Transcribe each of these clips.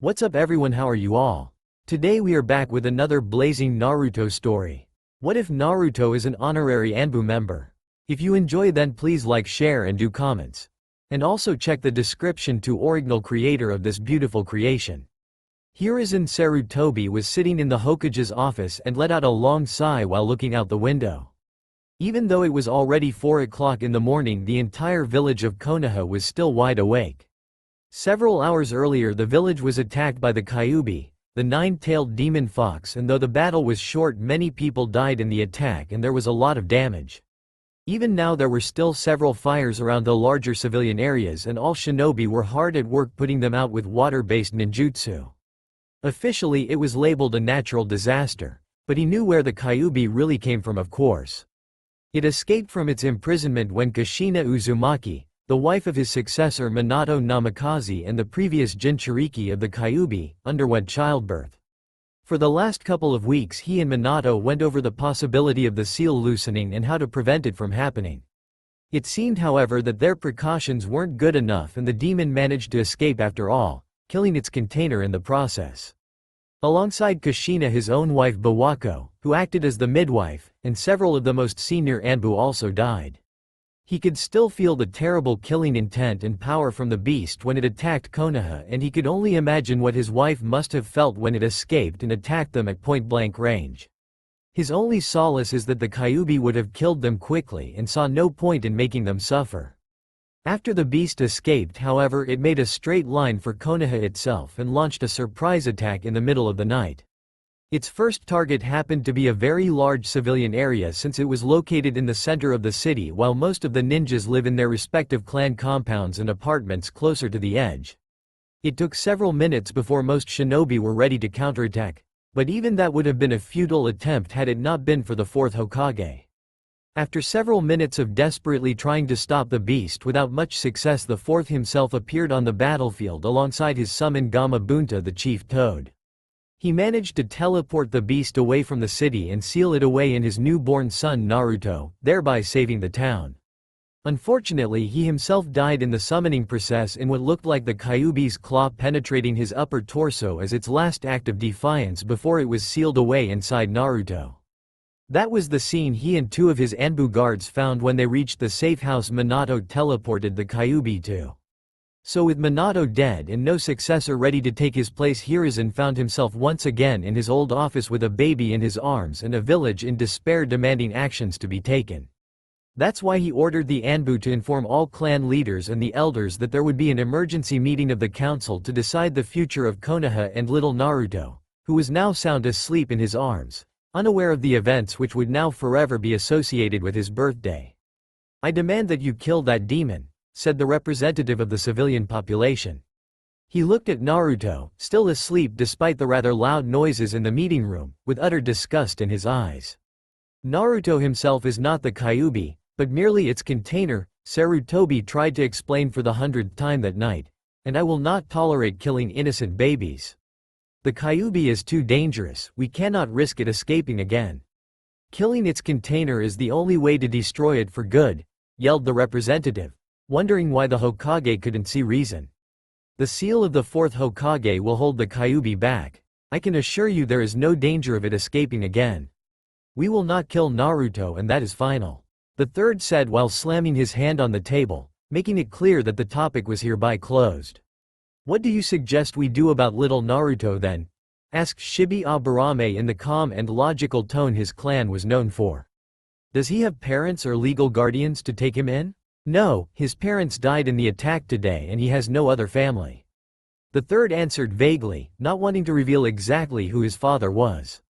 What's up everyone, how are you all? Today we are back with another blazing Naruto story. What if Naruto is an honorary ANBU member? If you enjoy, then please like, share and do comments. And also check the description to original creator of this beautiful creation. Hiruzen Sarutobi was sitting in the Hokage's office and let out a long sigh while looking out the window. Even though it was already 4 o'clock in the morning, the entire village of Konoha was still wide awake. Several hours earlier the village was attacked by the Kyuubi, the nine-tailed demon fox, and though the battle was short, many people died in the attack and there was a lot of damage. Even now there were still several fires around the larger civilian areas and all shinobi were hard at work putting them out with water-based ninjutsu. Officially it was labeled a natural disaster, but he knew where the Kyuubi really came from, of course. It escaped from its imprisonment when Kushina Uzumaki, the wife of his successor Minato Namikaze and the previous Jinchuriki of the Kyuubi, underwent childbirth. For the last couple of weeks he and Minato went over the possibility of the seal loosening and how to prevent it from happening. It seemed, however, that their precautions weren't good enough and the demon managed to escape after all, killing its container in the process. Alongside Kushina, his own wife Bawako, who acted as the midwife, and several of the most senior ANBU also died. He could still feel the terrible killing intent and power from the beast when it attacked Konoha, and he could only imagine what his wife must have felt when it escaped and attacked them at point-blank range. His only solace is that the Kyuubi would have killed them quickly and saw no point in making them suffer. After the beast escaped, however, it made a straight line for Konoha itself and launched a surprise attack in the middle of the night. Its first target happened to be a very large civilian area since it was located in the center of the city while most of the ninjas live in their respective clan compounds and apartments closer to the edge. It took several minutes before most shinobi were ready to counterattack, but even that would have been a futile attempt had it not been for the fourth Hokage. After several minutes of desperately trying to stop the beast without much success, the fourth himself appeared on the battlefield alongside his summon Gamabunta, the chief toad. He managed to teleport the beast away from the city and seal it away in his newborn son Naruto, thereby saving the town. Unfortunately, he himself died in the summoning process in what looked like the Kyuubi's claw penetrating his upper torso as its last act of defiance before it was sealed away inside Naruto. That was the scene he and two of his ANBU guards found when they reached the safe house Minato teleported the Kyuubi to. So with Minato dead and no successor ready to take his place, Hiruzen found himself once again in his old office with a baby in his arms and a village in despair demanding actions to be taken. That's why he ordered the ANBU to inform all clan leaders and the elders that there would be an emergency meeting of the council to decide the future of Konoha and little Naruto, who was now sound asleep in his arms, unaware of the events which would now forever be associated with his birthday. "I demand that you kill that demon," said the representative of the civilian population. He looked at Naruto, still asleep despite the rather loud noises in the meeting room, with utter disgust in his eyes. Naruto himself is not the Kyuubi, but merely its container, Sarutobi tried to explain for the 100th time that night, and I will not tolerate killing innocent babies. The Kyuubi is too dangerous, we cannot risk it escaping again. Killing its container is the only way to destroy it for good, yelled the representative, wondering why the Hokage couldn't see reason. The seal of the fourth Hokage will hold the Kyuubi back. I can assure you there is no danger of it escaping again. We will not kill Naruto, and that is final, the third said while slamming his hand on the table, making it clear that the topic was hereby closed. "What do you suggest we do about little Naruto then?" asked Shibi Aburame in the calm and logical tone his clan was known for. "Does he have parents or legal guardians to take him in?" "No, his parents died in the attack today and he has no other family." The third answered vaguely, not wanting to reveal exactly who his father was.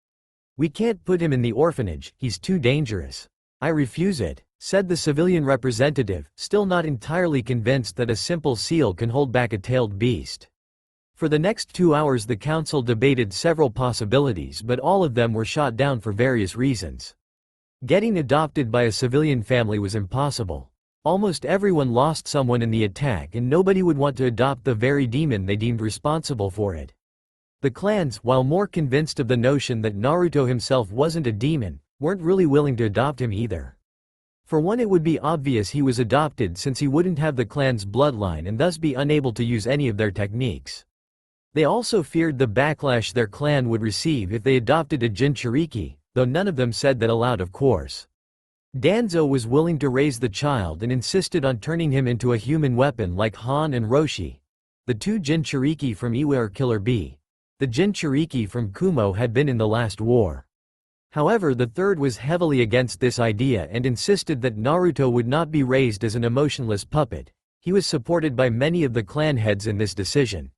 "We can't put him in the orphanage, he's too dangerous." "I refuse it," said the civilian representative, still not entirely convinced that a simple seal can hold back a tailed beast. For the next 2 hours the council debated several possibilities, but all of them were shot down for various reasons. Getting adopted by a civilian family was impossible. Almost everyone lost someone in the attack and nobody would want to adopt the very demon they deemed responsible for it. The clans, while more convinced of the notion that Naruto himself wasn't a demon, weren't really willing to adopt him either. For one, it would be obvious he was adopted since he wouldn't have the clan's bloodline and thus be unable to use any of their techniques. They also feared the backlash their clan would receive if they adopted a Jinchuriki, though none of them said that aloud of course. Danzo was willing to raise the child and insisted on turning him into a human weapon like Han and Roshi. The two Jinchuriki from Iwa are Killer Bee. The Jinchuriki from Kumo had been in the last war. However, the third was heavily against this idea and insisted that Naruto would not be raised as an emotionless puppet. He was supported by many of the clan heads in this decision.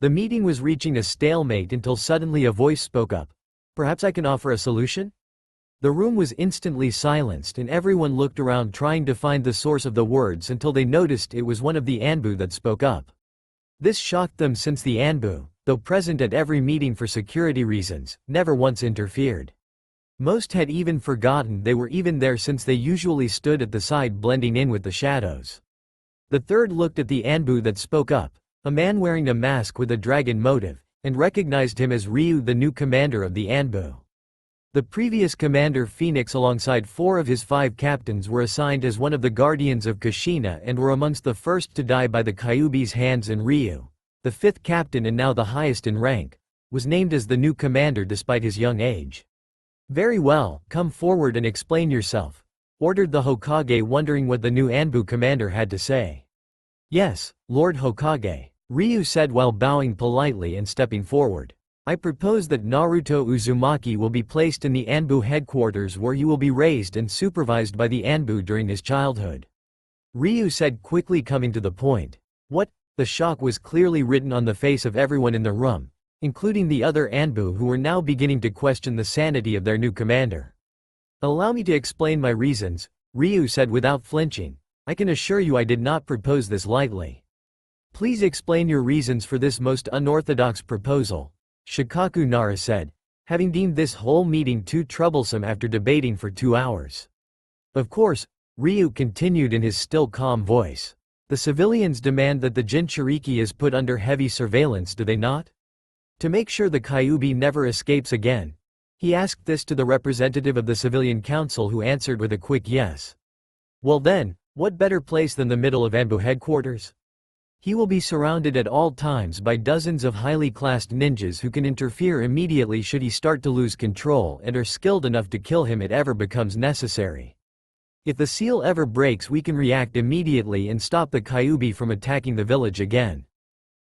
The meeting was reaching a stalemate until suddenly a voice spoke up. "Perhaps I can offer a solution?" The room was instantly silenced and everyone looked around trying to find the source of the words until they noticed it was one of the ANBU that spoke up. This shocked them since the ANBU, though present at every meeting for security reasons, never once interfered. Most had even forgotten they were even there since they usually stood at the side blending in with the shadows. The third looked at the ANBU that spoke up, a man wearing a mask with a dragon motive, and recognized him as Ryu, the new commander of the ANBU. The previous commander Phoenix alongside 4 of his 5 captains were assigned as one of the guardians of Kushina and were amongst the first to die by the Kyuubi's hands, and Ryu, the 5th captain and now the highest in rank, was named as the new commander despite his young age. "Very well, come forward and explain yourself," ordered the Hokage, wondering what the new ANBU commander had to say. "Yes, Lord Hokage," Ryu said while bowing politely and stepping forward. "I propose that Naruto Uzumaki will be placed in the ANBU headquarters where he will be raised and supervised by the ANBU during his childhood," Ryu said, quickly coming to the point. "What?" The shock was clearly written on the face of everyone in the room, including the other ANBU who were now beginning to question the sanity of their new commander. "Allow me to explain my reasons," Ryu said without flinching. "I can assure you I did not propose this lightly. Please explain your reasons for this most unorthodox proposal," Shikaku Nara said, having deemed this whole meeting too troublesome after debating for 2 hours. "Of course," Ryu continued in his still calm voice. "The civilians demand that the Jinchuriki is put under heavy surveillance, do they not? To make sure the Kyuubi never escapes again." He asked this to the representative of the civilian council, who answered with a quick yes. "Well then, what better place than the middle of ANBU headquarters? He will be surrounded at all times by dozens of highly classed ninjas who can interfere immediately should he start to lose control and are skilled enough to kill him if it ever becomes necessary. If the seal ever breaks, we can react immediately and stop the Kyuubi from attacking the village again."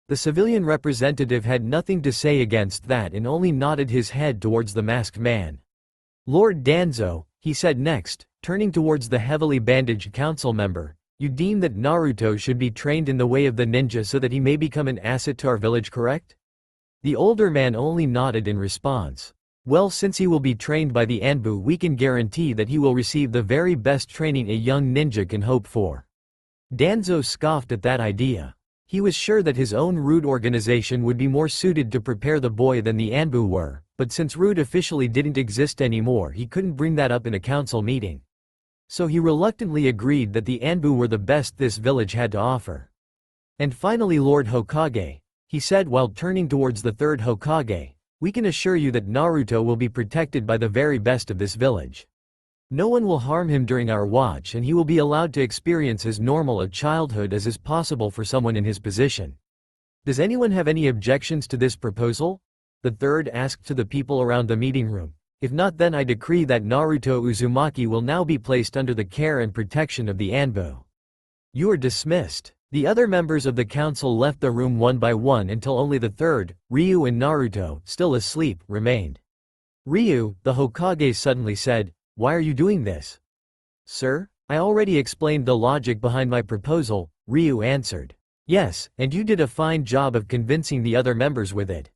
The civilian representative had nothing to say against that and only nodded his head towards the masked man. "Lord Danzo," he said next, turning towards the heavily bandaged council member, "you deem that Naruto should be trained in the way of the ninja so that he may become an asset to our village, correct?" The older man only nodded in response. "Well, since he will be trained by the ANBU, we can guarantee that he will receive the very best training a young ninja can hope for." Danzo scoffed at that idea. He was sure that his own Root organization would be more suited to prepare the boy than the ANBU were, but since Root officially didn't exist anymore, he couldn't bring that up in a council meeting. So he reluctantly agreed that the ANBU were the best this village had to offer. "And finally, Lord Hokage," he said while turning towards the 3rd Hokage, "we can assure you that Naruto will be protected by the very best of this village. No one will harm him during our watch and he will be allowed to experience as normal a childhood as is possible for someone in his position. Does anyone have any objections to this proposal?" the 3rd asked to the people around the meeting room. "If not, then I decree that Naruto Uzumaki will now be placed under the care and protection of the ANBU. You are dismissed." The other members of the council left the room one by one until only the 3rd, Ryu and Naruto, still asleep, remained. "Ryu," the Hokage suddenly said, "why are you doing this?" "Sir, I already explained the logic behind my proposal," Ryu answered. "Yes, and you did a fine job of convincing the other members with it.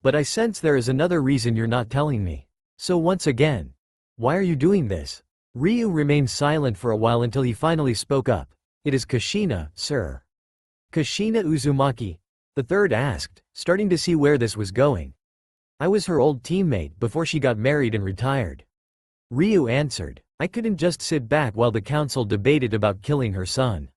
But I sense there is another reason you're not telling me. So once again, why are you doing this?" Ryu remained silent for a while until he finally spoke up. "It is Kushina, sir." "Kushina Uzumaki?" the 3rd asked, starting to see where this was going. "I was her old teammate before she got married and retired," Ryu answered. "I couldn't just sit back while the council debated about killing her son.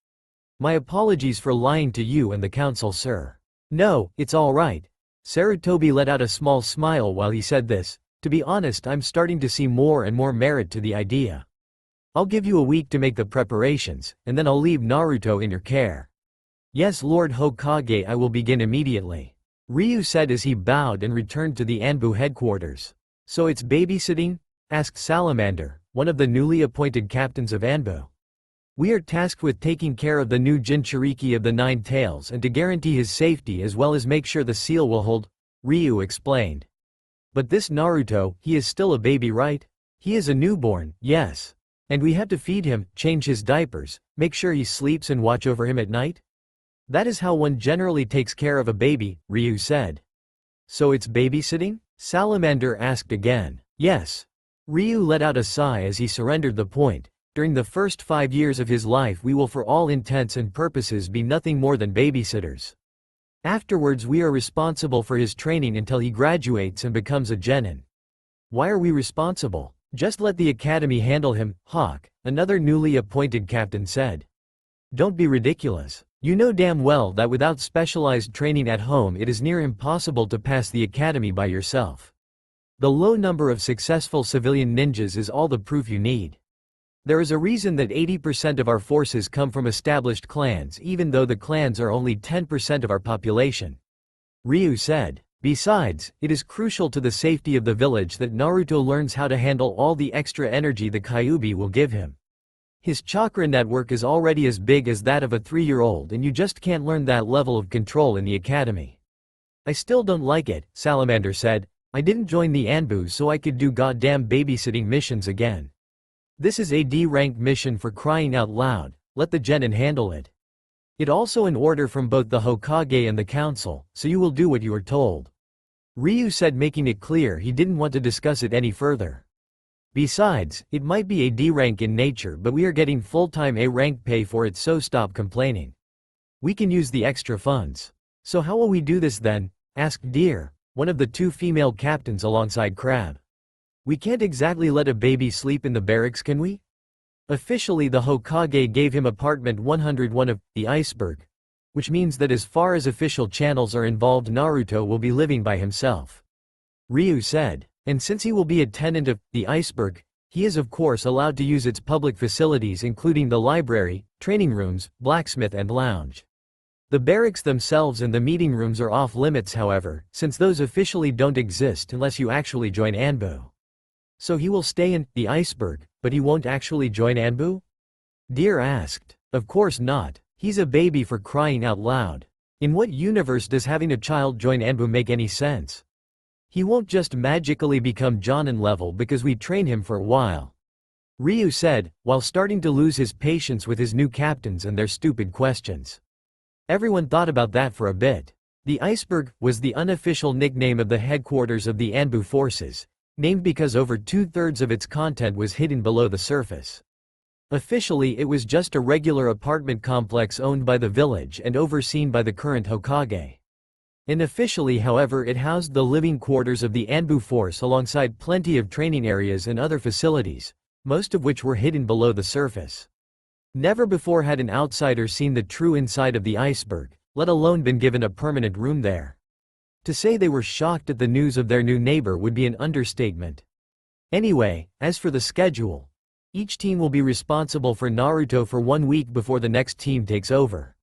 My apologies for lying to you and the council, sir." "No, it's all right." Sarutobi let out a small smile while he said this. "To be honest, I'm starting to see more and more merit to the idea. I'll give you a week to make the preparations, and then I'll leave Naruto in your care." "Yes, Lord Hokage, I will begin immediately." Ryu said as he bowed and returned to the ANBU headquarters. "So it's babysitting?" asked Salamander, one of the newly appointed captains of ANBU. "We are tasked with taking care of the new Jinchuriki of the Nine Tails and to guarantee his safety as well as make sure the seal will hold," Ryu explained. "But this Naruto, he is still a baby, right? He is a newborn, yes. And we have to feed him, change his diapers, make sure he sleeps and watch over him at night? That is how one generally takes care of a baby," Ryu said. "So it's babysitting?" Salamander asked again. "Yes." Ryu let out a sigh as he surrendered the point. "During the first 5 years of his life we will for all intents and purposes be nothing more than babysitters. Afterwards we are responsible for his training until he graduates and becomes a genin." "Why are we responsible? Just let the academy handle him," Hawk, another newly appointed captain, said. "Don't be ridiculous. You know damn well that without specialized training at home it is near impossible to pass the academy by yourself. The low number of successful civilian ninjas is all the proof you need. There is a reason that 80% of our forces come from established clans even though the clans are only 10% of our population," Ryu said. "Besides, it is crucial to the safety of the village that Naruto learns how to handle all the extra energy the Kyuubi will give him. His chakra network is already as big as that of a 3-year-old and you just can't learn that level of control in the academy." "I still don't like it," Salamander said. "I didn't join the ANBU so I could do goddamn babysitting missions again. This is a D-rank mission for crying out loud, let the genin handle it. It also an order from both the Hokage and the council, so you will do what you are told," Ryu said, making it clear he didn't want to discuss it any further. "Besides, it might be a D-rank in nature but we are getting full-time A-rank pay for it, so stop complaining. We can use the extra funds." "So how will we do this then?" asked Deer, one of the 2 female captains alongside Crab. "We can't exactly let a baby sleep in the barracks, can we?" Officially the Hokage gave him apartment 101 of the iceberg, which means that as far as official channels are involved Naruto will be living by himself, Ryu said. "And since he will be a tenant of the iceberg, he is of course allowed to use its public facilities including the library, training rooms, blacksmith and lounge. The barracks themselves and the meeting rooms are off limits however, since those officially don't exist unless you actually join ANBU." "So he will stay in the iceberg, but he won't actually join ANBU?" Deer asked. "Of course not. He's a baby, for crying out loud. In what universe does having a child join ANBU make any sense? He won't just magically become Jonin level because we train him for a while," Ryu said, while starting to lose his patience with his new captains and their stupid questions. Everyone thought about that for a bit. The iceberg was the unofficial nickname of the headquarters of the ANBU forces, named because over 2/3 of its content was hidden below the surface. Officially it was just a regular apartment complex owned by the village and overseen by the current Hokage. Unofficially however it housed the living quarters of the ANBU force alongside plenty of training areas and other facilities, most of which were hidden below the surface. Never before had an outsider seen the true inside of the iceberg, let alone been given a permanent room there. To say they were shocked at the news of their new neighbor would be an understatement. Anyway, as for the schedule, each team will be responsible for Naruto for 1 week before the next team takes over.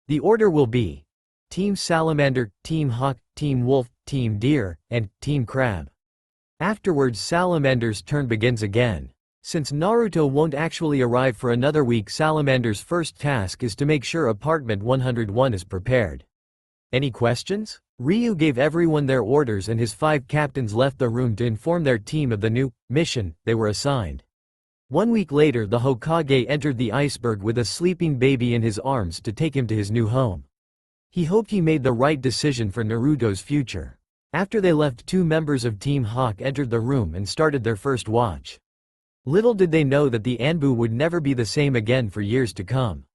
The order will be Team Salamander, Team Hawk, Team Wolf, Team Deer, and Team Crab. Afterwards Salamander's turn begins again. Since Naruto won't actually arrive for another week, Salamander's first task is to make sure apartment 101 is prepared. Any questions? Ryu gave everyone their orders and his 5 captains left the room to inform their team of the new mission they were assigned. 1 week later the Hokage entered the iceberg with a sleeping baby in his arms to take him to his new home. He hoped he made the right decision for Naruto's future. After they left, 2 members of Team Hawk entered the room and started their first watch. Little did they know that the ANBU would never be the same again for years to come.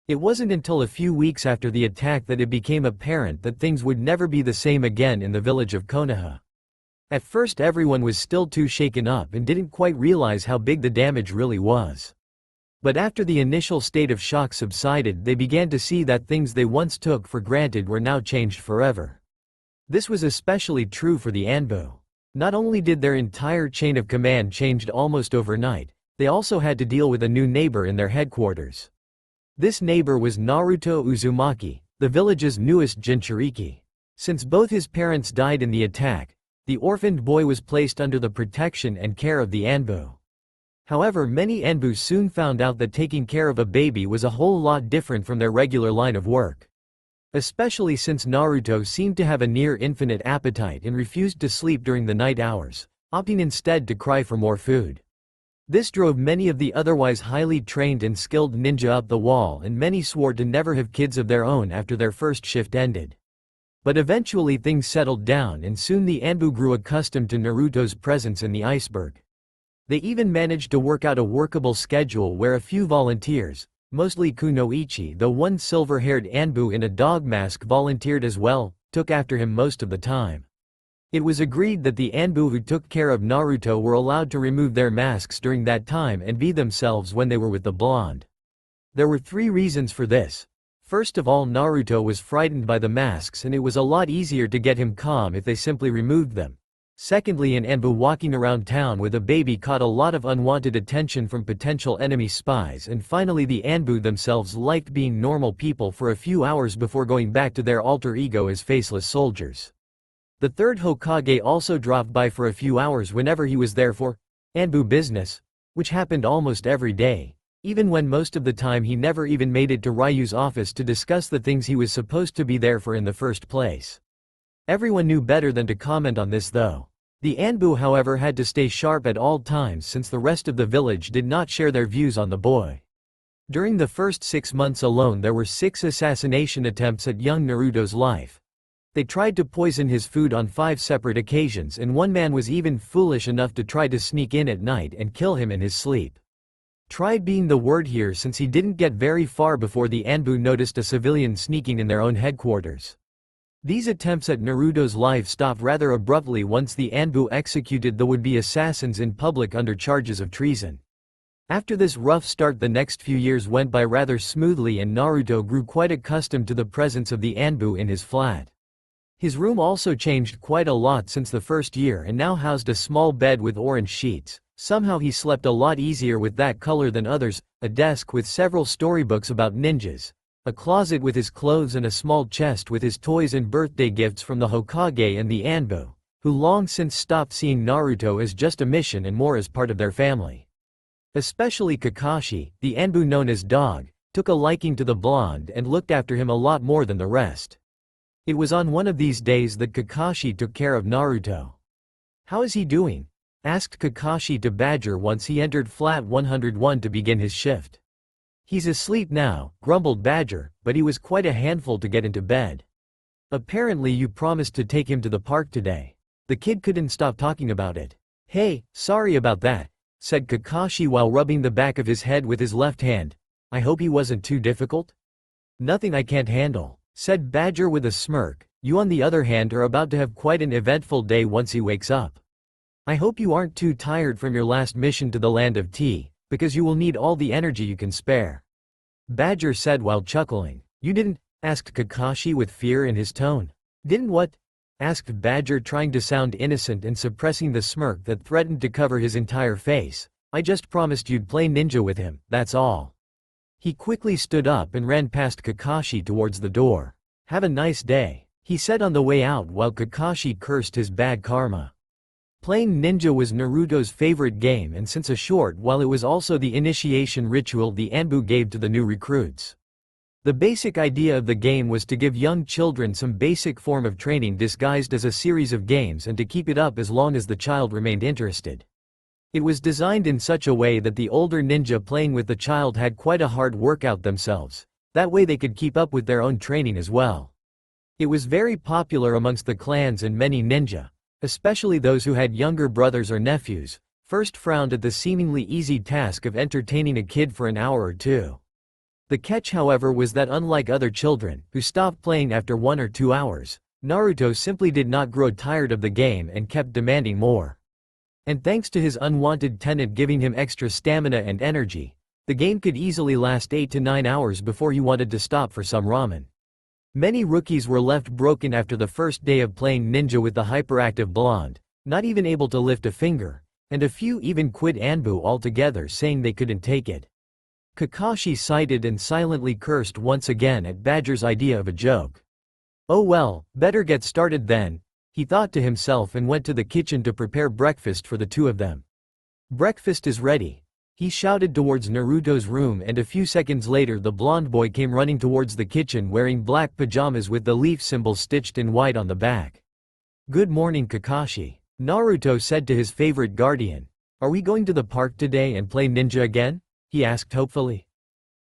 It wasn't until a few weeks after the attack that it became apparent that things would never be the same again in the village of Konoha. At first everyone was still too shaken up and didn't quite realize how big the damage really was. But after the initial state of shock subsided, they began to see that things they once took for granted were now changed forever. This was especially true for the ANBU. Not only did their entire chain of command change almost overnight, they also had to deal with a new neighbor in their headquarters. This neighbor was Naruto Uzumaki, the village's newest Jinchuriki. Since both his parents died in the attack, the orphaned boy was placed under the protection and care of the ANBU. However, many ANBUs soon found out that taking care of a baby was a whole lot different from their regular line of work. Especially since Naruto seemed to have a near-infinite appetite and refused to sleep during the night hours, opting instead to cry for more food. This drove many of the otherwise highly trained and skilled ninja up the wall, and many swore to never have kids of their own after their first shift ended. But eventually things settled down and soon the ANBU grew accustomed to Naruto's presence in the iceberg. They even managed to work out a workable schedule where a few volunteers, mostly kunoichi, though one silver-haired ANBU in a dog mask volunteered as well, took after him most of the time. It was agreed that the ANBU who took care of Naruto were allowed to remove their masks during that time and be themselves when they were with the blonde. There were 3 reasons for this. First of all, Naruto was frightened by the masks and it was a lot easier to get him calm if they simply removed them. Secondly, an ANBU walking around town with a baby caught a lot of unwanted attention from potential enemy spies, and finally the ANBU themselves liked being normal people for a few hours before going back to their alter ego as faceless soldiers. The third Hokage also dropped by for a few hours whenever he was there for ANBU business, which happened almost every day, even when most of the time he never even made it to Ryu's office to discuss the things he was supposed to be there for in the first place. Everyone knew better than to comment on this though. The ANBU however had to stay sharp at all times since the rest of the village did not share their views on the boy. During the first 6 months alone there were 6 assassination attempts at young Naruto's life. They tried to poison his food on 5 separate occasions, and one man was even foolish enough to try to sneak in at night and kill him in his sleep. Tried being the word here since he didn't get very far before the ANBU noticed a civilian sneaking in their own headquarters. These attempts at Naruto's life stopped rather abruptly once the ANBU executed the would-be assassins in public under charges of treason. After this rough start, the next few years went by rather smoothly and Naruto grew quite accustomed to the presence of the ANBU in his flat. His room also changed quite a lot since the first year and now housed a small bed with orange sheets. Somehow he slept a lot easier with that color than others, a desk with several storybooks about ninjas, a closet with his clothes and a small chest with his toys and birthday gifts from the Hokage and the ANBU, who long since stopped seeing Naruto as just a mission and more as part of their family. Especially Kakashi, the ANBU known as Dog, took a liking to the blonde and looked after him a lot more than the rest. It was on one of these days that Kakashi took care of Naruto. "How is he doing?" asked Kakashi to Badger once he entered flat 101 to begin his shift. "He's asleep now," grumbled Badger, but he was quite a handful to get into bed. "Apparently you promised to take him to the park today." The kid couldn't stop talking about it. "Hey, sorry about that," said Kakashi while rubbing the back of his head with his left hand. "I hope he wasn't too difficult?" "Nothing I can't handle," said Badger with a smirk. "You on the other hand are about to have quite an eventful day once he wakes up. I hope you aren't too tired from your last mission to the land of tea, because you will need all the energy you can spare," Badger said while chuckling. "You didn't?" asked Kakashi with fear in his tone. "Didn't what?" asked Badger, trying to sound innocent and suppressing the smirk that threatened to cover his entire face. "I just promised you'd play ninja with him, that's all." He quickly stood up and ran past Kakashi towards the door. "Have a nice day," he said on the way out while Kakashi cursed his bad karma. Playing ninja was Naruto's favorite game, and since a short while it was also the initiation ritual the ANBU gave to the new recruits. The basic idea of the game was to give young children some basic form of training disguised as a series of games and to keep it up as long as the child remained interested. It was designed in such a way that the older ninja playing with the child had quite a hard workout themselves. That way they could keep up with their own training as well. It was very popular amongst the clans, and many ninja, especially those who had younger brothers or nephews, first frowned at the seemingly easy task of entertaining a kid for an hour or two. The catch, however, was that unlike other children, who stopped playing after 1 or 2 hours, Naruto simply did not grow tired of the game and kept demanding more. And thanks to his unwanted tenant giving him extra stamina and energy, the game could easily last 8 to 9 hours before he wanted to stop for some ramen. Many rookies were left broken after the first day of playing ninja with the hyperactive blonde, not even able to lift a finger, and a few even quit ANBU altogether, saying they couldn't take it. Kakashi sighed and silently cursed once again at Badger's idea of a joke. Oh well, better get started then, he thought to himself and went to the kitchen to prepare breakfast for the two of them. Breakfast is ready, he shouted towards Naruto's room, and a few seconds later the blonde boy came running towards the kitchen wearing black pajamas with the leaf symbol stitched in white on the back. Good morning Kakashi, Naruto said to his favorite guardian. Are we going to the park today and play ninja again? He asked hopefully.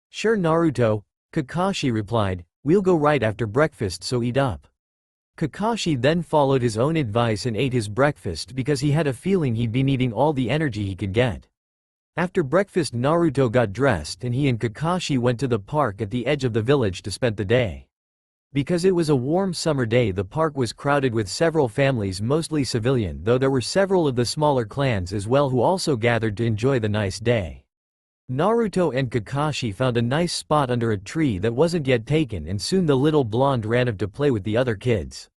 Sure Naruto, Kakashi replied, we'll go right after breakfast, so eat up. Kakashi then followed his own advice and ate his breakfast because he had a feeling he'd be needing all the energy he could get. After breakfast Naruto got dressed and he and Kakashi went to the park at the edge of the village to spend the day. Because it was a warm summer day, the park was crowded with several families, mostly civilian, though there were several of the smaller clans as well who also gathered to enjoy the nice day. Naruto and Kakashi found a nice spot under a tree that wasn't yet taken, and soon the little blonde ran up to play with the other kids.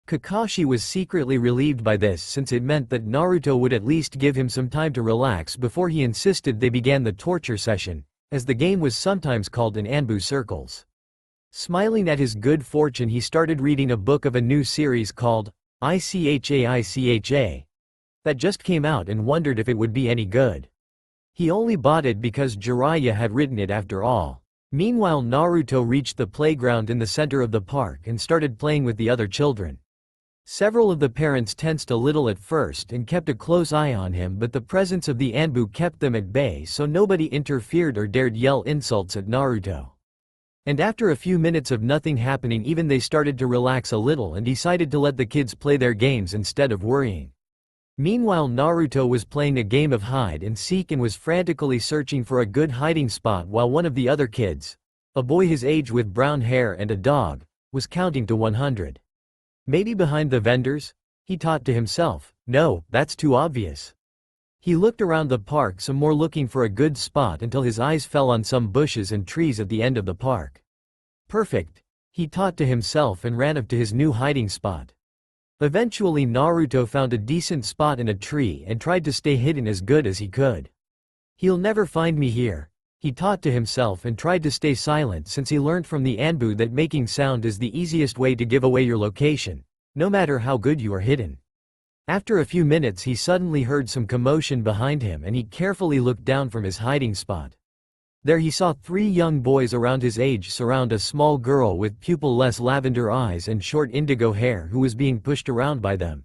Kakashi was secretly relieved by this since it meant that Naruto would at least give him some time to relax before he insisted they began the torture session, as the game was sometimes called in ANBU circles. Smiling at his good fortune, he started reading a book of a new series called ICHA that just came out and wondered if it would be any good. He only bought it because Jiraiya had written it after all. Meanwhile Naruto reached the playground in the center of the park and started playing with the other children. Several of the parents tensed a little at first and kept a close eye on him, but the presence of the ANBU kept them at bay, so nobody interfered or dared yell insults at Naruto. And after a few minutes of nothing happening, even they started to relax a little and decided to let the kids play their games instead of worrying. Meanwhile Naruto was playing a game of hide and seek and was frantically searching for a good hiding spot while one of the other kids, a boy his age with brown hair and a dog, was counting to 100. Maybe behind the vendors? He thought to himself. No, that's too obvious. He looked around the park some more, looking for a good spot until his eyes fell on some bushes and trees at the end of the park. Perfect, he thought to himself and ran up to his new hiding spot. Eventually Naruto found a decent spot in a tree and tried to stay hidden as good as he could. He'll never find me here, he thought to himself, and tried to stay silent since he learned from the ANBU that making sound is the easiest way to give away your location, no matter how good you are hidden. After a few minutes he suddenly heard some commotion behind him and he carefully looked down from his hiding spot. There he saw 3 young boys around his age surround a small girl with pupil-less lavender eyes and short indigo hair who was being pushed around by them.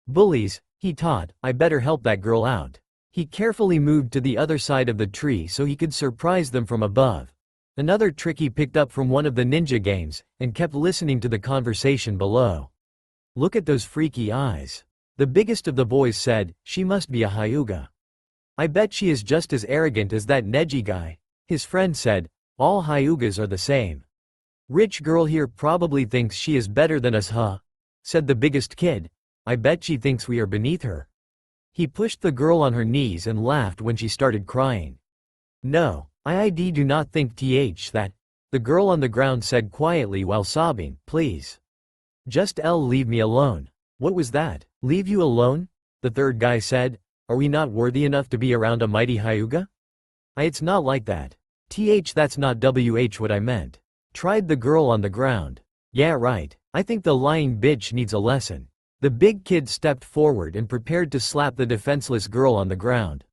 Bullies, he thought, I better help that girl out. He carefully moved to the other side of the tree so he could surprise them from above. Another trick he picked up from one of the ninja games, and kept listening to the conversation below. Look at those freaky eyes. The biggest of the boys said, she must be a Hyuga. I bet she is just as arrogant as that Neji guy. His friend said, all Hyugas are the same. Rich girl here probably thinks she is better than us, huh? Said the biggest kid. I bet she thinks we are beneath her. He pushed the girl on her knees and laughed when she started crying. No, I do not think that, the girl on the ground said quietly while sobbing. Please. Just leave me alone. What was that? Leave you alone? The third guy said. Are we not worthy enough to be around a mighty Hyuga? It's not like that. That's not what I meant. Tried the girl on the ground. Yeah right, I think the lying bitch needs a lesson. The big kid stepped forward and prepared to slap the defenseless girl on the ground.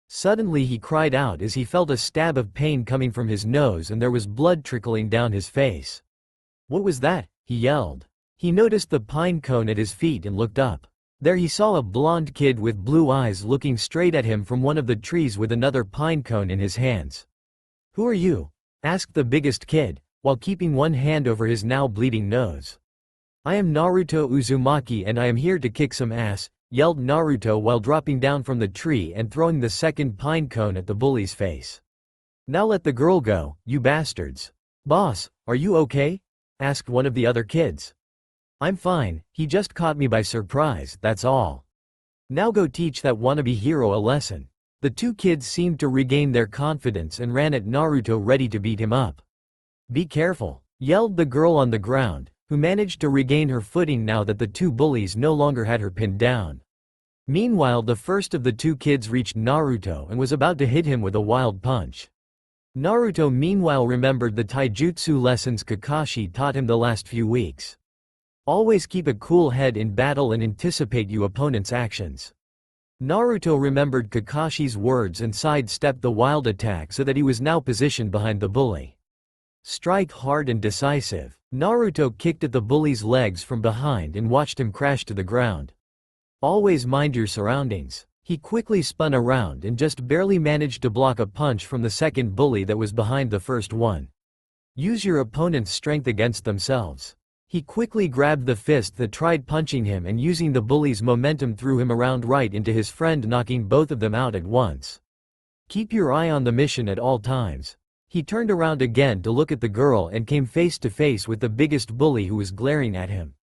Suddenly he cried out as he felt a stab of pain coming from his nose and there was blood trickling down his face. What was that? He yelled. He noticed the pine cone at his feet and looked up. There he saw a blonde kid with blue eyes looking straight at him from one of the trees with another pine cone in his hands. Who are you? Asked the biggest kid, while keeping one hand over his now bleeding nose. I am Naruto Uzumaki and I am here to kick some ass, yelled Naruto while dropping down from the tree and throwing the second pine cone at the bully's face. Now let the girl go, you bastards. Boss, are you okay? Asked one of the other kids. I'm fine, he just caught me by surprise, that's all. Now go teach that wannabe hero a lesson. The 2 kids seemed to regain their confidence and ran at Naruto ready to beat him up. Be careful, yelled the girl on the ground, who managed to regain her footing now that the 2 bullies no longer had her pinned down. Meanwhile the first of the 2 kids reached Naruto and was about to hit him with a wild punch. Naruto meanwhile remembered the taijutsu lessons Kakashi taught him the last few weeks. Always keep a cool head in battle and anticipate your opponent's actions. Naruto remembered Kakashi's words and sidestepped the wild attack so that he was now positioned behind the bully. Strike hard and decisive. Naruto kicked at the bully's legs from behind and watched him crash to the ground. Always mind your surroundings. He quickly spun around and just barely managed to block a punch from the second bully that was behind the first one. Use your opponent's strength against themselves. He quickly grabbed the fist that tried punching him and using the bully's momentum threw him around right into his friend, knocking both of them out at once. Keep your eye on the mission at all times. He turned around again to look at the girl and came face to face with the biggest bully who was glaring at him.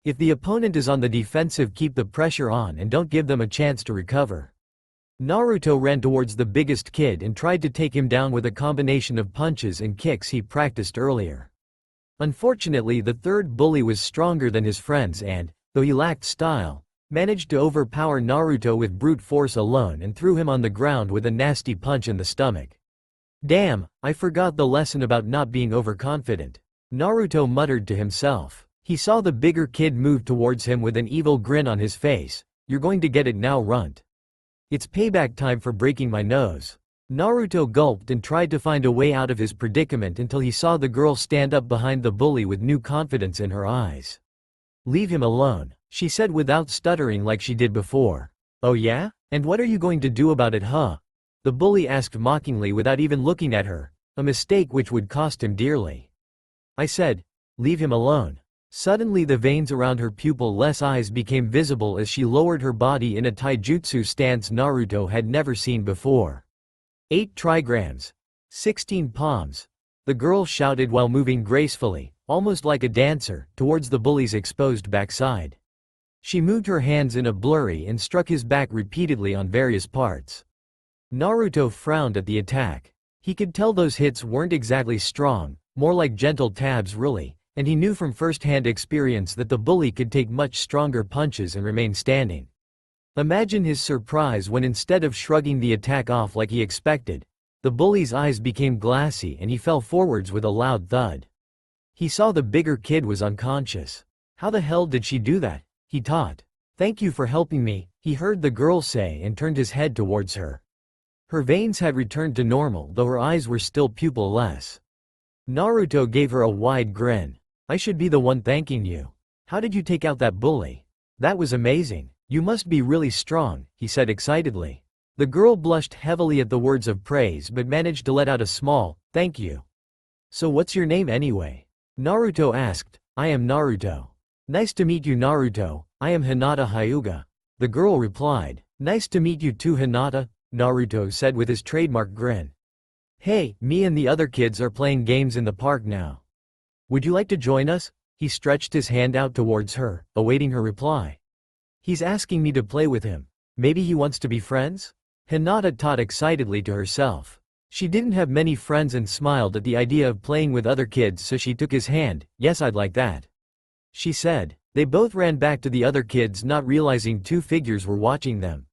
If the opponent is on the defensive, keep the pressure on and don't give them a chance to recover. Naruto ran towards the biggest kid and tried to take him down with a combination of punches and kicks he practiced earlier. Unfortunately, the third bully was stronger than his friends and, though he lacked style, managed to overpower Naruto with brute force alone and threw him on the ground with a nasty punch in the stomach. Damn, I forgot the lesson about not being overconfident. Naruto muttered to himself. He saw the bigger kid move towards him with an evil grin on his face. You're going to get it now, runt. It's payback time for breaking my nose. Naruto gulped and tried to find a way out of his predicament until he saw the girl stand up behind the bully with new confidence in her eyes. Leave him alone, she said without stuttering like she did before. Oh yeah? And what are you going to do about it, huh? The bully asked mockingly without even looking at her, a mistake which would cost him dearly. I said, leave him alone. Suddenly the veins around her pupil-less eyes became visible as she lowered her body in a taijutsu stance Naruto had never seen before. 8 trigrams. 16 palms. The girl shouted while moving gracefully, almost like a dancer, towards the bully's exposed backside. She moved her hands in a blurry and struck his back repeatedly on various parts. Naruto frowned at the attack. He could tell those hits weren't exactly strong, more like gentle tabs really, and he knew from first-hand experience that the bully could take much stronger punches and remain standing. Imagine his surprise when instead of shrugging the attack off like he expected, the bully's eyes became glassy and he fell forwards with a loud thud. He saw the bigger kid was unconscious. How the hell did she do that? He thought. Thank you for helping me, he heard the girl say and turned his head towards her. Her veins had returned to normal though her eyes were still pupil-less. Naruto gave her a wide grin. I should be the one thanking you. How did you take out that bully? That was amazing. You must be really strong, he said excitedly. The girl blushed heavily at the words of praise but managed to let out a small, thank you. So what's your name anyway? Naruto asked. I am Naruto. Nice to meet you, Naruto. I am Hinata Hyuga. The girl replied. Nice to meet you too, Hinata, Naruto said with his trademark grin. Hey, me and the other kids are playing games in the park now. Would you like to join us? He stretched his hand out towards her, awaiting her reply. He's asking me to play with him. Maybe he wants to be friends? Hinata thought excitedly to herself. She didn't have many friends and smiled at the idea of playing with other kids, so she took his hand. Yes, I'd like that, she said. They both ran back to the other kids, not realizing 2 figures were watching them.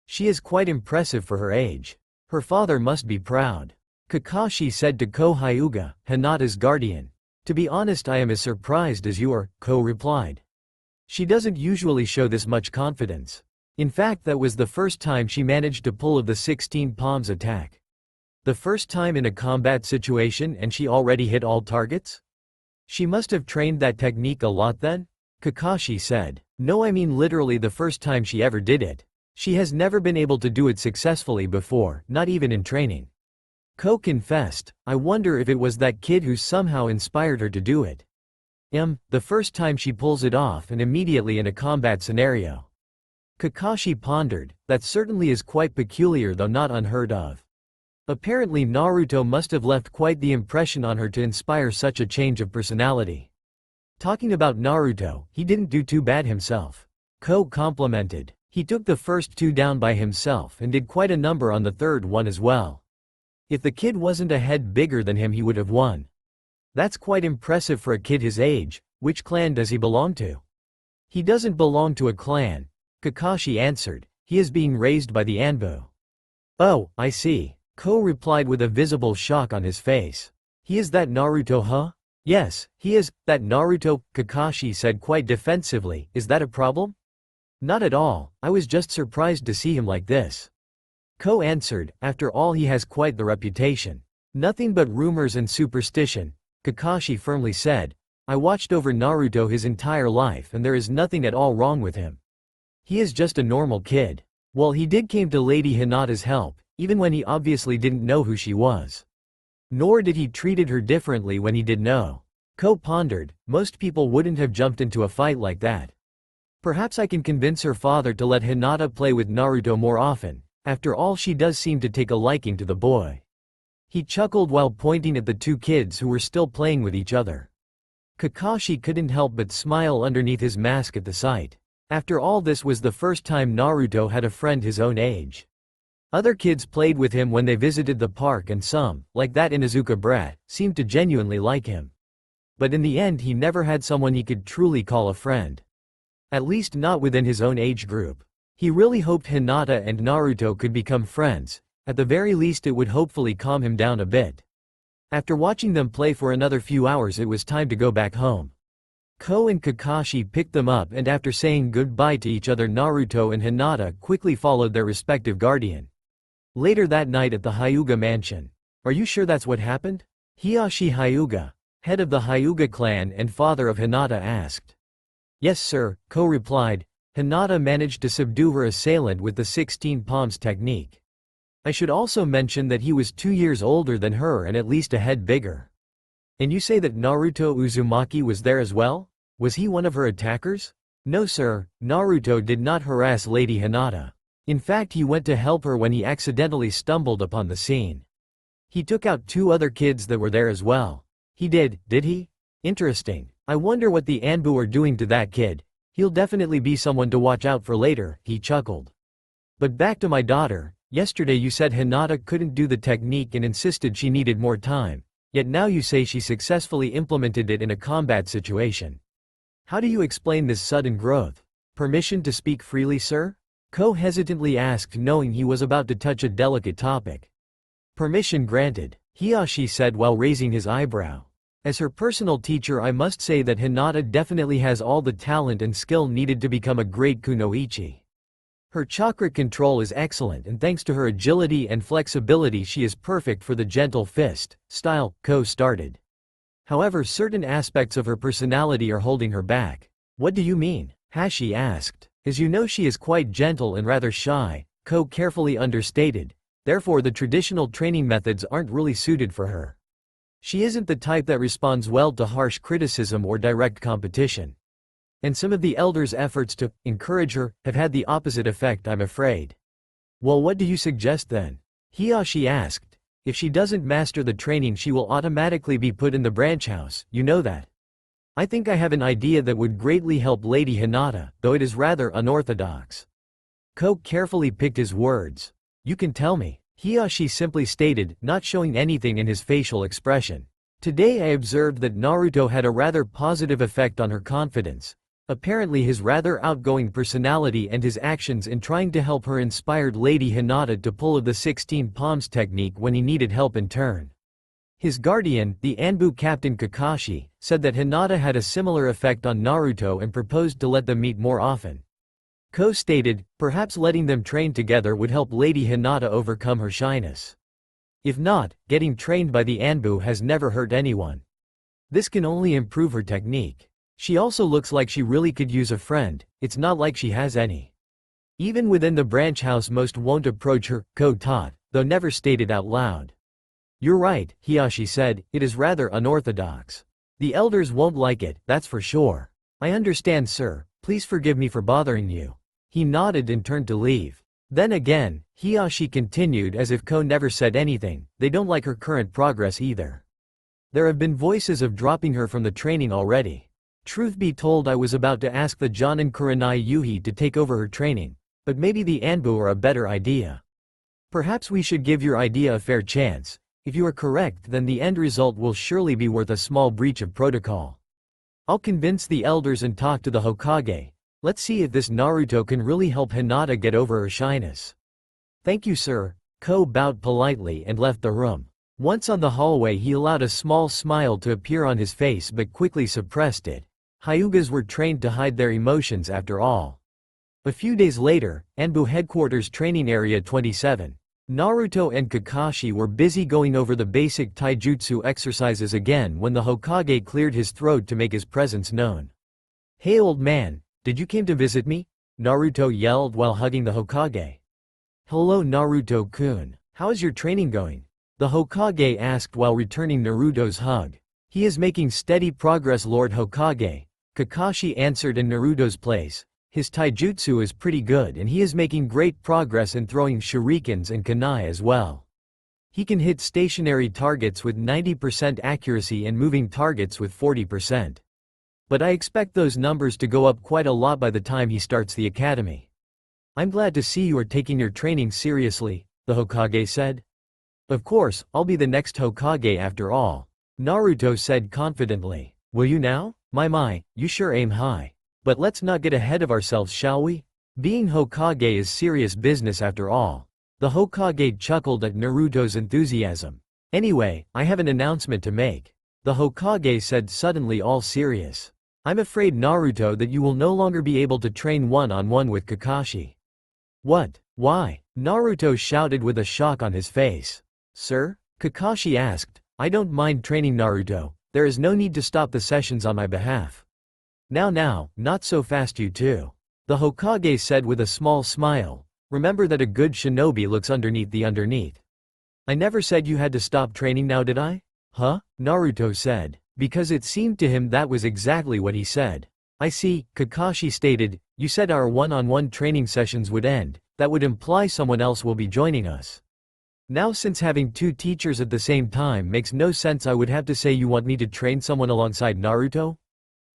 She is quite impressive for her age. Her father must be proud. Kakashi said to Ko Hyuga, Hinata's guardian. To be honest, I am as surprised as you are, Ko replied. She doesn't usually show this much confidence. In fact, that was the first time she managed to pull off the 16 palms attack. The first time in a combat situation and she already hit all targets? She must have trained that technique a lot then? Kakashi said. No, I mean literally the first time she ever did it. She has never been able to do it successfully before, not even in training. Ko confessed. I wonder if it was that kid who somehow inspired her to do it. The first time she pulls it off and immediately in a combat scenario. Kakashi pondered. That certainly is quite peculiar though not unheard of. Apparently Naruto must have left quite the impression on her to inspire such a change of personality. Talking about Naruto, he didn't do too bad himself. Ko complimented. He took the first 2 down by himself and did quite a number on the third one as well. If the kid wasn't a head bigger than him, he would have won. That's quite impressive for a kid his age. Which clan does he belong to? He doesn't belong to a clan, Kakashi answered. He is being raised by the ANBU. Oh, I see. Ko replied with a visible shock on his face. He is that Naruto, huh? Yes, he is, that Naruto, Kakashi said quite defensively. Is that a problem? Not at all, I was just surprised to see him like this. Ko answered, after all he has quite the reputation. Nothing but rumors and superstition, Kakashi firmly said. I watched over Naruto his entire life and there is nothing at all wrong with him. He is just a normal kid. Well, he did came to Lady Hinata's help, even when he obviously didn't know who she was. Nor did he treated her differently when he did know. Ko pondered, most people wouldn't have jumped into a fight like that. Perhaps I can convince her father to let Hinata play with Naruto more often, after all she does seem to take a liking to the boy. He chuckled while pointing at the two kids who were still playing with each other. Kakashi couldn't help but smile underneath his mask at the sight. After all, this was the first time Naruto had a friend his own age. Other kids played with him when they visited the park and some, like that Inuzuka brat, seemed to genuinely like him. But in the end he never had someone he could truly call a friend. At least not within his own age group. He really hoped Hinata and Naruto could become friends, at the very least it would hopefully calm him down a bit. After watching them play for another few hours it was time to go back home. Ko and Kakashi picked them up and after saying goodbye to each other Naruto and Hinata quickly followed their respective guardian. Later that night at the Hyuga mansion. Are you sure that's what happened? Hiyashi Hyuga, head of the Hyuga clan and father of Hinata asked. Yes sir, Ko replied. Hinata managed to subdue her assailant with the 16 palms technique. I should also mention that he was 2 years older than her and at least a head bigger. And you say that Naruto Uzumaki was there as well? Was he one of her attackers? No sir, Naruto did not harass Lady Hinata. In fact he went to help her when he accidentally stumbled upon the scene. He took out 2 other kids that were there as well. He did he? Interesting. I wonder what the Anbu are doing to that kid. He'll definitely be someone to watch out for later, he chuckled. But back to my daughter. Yesterday you said Hinata couldn't do the technique and insisted she needed more time, yet now you say she successfully implemented it in a combat situation. How do you explain this sudden growth? Permission to speak freely, sir? Ko hesitantly asked knowing he was about to touch a delicate topic. Permission granted, Hiyashi said while raising his eyebrow. As her personal teacher I must say that Hinata definitely has all the talent and skill needed to become a great kunoichi. Her chakra control is excellent and thanks to her agility and flexibility she is perfect for the gentle fist style, Ko started. However, certain aspects of her personality are holding her back. What do you mean? Hashi asked. As you know she is quite gentle and rather shy, Ko carefully understated, therefore the traditional training methods aren't really suited for her. She isn't the type that responds well to harsh criticism or direct competition. And some of the elders' efforts to encourage her have had the opposite effect, I'm afraid. Well, what do you suggest then? Hiyashi asked. If she doesn't master the training she will automatically be put in the branch house, you know that. I think I have an idea that would greatly help Lady Hinata, though it is rather unorthodox. Ko carefully picked his words. You can tell me, Hiyashi simply stated, not showing anything in his facial expression. Today I observed that Naruto had a rather positive effect on her confidence. Apparently his rather outgoing personality and his actions in trying to help her inspired Lady Hinata to pull of the 16 palms technique when he needed help in turn. His guardian, the Anbu captain Kakashi, said that Hinata had a similar effect on Naruto and proposed to let them meet more often. Ko stated, perhaps letting them train together would help Lady Hinata overcome her shyness. If not, getting trained by the Anbu has never hurt anyone. This can only improve her technique. She also looks like she really could use a friend, it's not like she has any. Even within the branch house most won't approach her, Ko taught, though never stated out loud. You're right, Hiyashi said, it is rather unorthodox. The elders won't like it, that's for sure. I understand sir, please forgive me for bothering you. He nodded and turned to leave. Then again, Hiyashi continued as if Ko never said anything, they don't like her current progress either. There have been voices of dropping her from the training already. Truth be told I was about to ask the Jonin Kurenai Yuhi to take over her training, but maybe the Anbu are a better idea. Perhaps we should give your idea a fair chance. If you are correct then the end result will surely be worth a small breach of protocol. I'll convince the elders and talk to the Hokage. Let's see if this Naruto can really help Hinata get over her shyness. Thank you sir, Ko bowed politely and left the room. Once on the hallway he allowed a small smile to appear on his face but quickly suppressed it. Hyugas were trained to hide their emotions after all. A few days later, ANBU Headquarters Training Area 27. Naruto and Kakashi were busy going over the basic taijutsu exercises again when the Hokage cleared his throat to make his presence known. "Hey old man, did you came to visit me?" Naruto yelled while hugging the Hokage. "Hello Naruto-kun, how is your training going?" the Hokage asked while returning Naruto's hug. "He is making steady progress Lord Hokage," Kakashi answered in Naruto's place. "His taijutsu is pretty good and he is making great progress in throwing shurikens and kunai as well. He can hit stationary targets with 90% accuracy and moving targets with 40%. But I expect those numbers to go up quite a lot by the time he starts the academy." "I'm glad to see you are taking your training seriously," the Hokage said. "Of course, I'll be the next Hokage after all," Naruto said confidently. "Will you now? My, you sure aim high. But let's not get ahead of ourselves, shall we? Being Hokage is serious business after all." The Hokage chuckled at Naruto's enthusiasm. "Anyway, I have an announcement to make," the Hokage said suddenly all serious. "I'm afraid Naruto that you will no longer be able to train one-on-one with Kakashi." "What? Why?" Naruto shouted with a shock on his face. "Sir?" Kakashi asked. "I don't mind training Naruto, there is no need to stop the sessions on my behalf." Now, not so fast you two," the Hokage said with a small smile. "Remember that a good shinobi looks underneath the underneath." "I never said you had to stop training now did I?" "Huh?" Naruto said, because it seemed to him that was exactly what he said. "I see," Kakashi stated, "you said our one-on-one training sessions would end, that would imply someone else will be joining us. Now since having two teachers at the same time makes no sense I would have to say you want me to train someone alongside Naruto?"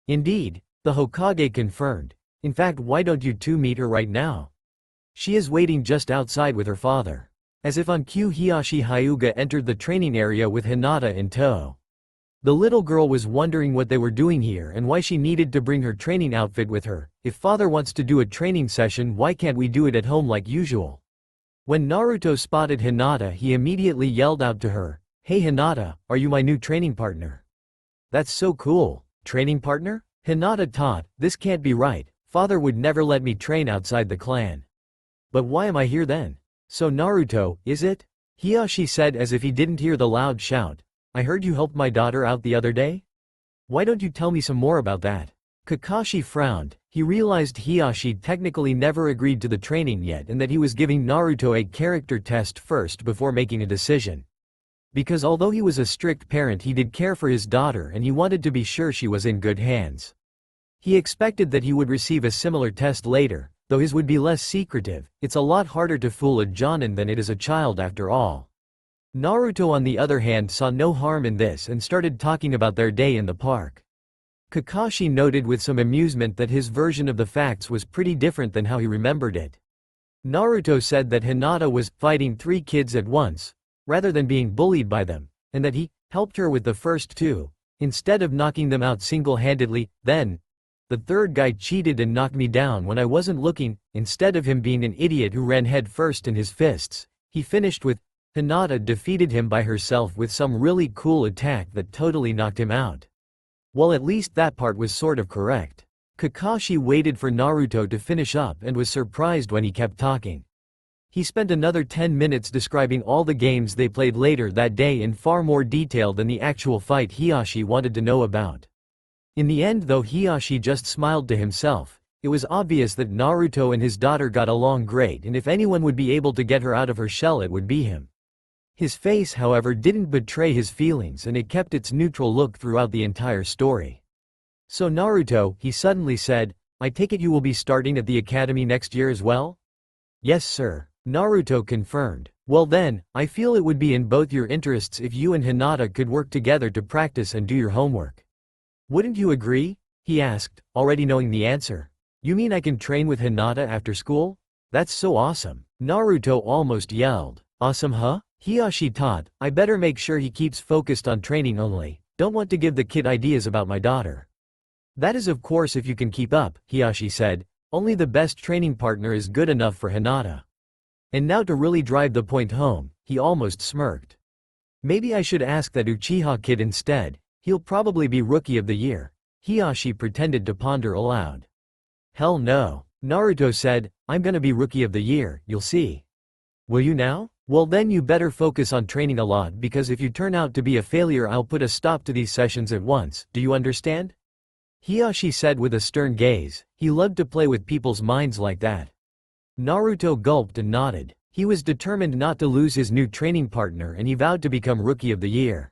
"Indeed," the Hokage confirmed. "In fact why don't you two meet her right now? She is waiting just outside with her father." As if on cue Hiyashi Hyuga entered the training area with Hinata in tow. The little girl was wondering what they were doing here and why she needed to bring her training outfit with her. "If father wants to do a training session why can't we do it at home like usual?" When Naruto spotted Hinata he immediately yelled out to her, "Hey Hinata, are you my new training partner?" "That's so cool. Training partner?" Hinata thought, "This can't be right, father would never let me train outside the clan. But why am I here then?" "So Naruto, is it?" Hiyashi said as if he didn't hear the loud shout. "I heard you helped my daughter out the other day? Why don't you tell me some more about that?" Kakashi frowned. He realized Hiyashi technically never agreed to the training yet and that he was giving Naruto a character test first before making a decision. Because although he was a strict parent he did care for his daughter and he wanted to be sure she was in good hands. He expected that he would receive a similar test later, though his would be less secretive. It's a lot harder to fool a jonin than it is a child after all. Naruto on the other hand saw no harm in this and started talking about their day in the park. Kakashi noted with some amusement that his version of the facts was pretty different than how he remembered it. Naruto said that Hinata was fighting 3 kids at once, rather than being bullied by them, and that he helped her with the first 2, instead of knocking them out single-handedly. Then, "The third guy cheated and knocked me down when I wasn't looking." Instead of him being an idiot who ran head first in his fists, he finished with, "Hinata defeated him by herself with some really cool attack that totally knocked him out." Well, at least that part was sort of correct. Kakashi waited for Naruto to finish up and was surprised when he kept talking. He spent another 10 minutes describing all the games they played later that day in far more detail than the actual fight Hiyashi wanted to know about. In the end though Hiyashi just smiled to himself. It was obvious that Naruto and his daughter got along great and if anyone would be able to get her out of her shell it would be him. His face however didn't betray his feelings and it kept its neutral look throughout the entire story. "So Naruto," he suddenly said, "I take it you will be starting at the academy next year as well?" "Yes sir," Naruto confirmed. "Well then, I feel it would be in both your interests if you and Hinata could work together to practice and do your homework. Wouldn't you agree?" he asked, already knowing the answer. "You mean I can train with Hinata after school? That's so awesome," Naruto almost yelled. "Awesome huh?" Hiyashi thought, "I better make sure he keeps focused on training only, don't want to give the kid ideas about my daughter." "That is of course if you can keep up," Hiyashi said, "only the best training partner is good enough for Hinata." And now to really drive the point home, he almost smirked. Maybe I should ask that Uchiha kid instead, he'll probably be Rookie of the Year. Hiyashi pretended to ponder aloud. Hell no, Naruto said, I'm gonna be Rookie of the Year, you'll see. Will you now? Well then you better focus on training a lot because if you turn out to be a failure I'll put a stop to these sessions at once, do you understand? Hiyashi said with a stern gaze, he loved to play with people's minds like that. Naruto gulped and nodded. He was determined not to lose his new training partner and he vowed to become Rookie of the Year.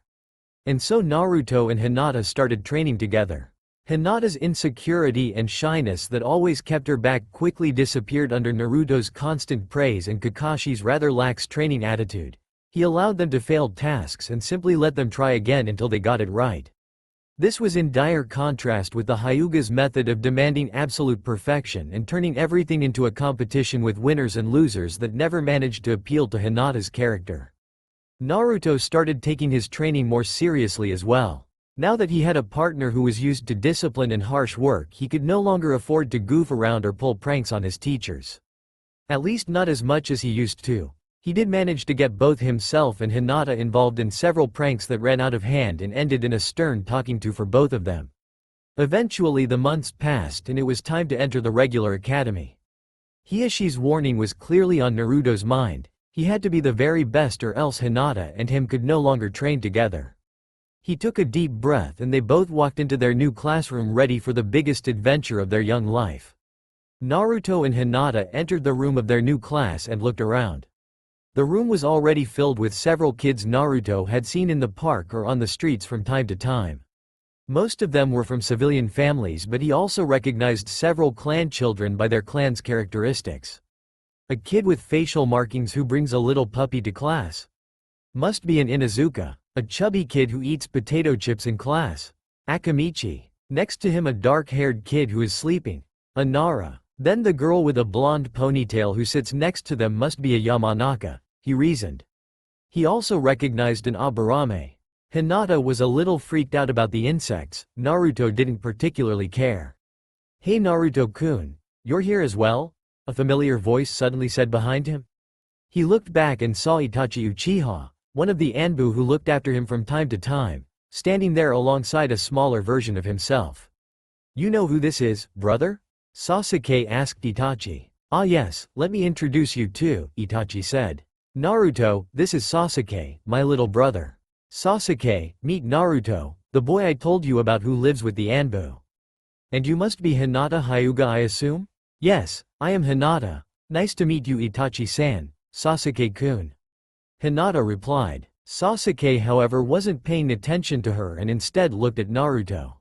And so Naruto and Hinata started training together. Hinata's insecurity and shyness that always kept her back quickly disappeared under Naruto's constant praise and Kakashi's rather lax training attitude. He allowed them to fail tasks and simply let them try again until they got it right. This was in dire contrast with the Hyuga's method of demanding absolute perfection and turning everything into a competition with winners and losers that never managed to appeal to Hinata's character. Naruto started taking his training more seriously as well. Now that he had a partner who was used to discipline and harsh work, he could no longer afford to goof around or pull pranks on his teachers. At least not as much as he used to. He did manage to get both himself and Hinata involved in several pranks that ran out of hand and ended in a stern talking to for both of them. Eventually the months passed and it was time to enter the regular academy. Hiyashi's warning was clearly on Naruto's mind. He had to be the very best or else Hinata and him could no longer train together. He took a deep breath and they both walked into their new classroom ready for the biggest adventure of their young life. Naruto and Hinata entered the room of their new class and looked around. The room was already filled with several kids Naruto had seen in the park or on the streets from time to time. Most of them were from civilian families, but he also recognized several clan children by their clan's characteristics. A kid with facial markings who brings a little puppy to class. Must be an Inuzuka. A chubby kid who eats potato chips in class. Akamichi. Next to him a dark-haired kid who is sleeping. A Nara. Then the girl with a blonde ponytail who sits next to them must be a Yamanaka, he reasoned. He also recognized an Aburame. Hinata was a little freaked out about the insects. Naruto didn't particularly care. Hey Naruto-kun, you're here as well? A familiar voice suddenly said behind him. He looked back and saw Itachi Uchiha, one of the Anbu who looked after him from time to time, standing there alongside a smaller version of himself. You know who this is, brother? Sasuke asked Itachi. Ah yes, let me introduce you too, Itachi said. Naruto, this is Sasuke, my little brother. Sasuke, meet Naruto, the boy I told you about who lives with the Anbu. And you must be Hinata Hyuga I assume? Yes, I am Hinata. Nice to meet you Itachi-san, Sasuke-kun. Hinata replied. Sasuke however wasn't paying attention to her and instead looked at Naruto.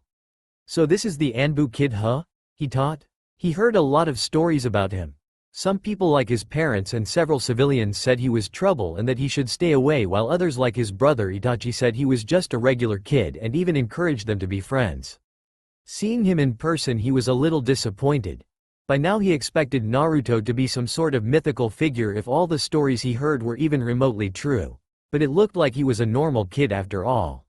So this is the Anbu kid huh? He thought. He heard a lot of stories about him. Some people like his parents and several civilians said he was trouble and that he should stay away, while others like his brother Itachi said he was just a regular kid and even encouraged them to be friends. Seeing him in person he was a little disappointed. By now he expected Naruto to be some sort of mythical figure if all the stories he heard were even remotely true. But it looked like he was a normal kid after all.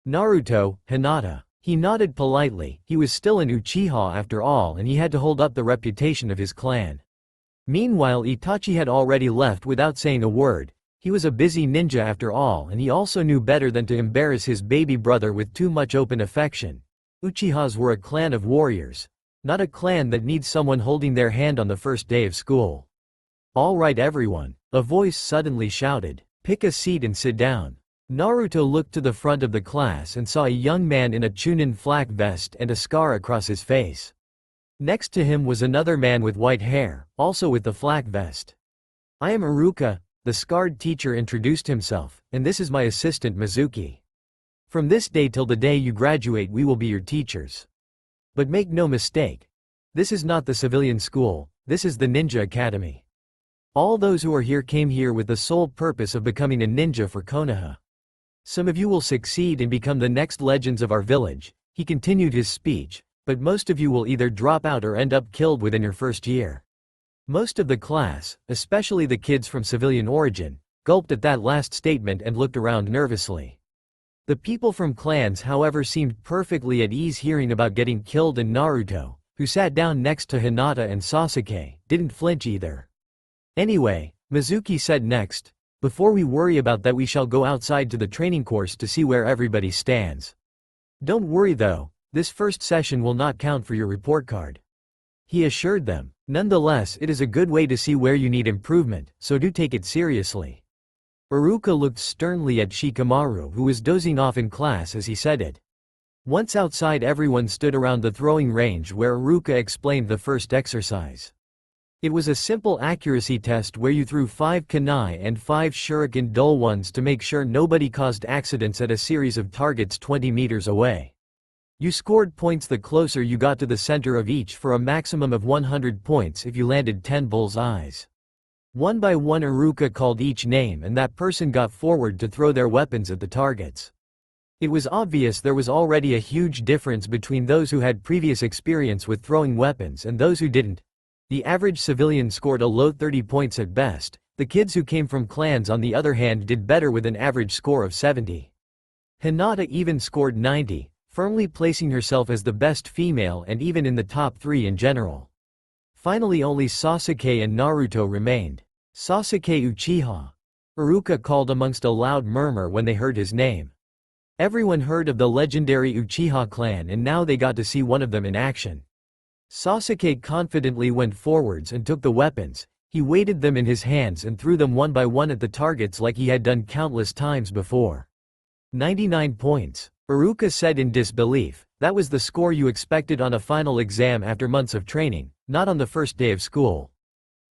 Naruto, Hinata. He nodded politely. He was still an Uchiha after all and he had to hold up the reputation of his clan. Meanwhile Itachi had already left without saying a word. He was a busy ninja after all and he also knew better than to embarrass his baby brother with too much open affection. Uchihas were a clan of warriors. Not a clan that needs someone holding their hand on the first day of school. All right everyone, a voice suddenly shouted. Pick a seat and sit down. Naruto looked to the front of the class and saw a young man in a Chunin flak vest and a scar across his face. Next to him was another man with white hair, also with the flak vest. I am Iruka, the scarred teacher introduced himself, and this is my assistant Mizuki. From this day till the day you graduate we will be your teachers. But make no mistake. This is not the civilian school, this is the Ninja Academy. All those who are here came here with the sole purpose of becoming a ninja for Konoha. Some of you will succeed and become the next legends of our village, he continued his speech, but most of you will either drop out or end up killed within your first year. Most of the class, especially the kids from civilian origin, gulped at that last statement and looked around nervously. The people from clans however seemed perfectly at ease hearing about getting killed, and Naruto, who sat down next to Hinata and Sasuke, didn't flinch either. Anyway, Mizuki said next. Before we worry about that, we shall go outside to the training course to see where everybody stands. Don't worry though, this first session will not count for your report card. He assured them. Nonetheless, it is a good way to see where you need improvement, so do take it seriously. Iruka looked sternly at Shikamaru, who was dozing off in class as he said it. Once outside, everyone stood around the throwing range where Iruka explained the first exercise. It was a simple accuracy test where you threw 5 kunai and 5 shuriken dull ones to make sure nobody caused accidents at a series of targets 20 meters away. You scored points the closer you got to the center of each for a maximum of 100 points if you landed 10 bullseyes. One by one Iruka called each name and that person got forward to throw their weapons at the targets. It was obvious there was already a huge difference between those who had previous experience with throwing weapons and those who didn't. The average civilian scored a low 30 points at best. The kids who came from clans on the other hand did better with an average score of 70. Hinata even scored 90, firmly placing herself as the best female and even in the top 3 in general. Finally only Sasuke and Naruto remained. Sasuke Uchiha. Iruka called amongst a loud murmur when they heard his name. Everyone heard of the legendary Uchiha clan and now they got to see one of them in action. Sasuke confidently went forwards and took the weapons. He weighted them in his hands and threw them one by one at the targets like he had done countless times before. 99 points. Iruka said in disbelief. That was the score you expected on a final exam after months of training, not on the first day of school.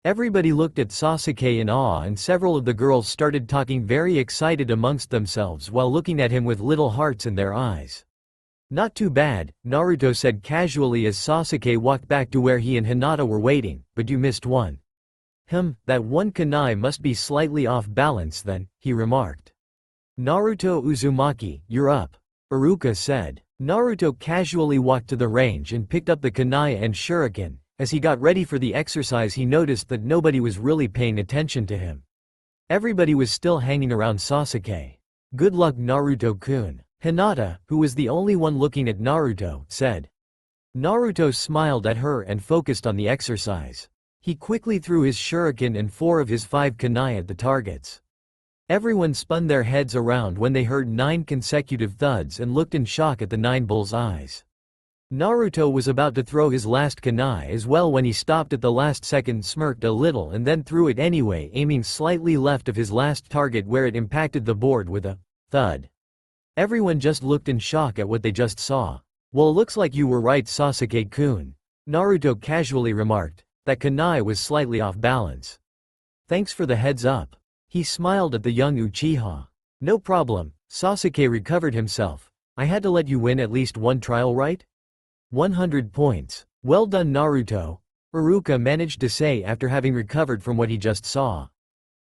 Everybody looked at Sasuke in awe and several of the girls started talking very excited amongst themselves while looking at him with little hearts in their eyes. Not too bad, Naruto said casually as Sasuke walked back to where he and Hinata were waiting, but you missed one. That one kunai must be slightly off balance then, he remarked. Naruto Uzumaki, you're up. Iruka said. Naruto casually walked to the range and picked up the kunai and shuriken. As he got ready for the exercise he noticed that nobody was really paying attention to him. Everybody was still hanging around Sasuke. Good luck Naruto-kun. Hinata, who was the only one looking at Naruto, said. Naruto smiled at her and focused on the exercise. He quickly threw his shuriken and 4 of his 5 kunai at the targets. Everyone spun their heads around when they heard 9 consecutive thuds and looked in shock at the 9 bullseyes. Naruto was about to throw his last kunai as well when he stopped at the last second, smirked a little and then threw it anyway, aiming slightly left of his last target where it impacted the board with a thud. Everyone just looked in shock at what they just saw. Well, looks like you were right Sasuke-kun. Naruto casually remarked. That kunai was slightly off balance. Thanks for the heads up. He smiled at the young Uchiha. No problem, Sasuke recovered himself. I had to let you win at least one trial, right? 100 points. Well done Naruto, Iruka managed to say after having recovered from what he just saw.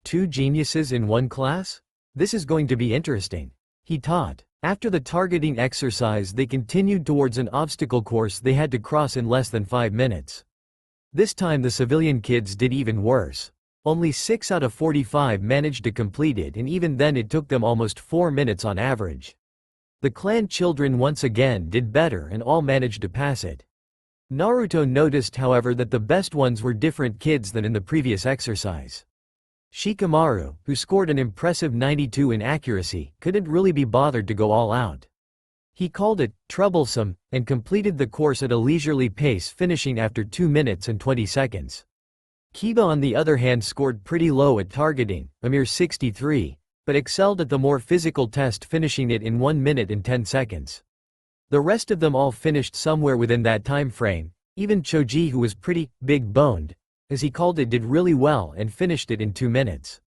2 geniuses in one class? This is going to be interesting. He taught. After the targeting exercise they continued towards an obstacle course they had to cross in less than 5 minutes. This time the civilian kids did even worse. Only 6 out of 45 managed to complete it and even then it took them almost 4 minutes on average. The clan children once again did better and all managed to pass it. Naruto noticed however that the best ones were different kids than in the previous exercise. Shikamaru, who scored an impressive 92 in accuracy, couldn't really be bothered to go all out. He called it troublesome and completed the course at a leisurely pace, finishing after 2 minutes and 20 seconds. Kiba on the other hand scored pretty low at targeting, a mere 63, but excelled at the more physical test, finishing it in 1 minute and 10 seconds. The rest of them all finished somewhere within that time frame. Even Choji, who was pretty big-boned, as he called it, did really well and finished it in 2 minutes.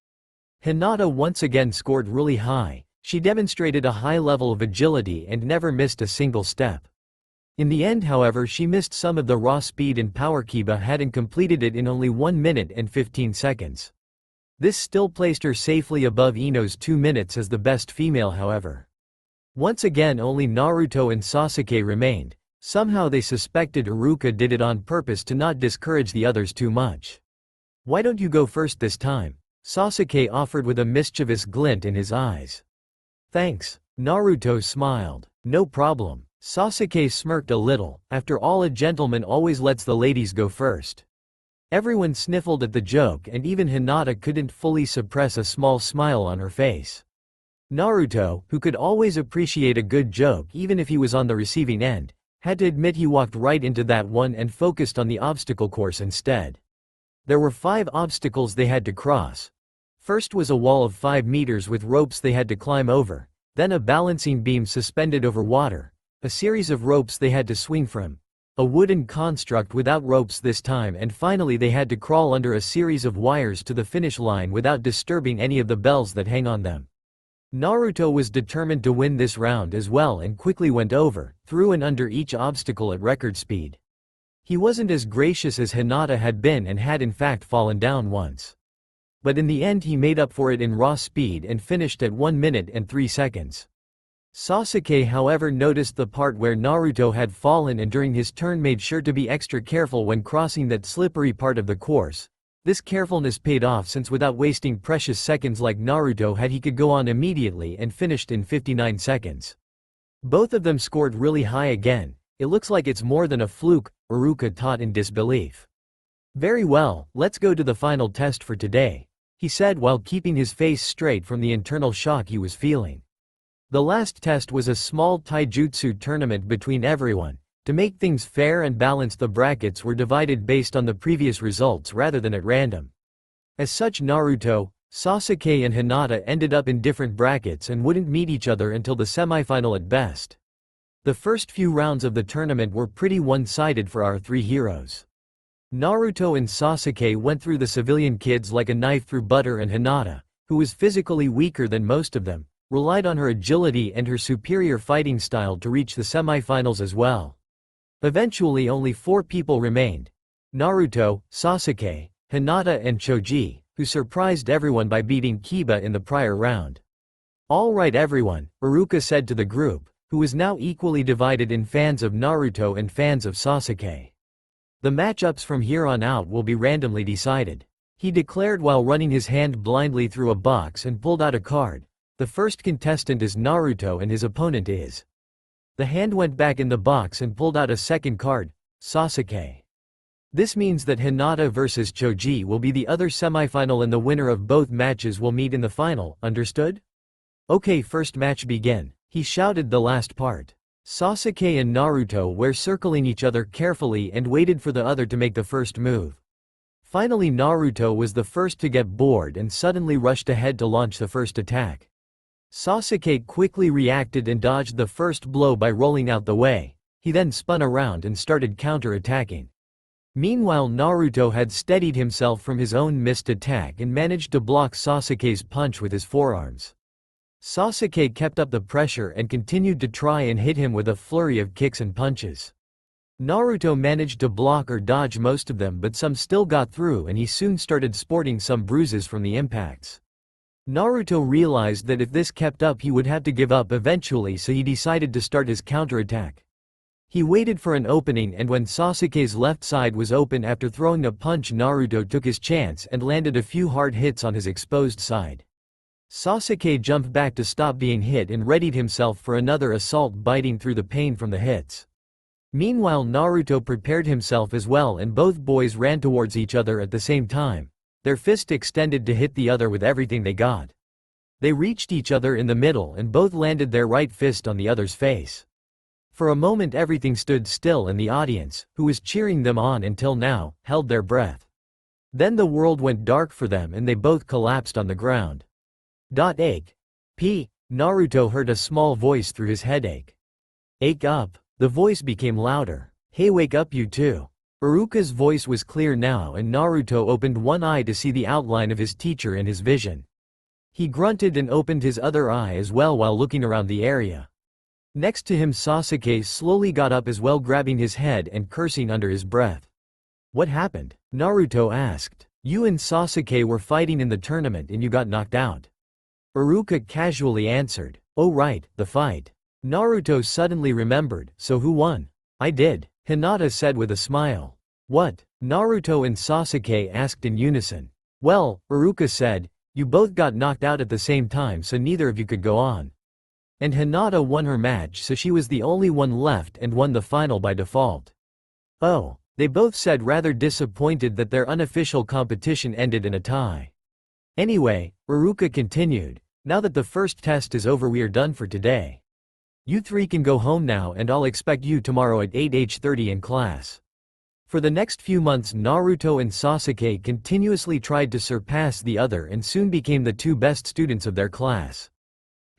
Hinata once again scored really high. She demonstrated a high level of agility and never missed a single step. In the end however she missed some of the raw speed and power. Kiba had and completed it in only 1 minute and 15 seconds. This still placed her safely above Ino's 2 minutes as the best female however. Once again only Naruto and Sasuke remained. Somehow they suspected Iruka did it on purpose to not discourage the others too much. Why don't you go first this time? Sasuke offered with a mischievous glint in his eyes. Thanks, Naruto smiled. No problem. Sasuke smirked a little. After all, a gentleman always lets the ladies go first. Everyone sniffled at the joke and even Hinata couldn't fully suppress a small smile on her face. Naruto, who could always appreciate a good joke even if he was on the receiving end, had to admit he walked right into that one and focused on the obstacle course instead. There were 5 obstacles they had to cross. First was a wall of 5 meters with ropes they had to climb over, then a balancing beam suspended over water, a series of ropes they had to swing from, a wooden construct without ropes this time, and finally they had to crawl under a series of wires to the finish line without disturbing any of the bells that hang on them. Naruto was determined to win this round as well and quickly went over, through and under each obstacle at record speed. He wasn't as gracious as Hinata had been and had in fact fallen down once. But in the end he made up for it in raw speed and finished at 1 minute and 3 seconds. Sasuke however noticed the part where Naruto had fallen and during his turn made sure to be extra careful when crossing that slippery part of the course. This carefulness paid off since without wasting precious seconds like Naruto had he could go on immediately and finished in 59 seconds. Both of them scored really high again. It looks like it's more than a fluke, Iruka taught in disbelief. Very well, let's go to the final test for today, he said while keeping his face straight from the internal shock he was feeling. The last test was a small taijutsu tournament between everyone. To make things fair and balanced, the brackets were divided based on the previous results rather than at random. As such, Naruto, Sasuke and Hinata ended up in different brackets and wouldn't meet each other until the semifinal at best. The first few rounds of the tournament were pretty one-sided for our 3 heroes. Naruto and Sasuke went through the civilian kids like a knife through butter, and Hinata, who was physically weaker than most of them, relied on her agility and her superior fighting style to reach the semifinals as well. Eventually only 4 people remained: Naruto, Sasuke, Hinata and Choji, who surprised everyone by beating Kiba in the prior round. "All right everyone," Iruka said to the group, who was now equally divided in fans of Naruto and fans of Sasuke. "The matchups from here on out will be randomly decided," he declared while running his hand blindly through a box and pulled out a card. "The first contestant is Naruto and his opponent is..." The hand went back in the box and pulled out a second card, Sasuke. "This means that Hinata vs Choji will be the other semifinal and the winner of both matches will meet in the final, understood? Okay, first match begin," he shouted the last part. Sasuke and Naruto were circling each other carefully and waited for the other to make the first move. Finally Naruto was the first to get bored and suddenly rushed ahead to launch the first attack. Sasuke quickly reacted and dodged the first blow by rolling out the way. He then spun around and started counter-attacking. Meanwhile Naruto had steadied himself from his own missed attack and managed to block Sasuke's punch with his forearms. Sasuke kept up the pressure and continued to try and hit him with a flurry of kicks and punches. Naruto managed to block or dodge most of them, but some still got through and he soon started sporting some bruises from the impacts. Naruto realized that if this kept up he would have to give up eventually, so he decided to start his counterattack. He waited for an opening, and when Sasuke's left side was open after throwing a punch, Naruto took his chance and landed a few hard hits on his exposed side. Sasuke jumped back to stop being hit and readied himself for another assault, biting through the pain from the hits. Meanwhile Naruto prepared himself as well, and both boys ran towards each other at the same time, their fist extended to hit the other with everything they got. They reached each other in the middle and both landed their right fist on the other's face. For a moment everything stood still and the audience, who was cheering them on until now, held their breath. Then the world went dark for them and they both collapsed on the ground. Ache. Naruto heard a small voice through his headache. "Ake up." The voice became louder. "Hey, wake up you two." Iruka's voice was clear now and Naruto opened one eye to see the outline of his teacher in his vision. He grunted and opened his other eye as well while looking around the area. Next to him Sasuke slowly got up as well, grabbing his head and cursing under his breath. "What happened?" Naruto asked. "You and Sasuke were fighting in the tournament and you got knocked out." Iruka casually answered. "Oh right, the fight." Naruto suddenly remembered. "So who won?" "I did," Hinata said with a smile. "What?" Naruto and Sasuke asked in unison. "Well," Iruka said, "you both got knocked out at the same time, so neither of you could go on. And Hinata won her match, so she was the only one left and won the final by default." "Oh." They both said rather disappointed that their unofficial competition ended in a tie. Anyway, Iruka continued, now that the first test is over, we are done for today. You three can go home now and I'll expect you tomorrow at 8:30 in class. For the next few months Naruto and Sasuke continuously tried to surpass the other and soon became the two best students of their class.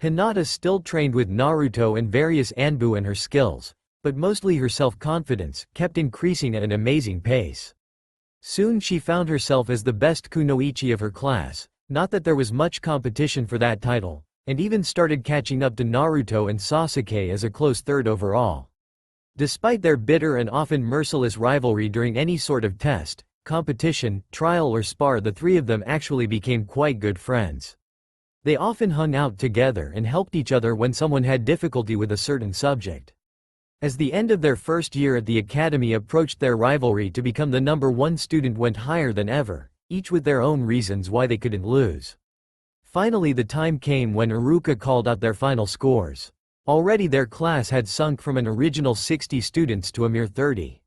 Hinata still trained with Naruto and various ANBU, and her skills, but mostly her self-confidence, kept increasing at an amazing pace. Soon she found herself as the best kunoichi of her class, not that there was much competition for that title, and even started catching up to Naruto and Sasuke as a close third overall. Despite their bitter and often merciless rivalry during any sort of test, competition, trial or spar, the three of them actually became quite good friends. They often hung out together and helped each other when someone had difficulty with a certain subject. As the end of their first year at the academy approached, their rivalry to become the #1 student went higher than ever, each with their own reasons why they couldn't lose. Finally the time came when Iruka called out their final scores. Already their class had sunk from an original 60 students to a mere 30.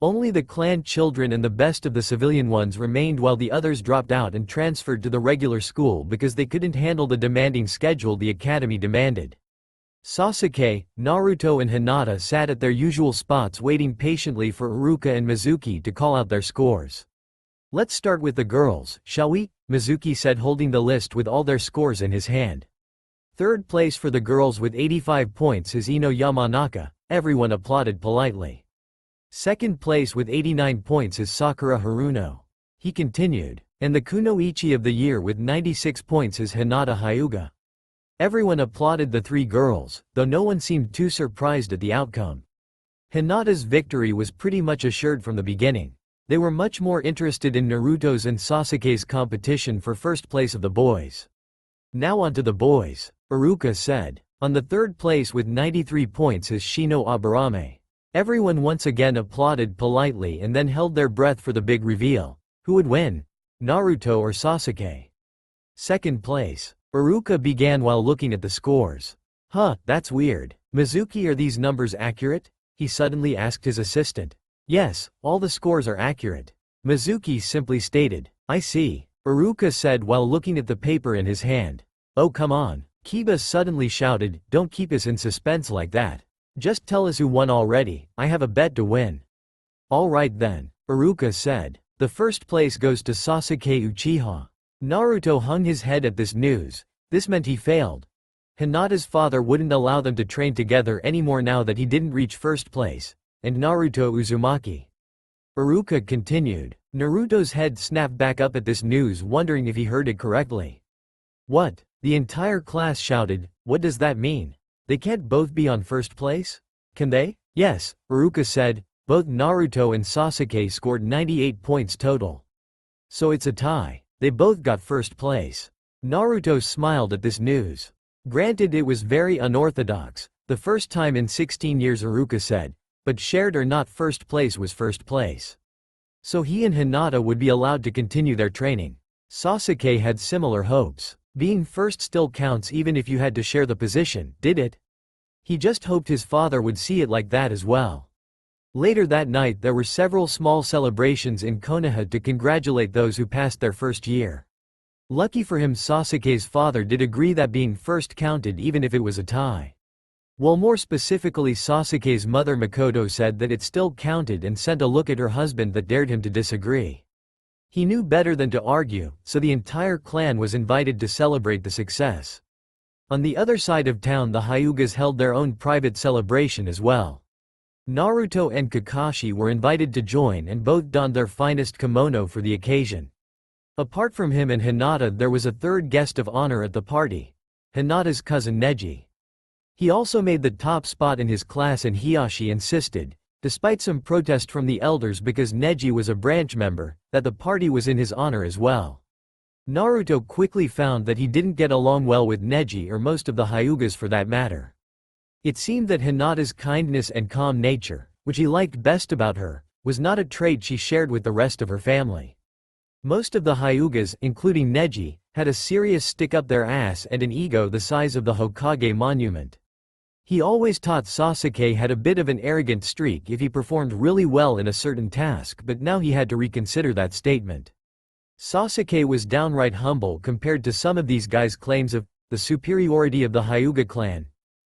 Only the clan children and the best of the civilian ones remained, while the others dropped out and transferred to the regular school because they couldn't handle the demanding schedule the academy demanded. Sasuke, Naruto and Hinata sat at their usual spots waiting patiently for Iruka and Mizuki to call out their scores. Let's start with the girls, shall we? Mizuki said, holding the list with all their scores in his hand. Third place for the girls with 85 points is Ino Yamanaka. Everyone applauded politely. Second place with 89 points is Sakura Haruno. He continued. And the kunoichi of the year with 96 points is Hinata Hyuga. Everyone applauded the three girls, though no one seemed too surprised at the outcome. Hinata's victory was pretty much assured from the beginning. They were much more interested in Naruto's and Sasuke's competition for first place of the boys. Now on to the boys, Iruka said. On the third place with 93 points is Shino Aburame. Everyone once again applauded politely and then held their breath for the big reveal. Who would win? Naruto or Sasuke? Second place. Iruka began while looking at the scores. That's weird. Mizuki, are these numbers accurate? He suddenly asked his assistant. Yes, all the scores are accurate. Mizuki simply stated. I see, Iruka said while looking at the paper in his hand. Oh come on, Kiba suddenly shouted, don't keep us in suspense like that. Just tell us who won already, I have a bet to win. Alright then, Iruka said. The first place goes to Sasuke Uchiha. Naruto hung his head at this news. This meant he failed. Hinata's father wouldn't allow them to train together anymore now that he didn't reach first place. And Naruto Uzumaki. Iruka continued. Naruto's head snapped back up at this news, wondering if he heard it correctly. What? The entire class shouted, what does that mean? They can't both be on first place? Can they? Yes, Iruka said. Both Naruto and Sasuke scored 98 points total. So it's a tie. They both got first place. Naruto smiled at this news. Granted, it was very unorthodox, the first time in 16 years, Iruka said, but shared or not, first place was first place. So he and Hinata would be allowed to continue their training. Sasuke had similar hopes. Being first still counts even if you had to share the position, did it? He just hoped his father would see it like that as well. Later that night there were several small celebrations in Konoha to congratulate those who passed their first year. Lucky for him, Sasuke's father did agree that being first counted even if it was a tie. Well, more specifically, Sasuke's mother Makoto said that it still counted and sent a look at her husband that dared him to disagree. He knew better than to argue, so the entire clan was invited to celebrate the success. On the other side of town, the Hyugas held their own private celebration as well. Naruto and Kakashi were invited to join and both donned their finest kimono for the occasion. Apart from him and Hinata, there was a third guest of honor at the party, Hinata's cousin Neji. He also made the top spot in his class, and Hiyashi insisted, despite some protest from the elders because Neji was a branch member, that the party was in his honor as well. Naruto quickly found that he didn't get along well with Neji, or most of the Hyugas for that matter. It seemed that Hinata's kindness and calm nature, which he liked best about her, was not a trait she shared with the rest of her family. Most of the Hyugas, including Neji, had a serious stick up their ass and an ego the size of the Hokage monument. He always taught Sasuke had a bit of an arrogant streak if he performed really well in a certain task, but now he had to reconsider that statement. Sasuke was downright humble compared to some of these guys' claims of the superiority of the Hyuga clan,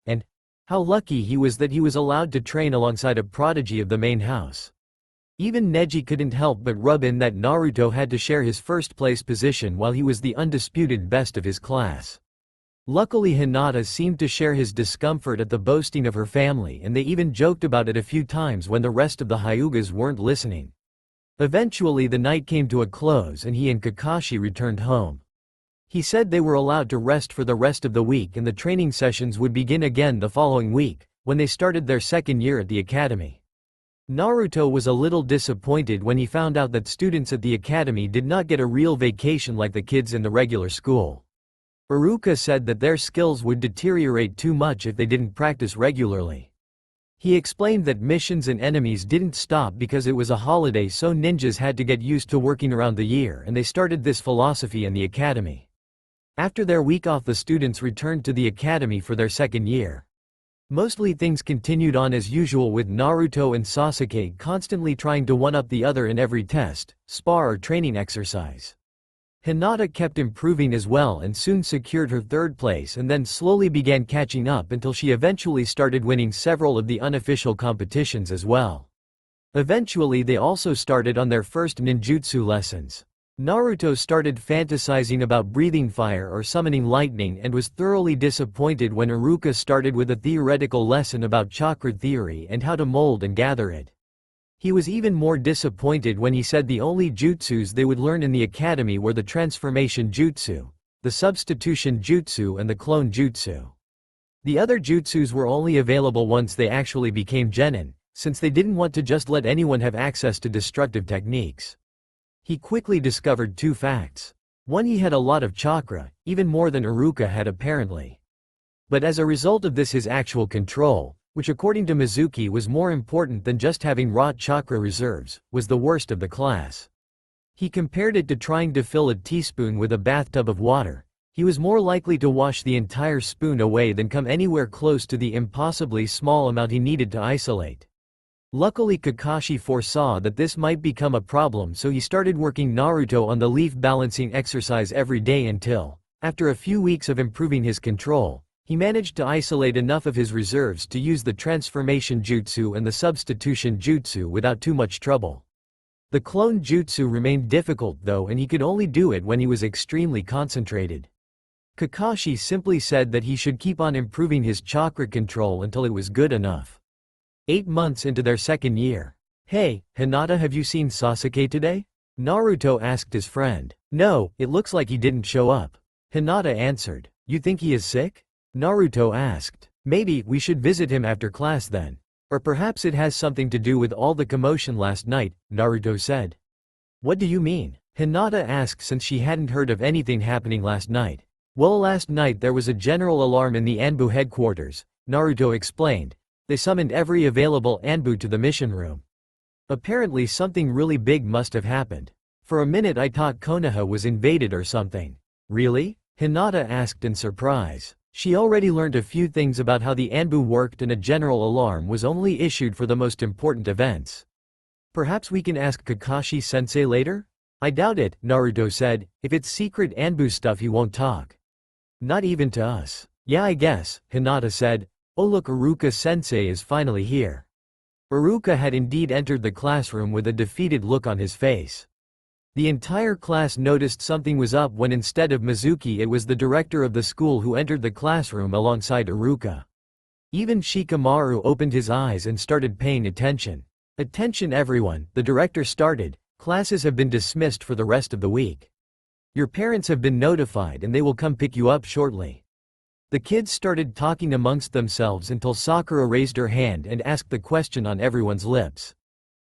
and how lucky he was that he was allowed to train alongside a prodigy of the main house. Even Neji couldn't help but rub in that Naruto had to share his first-place position while he was the undisputed best of his class. Luckily Hinata seemed to share his discomfort at the boasting of her family, and they even joked about it a few times when the rest of the Hyugas weren't listening. Eventually the night came to a close and he and Kakashi returned home. He said they were allowed to rest for the rest of the week and the training sessions would begin again the following week, when they started their second year at the academy. Naruto was a little disappointed when he found out that students at the academy did not get a real vacation like the kids in the regular school. Iruka said that their skills would deteriorate too much if they didn't practice regularly. He explained that missions and enemies didn't stop because it was a holiday, so ninjas had to get used to working around the year, and they started this philosophy in the academy. After their week off, the students returned to the academy for their second year. Mostly things continued on as usual, with Naruto and Sasuke constantly trying to one-up the other in every test, spar or training exercise. Hinata kept improving as well and soon secured her third place, and then slowly began catching up until she eventually started winning several of the unofficial competitions as well. Eventually they also started on their first ninjutsu lessons. Naruto started fantasizing about breathing fire or summoning lightning and was thoroughly disappointed when Iruka started with a theoretical lesson about chakra theory and how to mold and gather it. He was even more disappointed when he said the only jutsus they would learn in the academy were the transformation jutsu, the substitution jutsu and the clone jutsu. The other jutsus were only available once they actually became genin, since they didn't want to just let anyone have access to destructive techniques. He quickly discovered two facts. One, he had a lot of chakra, even more than Iruka had apparently. But as a result of this, his actual control, which according to Mizuki was more important than just having raw chakra reserves, was the worst of the class. He compared it to trying to fill a teaspoon with a bathtub of water. He was more likely to wash the entire spoon away than come anywhere close to the impossibly small amount he needed to isolate. Luckily Kakashi foresaw that this might become a problem, so he started working Naruto on the leaf balancing exercise every day until, after a few weeks of improving his control, he managed to isolate enough of his reserves to use the transformation jutsu and the substitution jutsu without too much trouble. The clone jutsu remained difficult though, and he could only do it when he was extremely concentrated. Kakashi simply said that he should keep on improving his chakra control until it was good enough. 8 months into their second year. "Hey, Hinata, have you seen Sasuke today?" Naruto asked his friend. "No, it looks like he didn't show up." Hinata answered. "You think he is sick?" Naruto asked. "Maybe we should visit him after class then. Or perhaps it has something to do with all the commotion last night," Naruto said. "What do you mean?" Hinata asked, since she hadn't heard of anything happening last night. "Well, last night there was a general alarm in the ANBU headquarters," Naruto explained. "They summoned every available ANBU to the mission room. Apparently something really big must have happened. For a minute I thought Konoha was invaded or something." "Really?" Hinata asked in surprise. She already learned a few things about how the ANBU worked, and a general alarm was only issued for the most important events. "Perhaps we can ask Kakashi-sensei later?" "I doubt it," Naruto said. "If it's secret ANBU stuff he won't talk. Not even to us." "Yeah, I guess," Hinata said. "Oh look, Iruka-sensei is finally here." Iruka had indeed entered the classroom with a defeated look on his face. The entire class noticed something was up when instead of Mizuki it was the director of the school who entered the classroom alongside Iruka. Even Shikamaru opened his eyes and started paying attention. "Attention everyone," the director started. "Classes have been dismissed for the rest of the week. Your parents have been notified and they will come pick you up shortly." The kids started talking amongst themselves until Sakura raised her hand and asked the question on everyone's lips.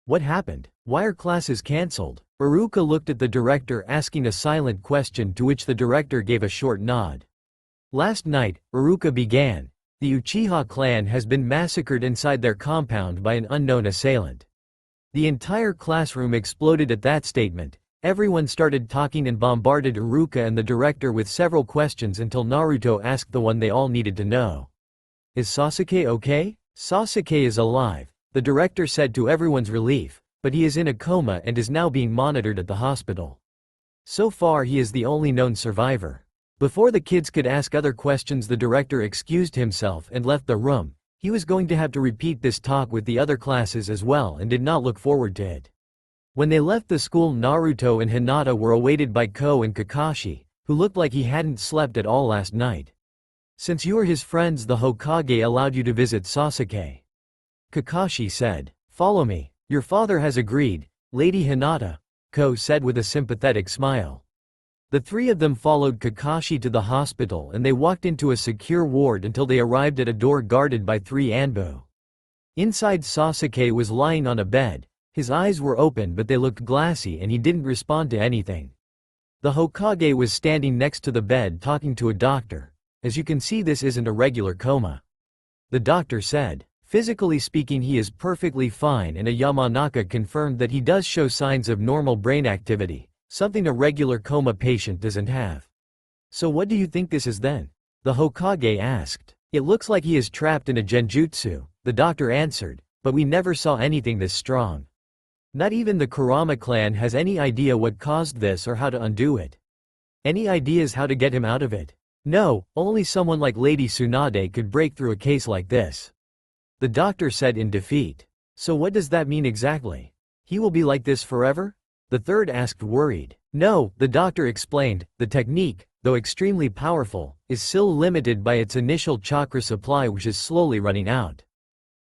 "What happened? Why are classes cancelled?" Iruka looked at the director, asking a silent question to which the director gave a short nod. "Last night," Iruka began, "the Uchiha clan has been massacred inside their compound by an unknown assailant." The entire classroom exploded at that statement. Everyone started talking and bombarded Iruka and the director with several questions until Naruto asked the one they all needed to know. Is Sasuke okay? Sasuke is alive, the director said to everyone's relief, but he is in a coma and is now being monitored at the hospital. So far he is the only known survivor. Before the kids could ask other questions, the director excused himself and left the room. He was going to have to repeat this talk with the other classes as well and did not look forward to it. When they left the school, Naruto and Hinata were awaited by Ko and Kakashi, who looked like he hadn't slept at all last night. Since you are his friends, the Hokage allowed you to visit Sasuke. Kakashi said. Follow me. Your father has agreed, Lady Hinata, Ko said with a sympathetic smile. The three of them followed Kakashi to the hospital and they walked into a secure ward until they arrived at a door guarded by 3 ANBU. Inside, Sasuke was lying on a bed. His eyes were open but they looked glassy and he didn't respond to anything. The Hokage was standing next to the bed talking to a doctor. As you can see, this isn't a regular coma. The doctor said. Physically speaking, he is perfectly fine, and a Yamanaka confirmed that he does show signs of normal brain activity, something a regular coma patient doesn't have. So what do you think this is then? The Hokage asked. It looks like he is trapped in a genjutsu, the doctor answered, but we never saw anything this strong. Not even the Kurama clan has any idea what caused this or how to undo it. Any ideas how to get him out of it? No, only someone like Lady Tsunade could break through a case like this. The doctor said in defeat. So what does that mean exactly? He will be like this forever? The third asked, worried. No, the doctor explained, the technique, though extremely powerful, is still limited by its initial chakra supply, which is slowly running out.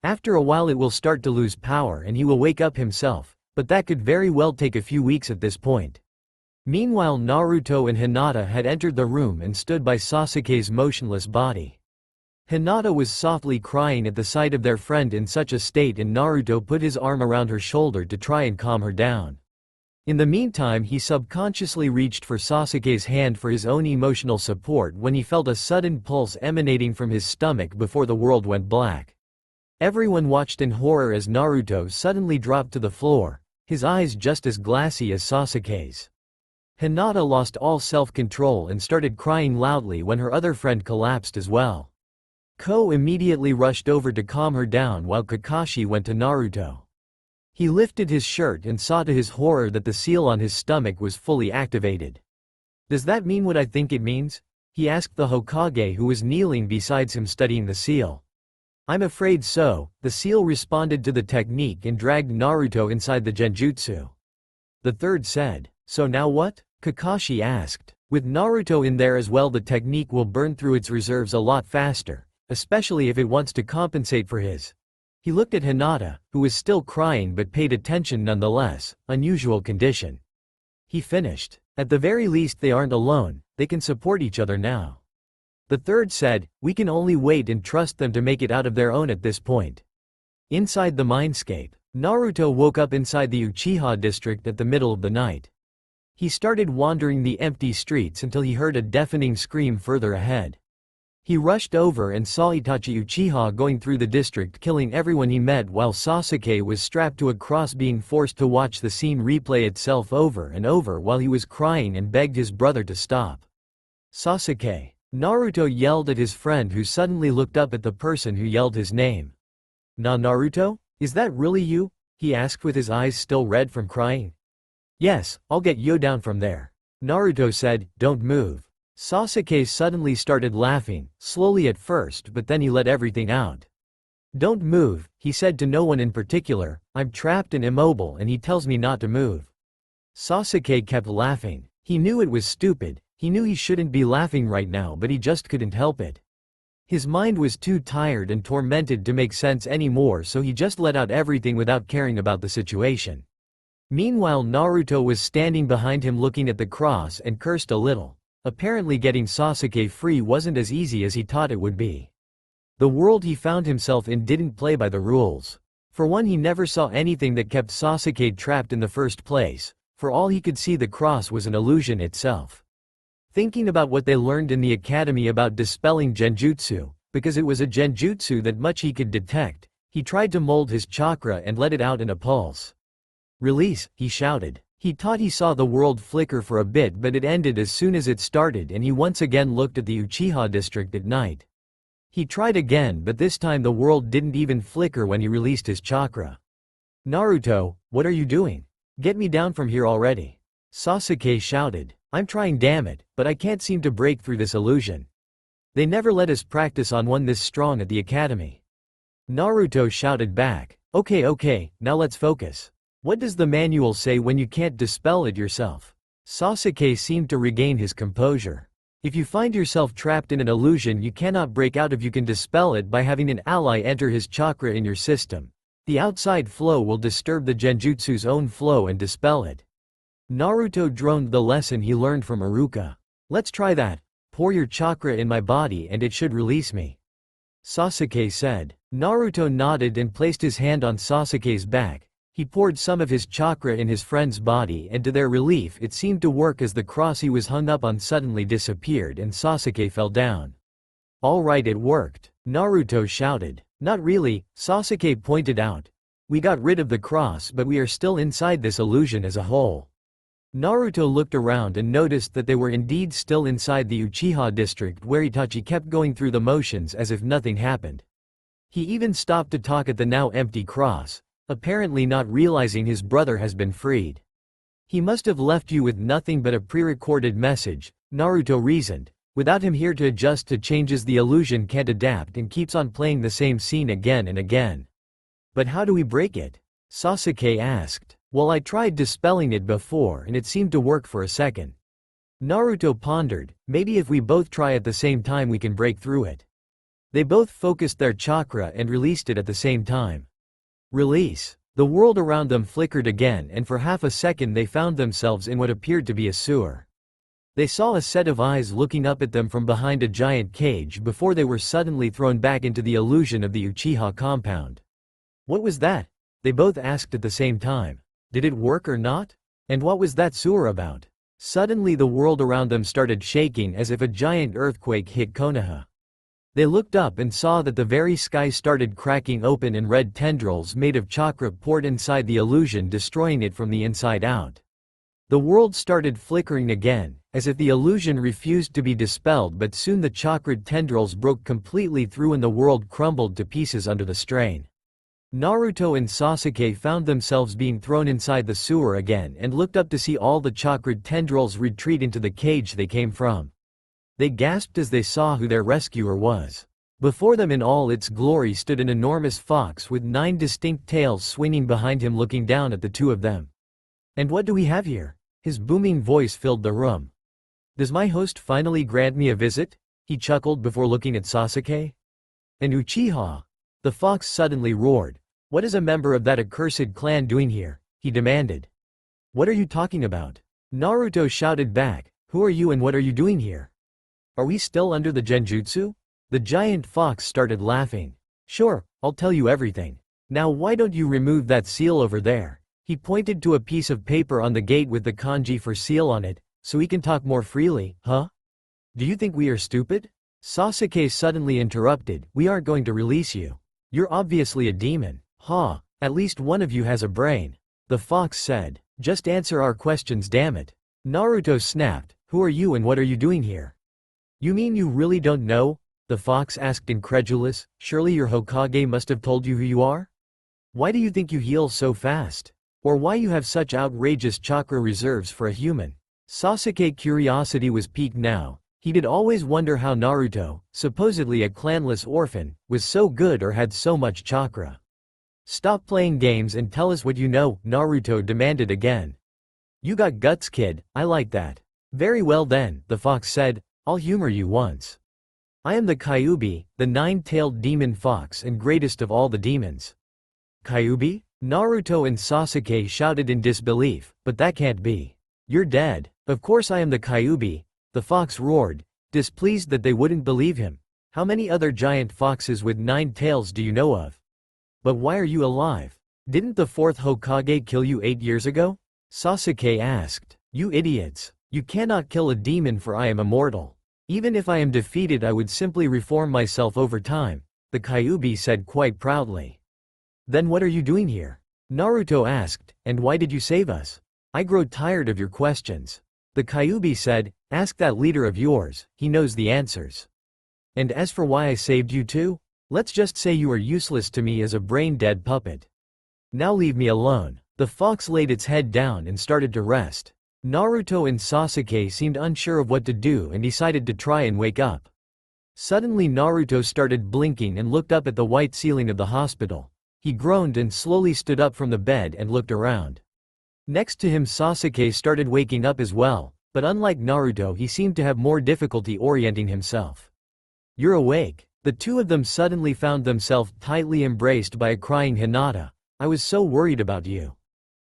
After a while it will start to lose power and he will wake up himself, but that could very well take a few weeks at this point. Meanwhile, Naruto and Hinata had entered the room and stood by Sasuke's motionless body. Hinata was softly crying at the sight of their friend in such a state, and Naruto put his arm around her shoulder to try and calm her down. In the meantime, he subconsciously reached for Sasuke's hand for his own emotional support when he felt a sudden pulse emanating from his stomach before the world went black. Everyone watched in horror as Naruto suddenly dropped to the floor, his eyes just as glassy as Sasuke's. Hinata lost all self-control and started crying loudly when her other friend collapsed as well. Ko immediately rushed over to calm her down while Kakashi went to Naruto. He lifted his shirt and saw to his horror that the seal on his stomach was fully activated. Does that mean what I think it means? He asked the Hokage, who was kneeling beside him studying the seal. I'm afraid so, the seal responded to the technique and dragged Naruto inside the genjutsu. The third said. So now what? Kakashi asked. With Naruto in there as well, the technique will burn through its reserves a lot faster, especially if it wants to compensate for his. He looked at Hinata, who was still crying but paid attention nonetheless, unusual condition. He finished. At the very least they aren't alone, they can support each other now. The third said, we can only wait and trust them to make it out of their own at this point. Inside the mindscape, Naruto woke up inside the Uchiha district at the middle of the night. He started wandering the empty streets until he heard a deafening scream further ahead. He rushed over and saw Itachi Uchiha going through the district, killing everyone he met, while Sasuke was strapped to a cross, being forced to watch the scene replay itself over and over while he was crying and begged his brother to stop. Sasuke! Naruto yelled at his friend, who suddenly looked up at the person who yelled his name. Naruto? Is that really you? He asked with his eyes still red from crying. Yes, I'll get you down from there. Naruto said, don't move. Sasuke suddenly started laughing, slowly at first, but then he let everything out. Don't move, he said to no one in particular, I'm trapped and immobile and he tells me not to move. Sasuke kept laughing. He knew it was stupid, he knew he shouldn't be laughing right now, but he just couldn't help it. His mind was too tired and tormented to make sense anymore, so he just let out everything without caring about the situation. Meanwhile, Naruto was standing behind him looking at the cross and cursed a little. Apparently getting Sasuke free wasn't as easy as he thought it would be. The world he found himself in didn't play by the rules. For one, he never saw anything that kept Sasuke trapped in the first place. For all he could see, the cross was an illusion itself. Thinking about what they learned in the academy about dispelling genjutsu, because it was a genjutsu that much he could detect, he tried to mold his chakra and let it out in a pulse. Release, he shouted. He thought he saw the world flicker for a bit, but it ended as soon as it started and he once again looked at the Uchiha district at night. He tried again, but this time the world didn't even flicker when he released his chakra. Naruto, what are you doing? Get me down from here already. Sasuke shouted. I'm trying, damn it, but I can't seem to break through this illusion. They never let us practice on one this strong at the academy. Naruto shouted back. Okay, now let's focus. What does the manual say when you can't dispel it yourself? Sasuke seemed to regain his composure. If you find yourself trapped in an illusion you cannot break out if you can dispel it by having an ally enter his chakra in your system. The outside flow will disturb the genjutsu's own flow and dispel it. Naruto droned the lesson he learned from Iruka. Let's try that. Pour your chakra in my body and it should release me. Sasuke said. Naruto nodded and placed his hand on Sasuke's back. He poured some of his chakra in his friend's body and to their relief it seemed to work as the cross he was hung up on suddenly disappeared and Sasuke fell down. Alright, it worked. Naruto shouted. Not really, Sasuke pointed out. We got rid of the cross but we are still inside this illusion as a whole. Naruto looked around and noticed that they were indeed still inside the Uchiha district where Itachi kept going through the motions as if nothing happened. He even stopped to talk at the now empty cross, apparently not realizing his brother has been freed. He must have left you with nothing but a pre-recorded message, Naruto reasoned. Without him here to adjust to changes the illusion can't adapt and keeps on playing the same scene again and again. But how do we break it? Sasuke asked. Well, I tried dispelling it before and it seemed to work for a second. Naruto pondered, maybe if we both try at the same time we can break through it. They both focused their chakra and released it at the same time. Release. The world around them flickered again and for half a second they found themselves in what appeared to be a sewer. They saw a set of eyes looking up at them from behind a giant cage before they were suddenly thrown back into the illusion of the Uchiha compound. What was that? They both asked at the same time. Did it work or not? And what was that sewer about? Suddenly the world around them started shaking as if a giant earthquake hit Konoha. They looked up and saw that the very sky started cracking open and red tendrils made of chakra poured inside the illusion, destroying it from the inside out. The world started flickering again, as if the illusion refused to be dispelled, but soon the chakra tendrils broke completely through and the world crumbled to pieces under the strain. Naruto and Sasuke found themselves being thrown inside the sewer again and looked up to see all the chakra tendrils retreat into the cage they came from. They gasped as they saw who their rescuer was. Before them in all its glory stood an enormous fox with 9 distinct tails swinging behind him, looking down at the two of them. And what do we have here? His booming voice filled the room. Does my host finally grant me a visit? He chuckled before looking at Sasuke. An Uchiha? The fox suddenly roared. What is a member of that accursed clan doing here? He demanded. What are you talking about? Naruto shouted back. Who are you and what are you doing here? Are we still under the genjutsu? The giant fox started laughing. Sure, I'll tell you everything. Now why don't you remove that seal over there? He pointed to a piece of paper on the gate with the kanji for seal on it, so we can talk more freely, huh? Do you think we are stupid? Sasuke suddenly interrupted. We aren't going to release you. You're obviously a demon. Ha, at least one of you has a brain. The fox said. Just answer our questions, damn it. Naruto snapped. Who are you and what are you doing here? You mean you really don't know? The fox asked, incredulous. Surely your Hokage must have told you who you are? Why do you think you heal so fast? Or why you have such outrageous chakra reserves for a human? Sasuke's curiosity was piqued now. He did always wonder how Naruto, supposedly a clanless orphan, was so good or had so much chakra. Stop playing games and tell us what you know, Naruto demanded again. You got guts, kid, I like that. Very well then, the fox said, I'll humor you once. I am the Kyuubi, the 9-tailed demon fox and greatest of all the demons. Kyuubi? Naruto and Sasuke shouted in disbelief, but that can't be. You're dead. Of course I am the Kyuubi, the fox roared, displeased that they wouldn't believe him. How many other giant foxes with 9 tails do you know of? But why are you alive? Didn't the 4th Hokage kill you 8 years ago? Sasuke asked. You idiots. You cannot kill a demon, for I am immortal. Even if I am defeated I would simply reform myself over time, the Kyuubi said quite proudly. Then what are you doing here? Naruto asked, and why did you save us? I grow tired of your questions. The Kyuubi said, ask that leader of yours, he knows the answers. And as for why I saved you too? Let's just say you are useless to me as a brain-dead puppet. Now leave me alone. The fox laid its head down and started to rest. Naruto and Sasuke seemed unsure of what to do and decided to try and wake up. Suddenly Naruto started blinking and looked up at the white ceiling of the hospital. He groaned and slowly stood up from the bed and looked around. Next to him Sasuke started waking up as well, but unlike Naruto he seemed to have more difficulty orienting himself. "You're awake." The two of them suddenly found themselves tightly embraced by a crying Hinata. "I was so worried about you."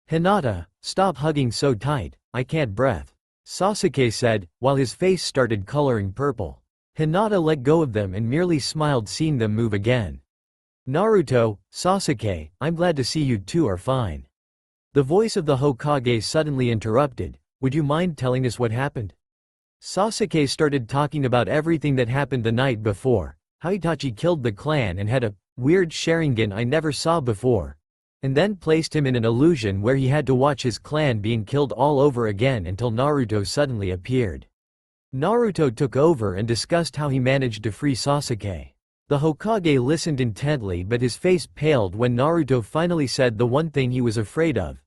"Hinata, stop hugging so tight, I can't breathe," Sasuke said, while his face started coloring purple. Hinata let go of them and merely smiled seeing them move again. "Naruto, Sasuke, I'm glad to see you two are fine." The voice of the Hokage suddenly interrupted. "Would you mind telling us what happened?" Sasuke started talking about everything that happened the night before, how Itachi killed the clan and had a weird Sharingan I never saw before, and then placed him in an illusion where he had to watch his clan being killed all over again until Naruto suddenly appeared. Naruto took over and discussed how he managed to free Sasuke. The Hokage listened intently but his face paled when Naruto finally said the one thing he was afraid of.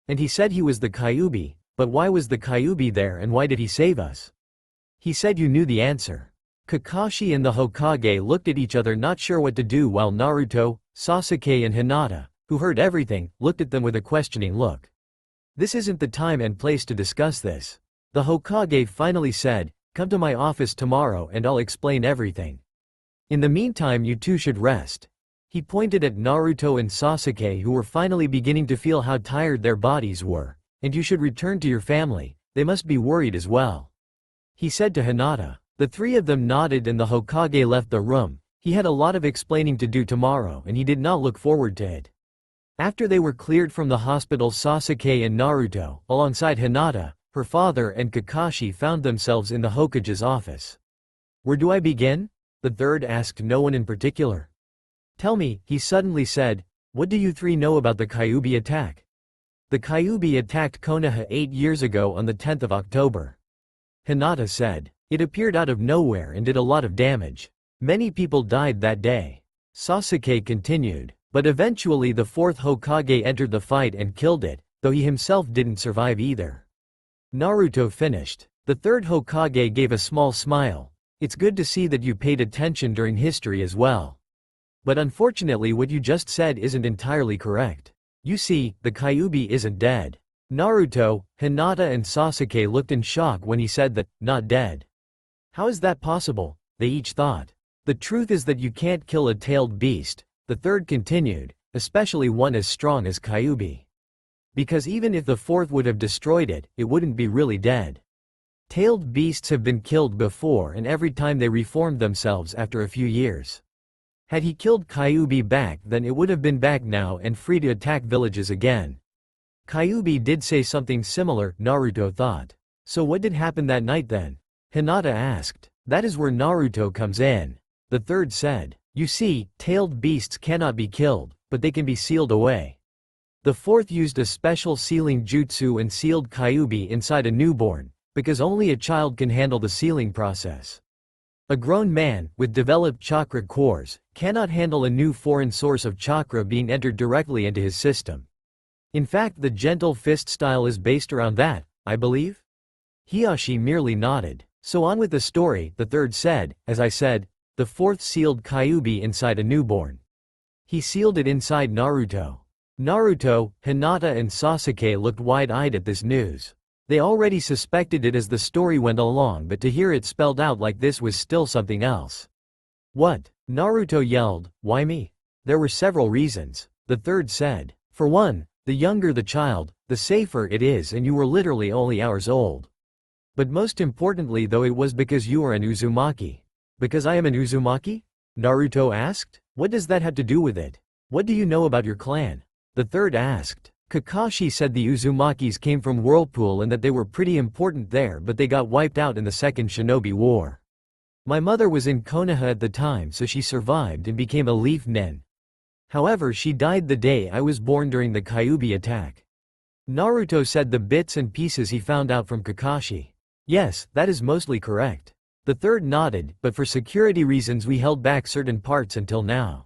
And he said he was the Kyuubi, but why was the Kyuubi there and why did he save us? He said you knew the answer. Kakashi and the Hokage looked at each other not sure what to do while Naruto, Sasuke and Hinata, who heard everything, looked at them with a questioning look. "This isn't the time and place to discuss this." The Hokage finally said, "Come to my office tomorrow and I'll explain everything. In the meantime you two should rest." He pointed at Naruto and Sasuke who were finally beginning to feel how tired their bodies were. "And you should return to your family, they must be worried as well," he said to Hinata. The three of them nodded and the Hokage left the room. He had a lot of explaining to do tomorrow and he did not look forward to it. After they were cleared from the hospital, Sasuke and Naruto, alongside Hinata, her father and Kakashi found themselves in the Hokage's office. "Where do I begin?" the third asked no one in particular. "Tell me," he suddenly said, "what do you three know about the Kyuubi attack?" "The Kyuubi attacked Konoha 8 years ago on the 10th of October. Hinata said. "It appeared out of nowhere and did a lot of damage. Many people died that day." Sasuke continued. "But eventually the fourth Hokage entered the fight and killed it, though he himself didn't survive either." Naruto finished. The third Hokage gave a small smile. "It's good to see that you paid attention during history as well. But unfortunately what you just said isn't entirely correct. You see, the Kyuubi isn't dead." Naruto, Hinata and Sasuke looked in shock when he said that, "Not dead." "How is that possible?" they each thought. "The truth is that you can't kill a tailed beast," the third continued, "especially one as strong as Kyuubi. Because even if the fourth would have destroyed it, it wouldn't be really dead. Tailed beasts have been killed before and every time they reformed themselves after a few years. Had he killed Kyuubi back then it would have been back now and free to attack villages again." Kyuubi did say something similar, Naruto thought. "So what did happen that night then?" Hinata asked. "That is where Naruto comes in," the third said. "You see, tailed beasts cannot be killed, but they can be sealed away. The fourth used a special sealing jutsu and sealed Kyuubi inside a newborn, because only a child can handle the sealing process. A grown man, with developed chakra cores, cannot handle a new foreign source of chakra being entered directly into his system. In fact the gentle fist style is based around that, I believe?" Hiyashi merely nodded. "So on with the story," the third said. "As I said, the fourth sealed Kyuubi inside a newborn. He sealed it inside Naruto." Naruto, Hinata and Sasuke looked wide-eyed at this news. They already suspected it as the story went along, but to hear it spelled out like this was still something else. "What?" Naruto yelled, "Why me?" "There were several reasons," the third said. "For one, the younger the child, the safer it is and you were literally only hours old. But most importantly though it was because you are an Uzumaki." "Because I am an Uzumaki?" Naruto asked. "What does that have to do with it? What do you know about your clan?" the third asked. Kakashi said the Uzumakis came from Whirlpool and that they were pretty important there but they got wiped out in the Second Shinobi War. My mother was in Konoha at the time so she survived and became a leaf nin. However she died the day I was born during the Kyuubi attack." Naruto said the bits and pieces he found out from Kakashi. "Yes, that is mostly correct. The third nodded, but for security reasons we held back certain parts until now.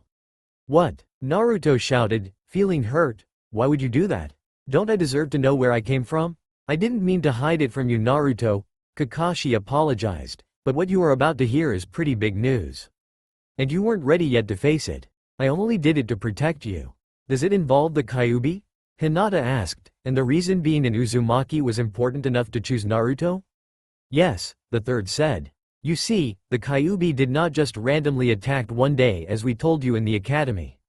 What? Naruto shouted, feeling hurt. Why would you do that? Don't I deserve to know where I came from? I didn't mean to hide it from you, Naruto. Kakashi apologized, but what you are about to hear is pretty big news. And you weren't ready yet to face it. I only did it to protect you. Does it involve the Kyuubi? Hinata asked, and the reason being an Uzumaki was important enough to choose Naruto? Yes, the third said. You see, the Kyuubi did not just randomly attack one day as we told you in the academy.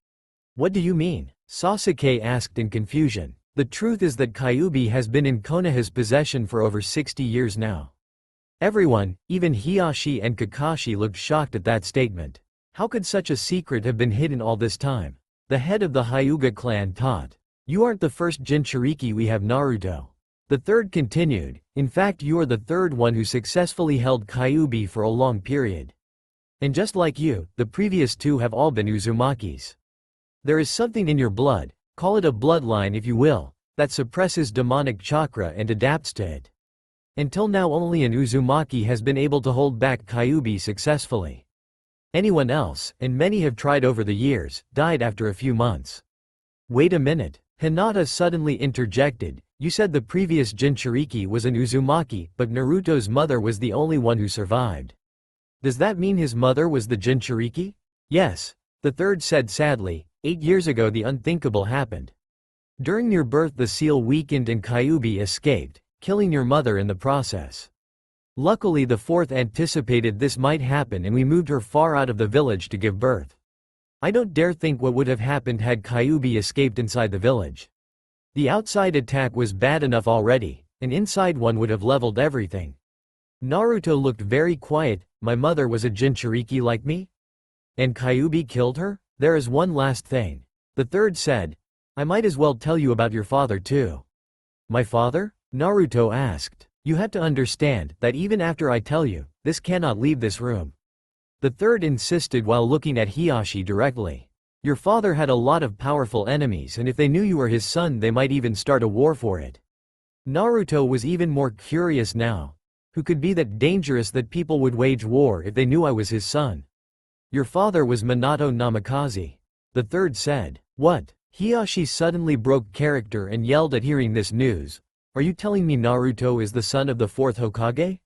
What do you mean? Sasuke asked in confusion. The truth is that Kyuubi has been in Konoha's possession for over 60 years now. Everyone, even Hiashi and Kakashi, looked shocked at that statement. How could such a secret have been hidden all this time? The head of the Hyuga clan taught. You aren't the first Jinchuriki we have, Naruto. The third continued, in fact you are the third one who successfully held Kyuubi for a long period. And just like you, the previous two have all been Uzumakis. There is something in your blood, call it a bloodline if you will, that suppresses demonic chakra and adapts to it. Until now only an Uzumaki has been able to hold back Kyuubi successfully. Anyone else, and many have tried over the years, died after a few months. Wait a minute, Hinata suddenly interjected, you said the previous Jinchuriki was an Uzumaki, but Naruto's mother was the only one who survived. Does that mean his mother was the Jinchuriki? Yes, the third said sadly, 8 years ago the unthinkable happened. During your birth the seal weakened and Kyuubi escaped, killing your mother in the process. Luckily the fourth anticipated this might happen and we moved her far out of the village to give birth. I don't dare think what would have happened had Kyuubi escaped inside the village. The outside attack was bad enough already, an inside one would have leveled everything. Naruto looked very quiet. My mother was a Jinchuriki like me? And Kyuubi killed her? There is one last thing. The third said. I might as well tell you about your father too. My father? Naruto asked. You have to understand that even after I tell you, this cannot leave this room. The third insisted while looking at Hiashi directly. Your father had a lot of powerful enemies and if they knew you were his son they might even start a war for it. Naruto was even more curious now. Who could be that dangerous that people would wage war if they knew I was his son? Your father was Minato Namikaze. The third said. What? Hiashi suddenly broke character and yelled at hearing this news. Are you telling me Naruto is the son of the fourth Hokage?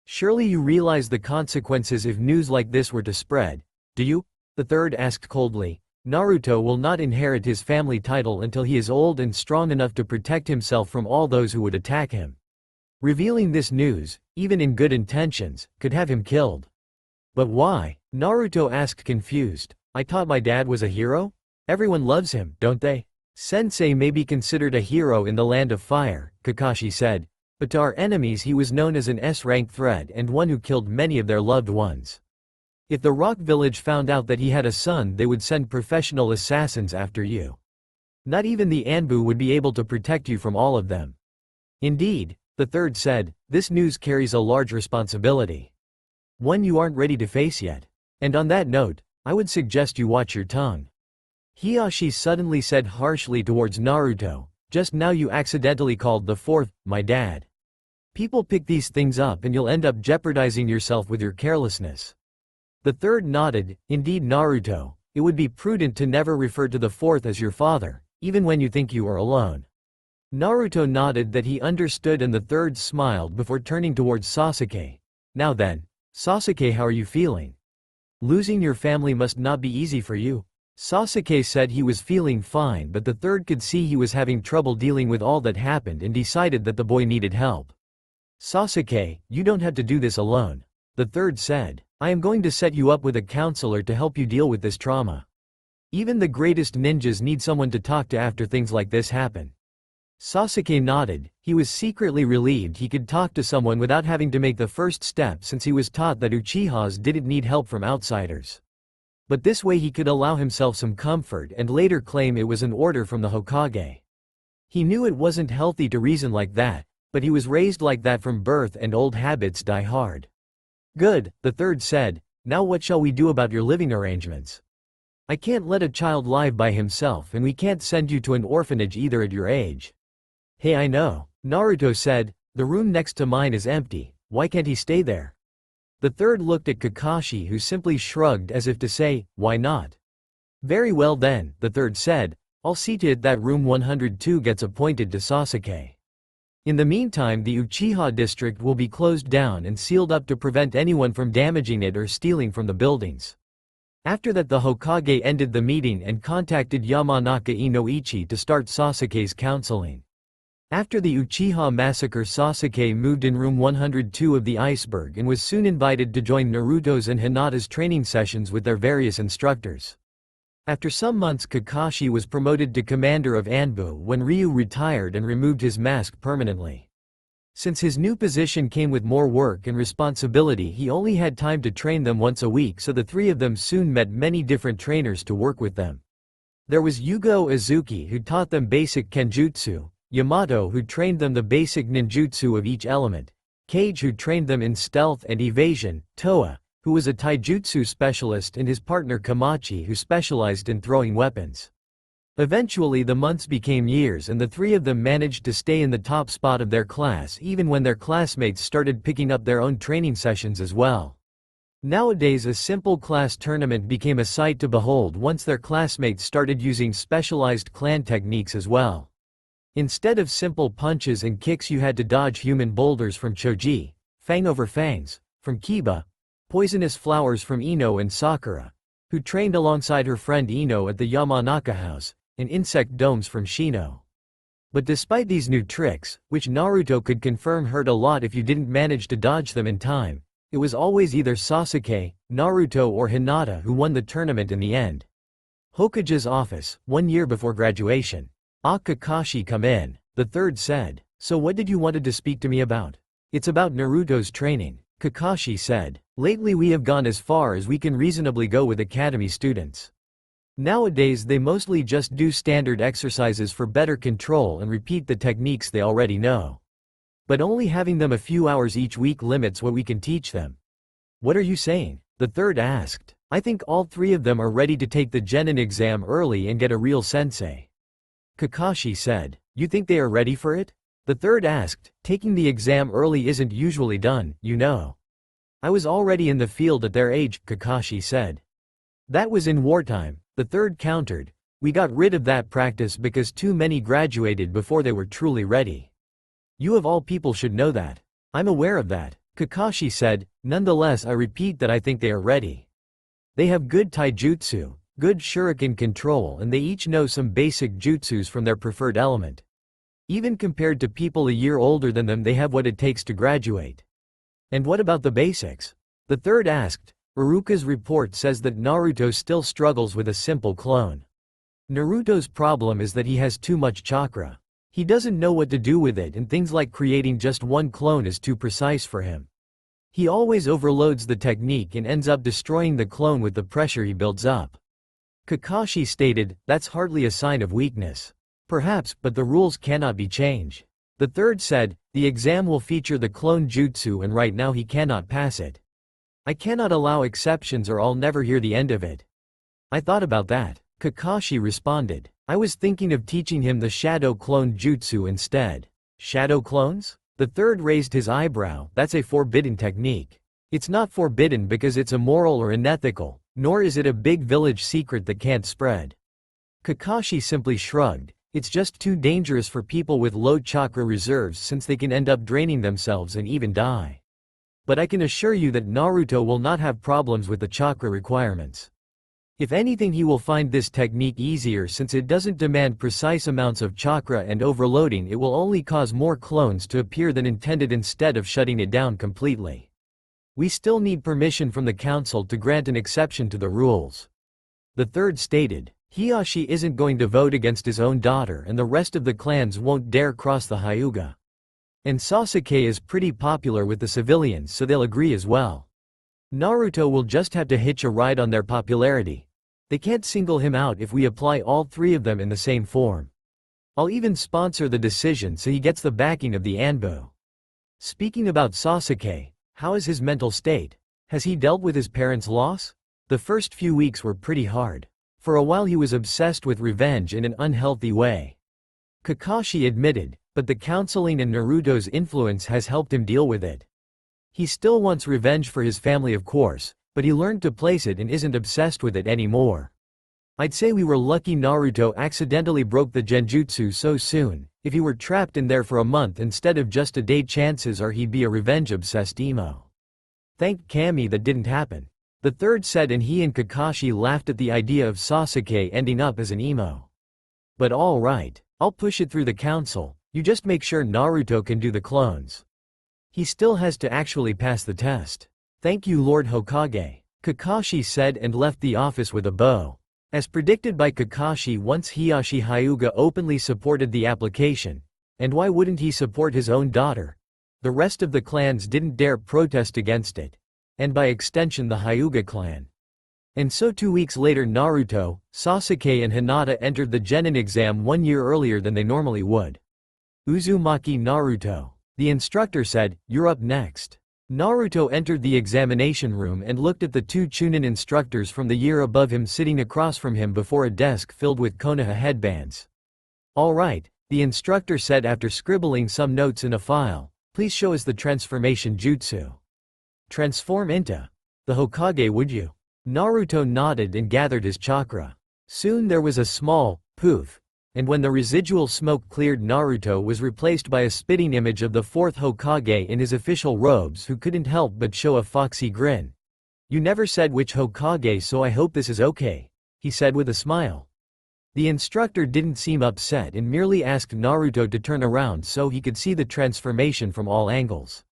Surely you realize the consequences if news like this were to spread, do you? The third asked coldly. Naruto will not inherit his family title until he is old and strong enough to protect himself from all those who would attack him. Revealing this news, even in good intentions, could have him killed. But why? Naruto asked confused. I thought my dad was a hero? Everyone loves him, don't they? Sensei may be considered a hero in the land of fire, Kakashi said, but to our enemies he was known as an S-rank threat and one who killed many of their loved ones. If the Rock Village found out that he had a son they would send professional assassins after you. Not even the Anbu would be able to protect you from all of them. Indeed, the third said, this news carries a large responsibility. One you aren't ready to face yet. And on that note, I would suggest you watch your tongue. Hiashi suddenly said harshly towards Naruto, just now you accidentally called the fourth, my dad. People pick these things up and you'll end up jeopardizing yourself with your carelessness. The third nodded, indeed Naruto, it would be prudent to never refer to the fourth as your father, even when you think you are alone. Naruto nodded that he understood and the third smiled before turning towards Sasuke. Now then, Sasuke, how are you feeling? Losing your family must not be easy for you. Sasuke said he was feeling fine but the third could see he was having trouble dealing with all that happened and decided that the boy needed help. Sasuke, you don't have to do this alone. The third said. I am going to set you up with a counselor to help you deal with this trauma. Even the greatest ninjas need someone to talk to after things like this happen. Sasuke nodded. He was secretly relieved he could talk to someone without having to make the first step since he was taught that Uchihas didn't need help from outsiders. But this way he could allow himself some comfort and later claim it was an order from the Hokage. He knew it wasn't healthy to reason like that, but he was raised like that from birth and old habits die hard. Good, the third said, now what shall we do about your living arrangements? I can't let a child live by himself and we can't send you to an orphanage either at your age. Hey, I know, Naruto said, the room next to mine is empty, why can't he stay there? The third looked at Kakashi, who simply shrugged as if to say, why not? Very well then, the third said, I'll see to it that room 102 gets appointed to Sasuke. In the meantime, the Uchiha district will be closed down and sealed up to prevent anyone from damaging it or stealing from the buildings. After that, the Hokage ended the meeting and contacted Yamanaka Inoichi to start Sasuke's counseling. After the Uchiha massacre, Sasuke moved in room 102 of the iceberg and was soon invited to join Naruto's and Hinata's training sessions with their various instructors. After some months, Kakashi was promoted to commander of Anbu when Ryu retired and removed his mask permanently. Since his new position came with more work and responsibility, he only had time to train them once a week, so the three of them soon met many different trainers to work with them. There was Yugo Uzuki, who taught them basic kenjutsu, Yamato, who trained them the basic ninjutsu of each element, Kage, who trained them in stealth and evasion, Toa, who was a taijutsu specialist, and his partner Kamachi, who specialized in throwing weapons. Eventually the months became years and the three of them managed to stay in the top spot of their class even when their classmates started picking up their own training sessions as well. Nowadays a simple class tournament became a sight to behold once their classmates started using specialized clan techniques as well. Instead of simple punches and kicks, you had to dodge human boulders from Choji, fang over fangs from Kiba, poisonous flowers from Ino and Sakura, who trained alongside her friend Ino at the Yamanaka house, and insect domes from Shino. But despite these new tricks, which Naruto could confirm hurt a lot if you didn't manage to dodge them in time, it was always either Sasuke, Naruto or Hinata who won the tournament in the end. Hokage's office, 1 year before graduation. Kakashi, come in, the third said. So what did you wanted to speak to me about? It's about Naruto's training, Kakashi said. Lately we have gone as far as we can reasonably go with academy students. Nowadays they mostly just do standard exercises for better control and repeat the techniques they already know. But only having them a few hours each week limits what we can teach them. What are you saying? The third asked. I think all three of them are ready to take the genin exam early and get a real sensei. Kakashi said. You think they are ready for it? The third asked. Taking the exam early isn't usually done, you know. I was already in the field at their age, Kakashi said. That was in wartime, the third countered. We got rid of that practice because too many graduated before they were truly ready. You of all people should know that. I'm aware of that, Kakashi said. Nonetheless, I repeat that I think they are ready. They have good taijutsu, good shuriken control, and they each know some basic jutsus from their preferred element. Even compared to people a year older than them, they have what it takes to graduate. And what about the basics? The third asked. Iruka's report says that Naruto still struggles with a simple clone. Naruto's problem is that he has too much chakra. He doesn't know what to do with it, and things like creating just one clone is too precise for him. He always overloads the technique and ends up destroying the clone with the pressure he builds up. Kakashi stated, that's hardly a sign of weakness. Perhaps, but the rules cannot be changed. The third said, the exam will feature the clone jutsu and right now he cannot pass it. I cannot allow exceptions or I'll never hear the end of it. I thought about that, Kakashi responded. I was thinking of teaching him the shadow clone jutsu instead. Shadow clones? The third raised his eyebrow. That's a forbidden technique. It's not forbidden because it's immoral or unethical, nor is it a big village secret that can't spread. Kakashi simply shrugged. It's just too dangerous for people with low chakra reserves since they can end up draining themselves and even die. But I can assure you that Naruto will not have problems with the chakra requirements. If anything, he will find this technique easier since it doesn't demand precise amounts of chakra, and overloading it will only cause more clones to appear than intended instead of shutting it down completely. We still need permission from the council to grant an exception to the rules. The third stated. Hiashi isn't going to vote against his own daughter, and the rest of the clans won't dare cross the Hyuga. And Sasuke is pretty popular with the civilians, so they'll agree as well. Naruto will just have to hitch a ride on their popularity. They can't single him out if we apply all three of them in the same form. I'll even sponsor the decision so he gets the backing of the ANBU. Speaking about Sasuke, how is his mental state? Has he dealt with his parents' loss? The first few weeks were pretty hard. For a while he was obsessed with revenge in an unhealthy way. Kakashi admitted, but the counseling and Naruto's influence has helped him deal with it. He still wants revenge for his family of course, but he learned to place it and isn't obsessed with it anymore. I'd say we were lucky Naruto accidentally broke the genjutsu so soon. If he were trapped in there for a month instead of just a day, chances are he'd be a revenge-obsessed emo. Thank Kami that didn't happen. The third said, and he and Kakashi laughed at the idea of Sasuke ending up as an emo. But alright, I'll push it through the council, you just make sure Naruto can do the clones. He still has to actually pass the test. Thank you Lord Hokage, Kakashi said and left the office with a bow. As predicted by Kakashi, once Hiyashi Hyuga openly supported the application, and why wouldn't he support his own daughter? The rest of the clans didn't dare protest against it, and by extension the Hyuga clan. And so 2 weeks later Naruto, Sasuke and Hinata entered the Genin exam 1 year earlier than they normally would. Uzumaki Naruto. The instructor said, "You're up next." Naruto entered the examination room and looked at the 2 Chunin instructors from the year above him sitting across from him before a desk filled with Konoha headbands. "Alright," the instructor said after scribbling some notes in a file, "please show us the transformation jutsu. Transform into the Hokage, would you?" Naruto nodded and gathered his chakra. Soon there was a small poof, and when the residual smoke cleared, Naruto was replaced by a spitting image of the 4th Hokage in his official robes, who couldn't help but show a foxy grin. "You never said which Hokage, so I hope this is okay," he said with a smile. The instructor didn't seem upset and merely asked Naruto to turn around so he could see the transformation from all angles.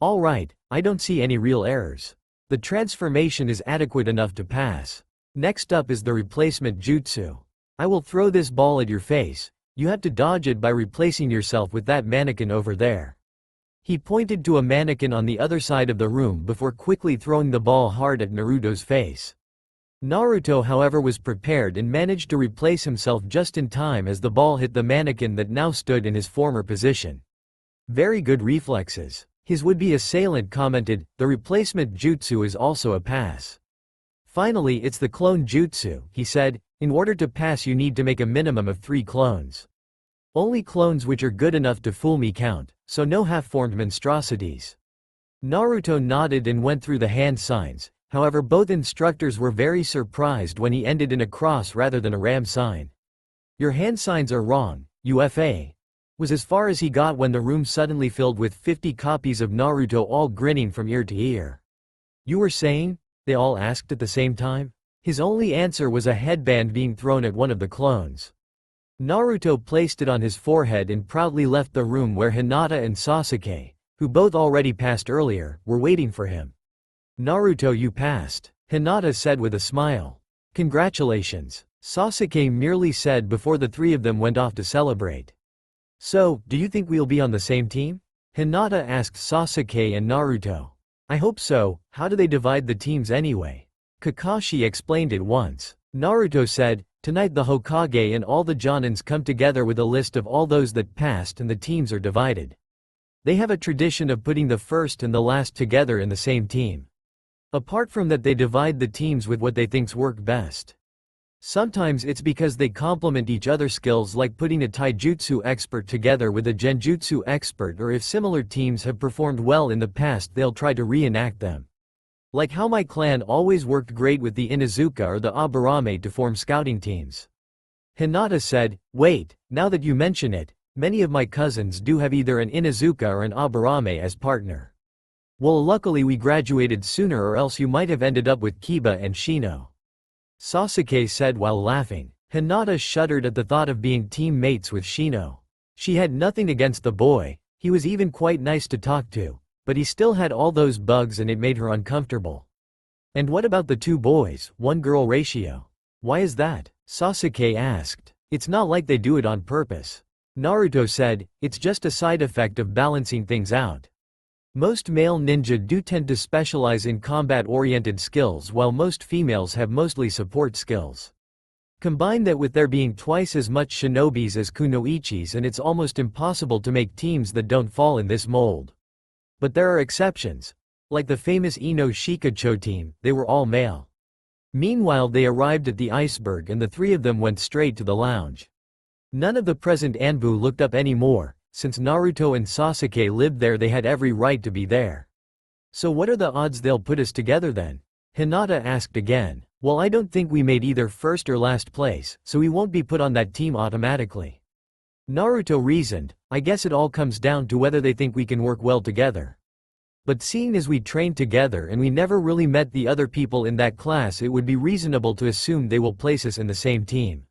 "Alright, I don't see any real errors. The transformation is adequate enough to pass. Next up is the replacement jutsu. I will throw this ball at your face. You have to dodge it by replacing yourself with that mannequin over there." He pointed to a mannequin on the other side of the room before quickly throwing the ball hard at Naruto's face. Naruto, however, was prepared and managed to replace himself just in time as the ball hit the mannequin that now stood in his former position. "Very good reflexes." His would-be assailant commented, "The replacement jutsu is also a pass." "Finally, it's the clone jutsu," he said. "In order to pass you need to make a minimum of 3 clones. Only clones which are good enough to fool me count, so no half-formed monstrosities." Naruto nodded and went through the hand signs, however both instructors were very surprised when he ended in a cross rather than a ram sign. "Your hand signs are wrong, UFA," was as far as he got when the room suddenly filled with 50 copies of Naruto, all grinning from ear to ear. "You were saying?" they all asked at the same time. His only answer was a headband being thrown at one of the clones. Naruto placed it on his forehead and proudly left the room where Hinata and Sasuke, who both already passed earlier, were waiting for him. "Naruto, you passed," Hinata said with a smile. "Congratulations," Sasuke merely said before the 3 of them went off to celebrate. "So, do you think we'll be on the same team?" Hinata asked Sasuke and Naruto. "I hope so. How do they divide the teams anyway?" Kakashi explained it once. Naruto said, "Tonight the Hokage and all the Jonins come together with a list of all those that passed and the teams are divided. They have a tradition of putting the first and the last together in the same team. Apart from that, they divide the teams with what they think's work best. Sometimes it's because they complement each other's skills, like putting a taijutsu expert together with a genjutsu expert, or if similar teams have performed well in the past they'll try to reenact them. Like how my clan always worked great with the Inuzuka or the Aburame to form scouting teams." Hinata said, "Wait, now that you mention it, many of my cousins do have either an Inuzuka or an Aburame as partner. Well, luckily we graduated sooner, or else you might have ended up with Kiba and Shino," Sasuke said while laughing. Hinata shuddered at the thought of being teammates with Shino. She had nothing against the boy, he was even quite nice to talk to, but he still had all those bugs and it made her uncomfortable. "And what about the 2 boys, 1 girl ratio? Why is that?" Sasuke asked. "It's not like they do it on purpose." Naruto said, "It's just a side effect of balancing things out. Most male ninja do tend to specialize in combat-oriented skills, while most females have mostly support skills. Combine that with there being twice as much shinobis as kunoichis and it's almost impossible to make teams that don't fall in this mold. But there are exceptions. Like the famous Ino Shikacho team, they were all male." Meanwhile they arrived at the iceberg and the 3 of them went straight to the lounge. None of the present ANBU looked up anymore. Since Naruto and Sasuke lived there, they had every right to be there. So what are the odds they'll put us together then? Hinata asked again. Well, I don't think we made either first or last place, so we won't be put on that team automatically. Naruto reasoned, I guess it all comes down to whether they think we can work well together. But seeing as we trained together and we never really met the other people in that class, it would be reasonable to assume they will place us in the same team.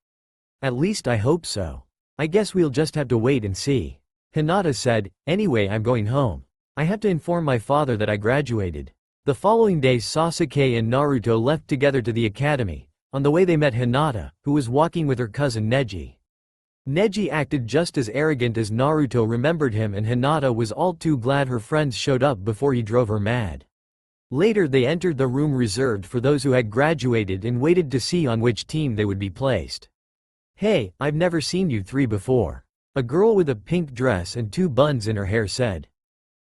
At least I hope so. I guess we'll just have to wait and see. Hinata said, anyway, I'm going home. I have to inform my father that I graduated. The following day Sasuke and Naruto left together to the academy. On the way they met Hinata, who was walking with her cousin Neji. Neji acted just as arrogant as Naruto remembered him, and Hinata was all too glad her friends showed up before he drove her mad. Later they entered the room reserved for those who had graduated and waited to see on which team they would be placed. Hey, I've never seen you three before. A girl with a pink dress and 2 buns in her hair said.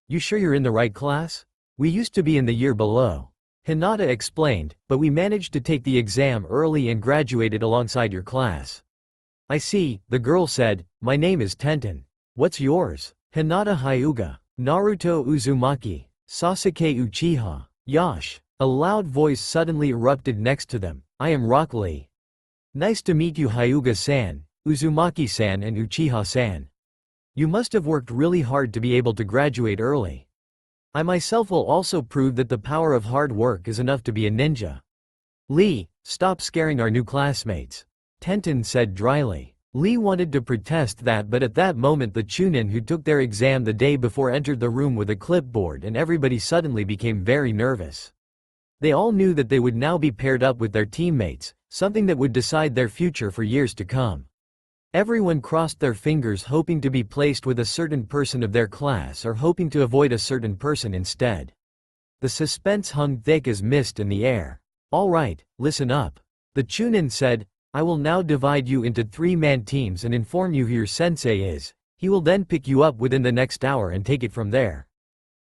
You sure you're in the right class? We used to be in the year below. Hinata explained, but we managed to take the exam early and graduated alongside your class. I see, the girl said, my name is Tenten. What's yours? Hinata Hyuga, Naruto Uzumaki, Sasuke Uchiha, Yash. A loud voice suddenly erupted next to them, I am Rock Lee. Nice to meet you Hyuga-san, Uzumaki-san and Uchiha-san. You must have worked really hard to be able to graduate early. I myself will also prove that the power of hard work is enough to be a ninja. Lee, stop scaring our new classmates. Tenten said dryly. Lee wanted to protest that, but at that moment the Chunin who took their exam the day before entered the room with a clipboard and everybody suddenly became very nervous. They all knew that they would now be paired up with their teammates, something that would decide their future for years to come. Everyone crossed their fingers hoping to be placed with a certain person of their class or hoping to avoid a certain person instead. The suspense hung thick as mist in the air. All right, listen up. The Chunin said, I will now divide you into 3-man teams and inform you who your sensei is. He will then pick you up within the next hour and take it from there.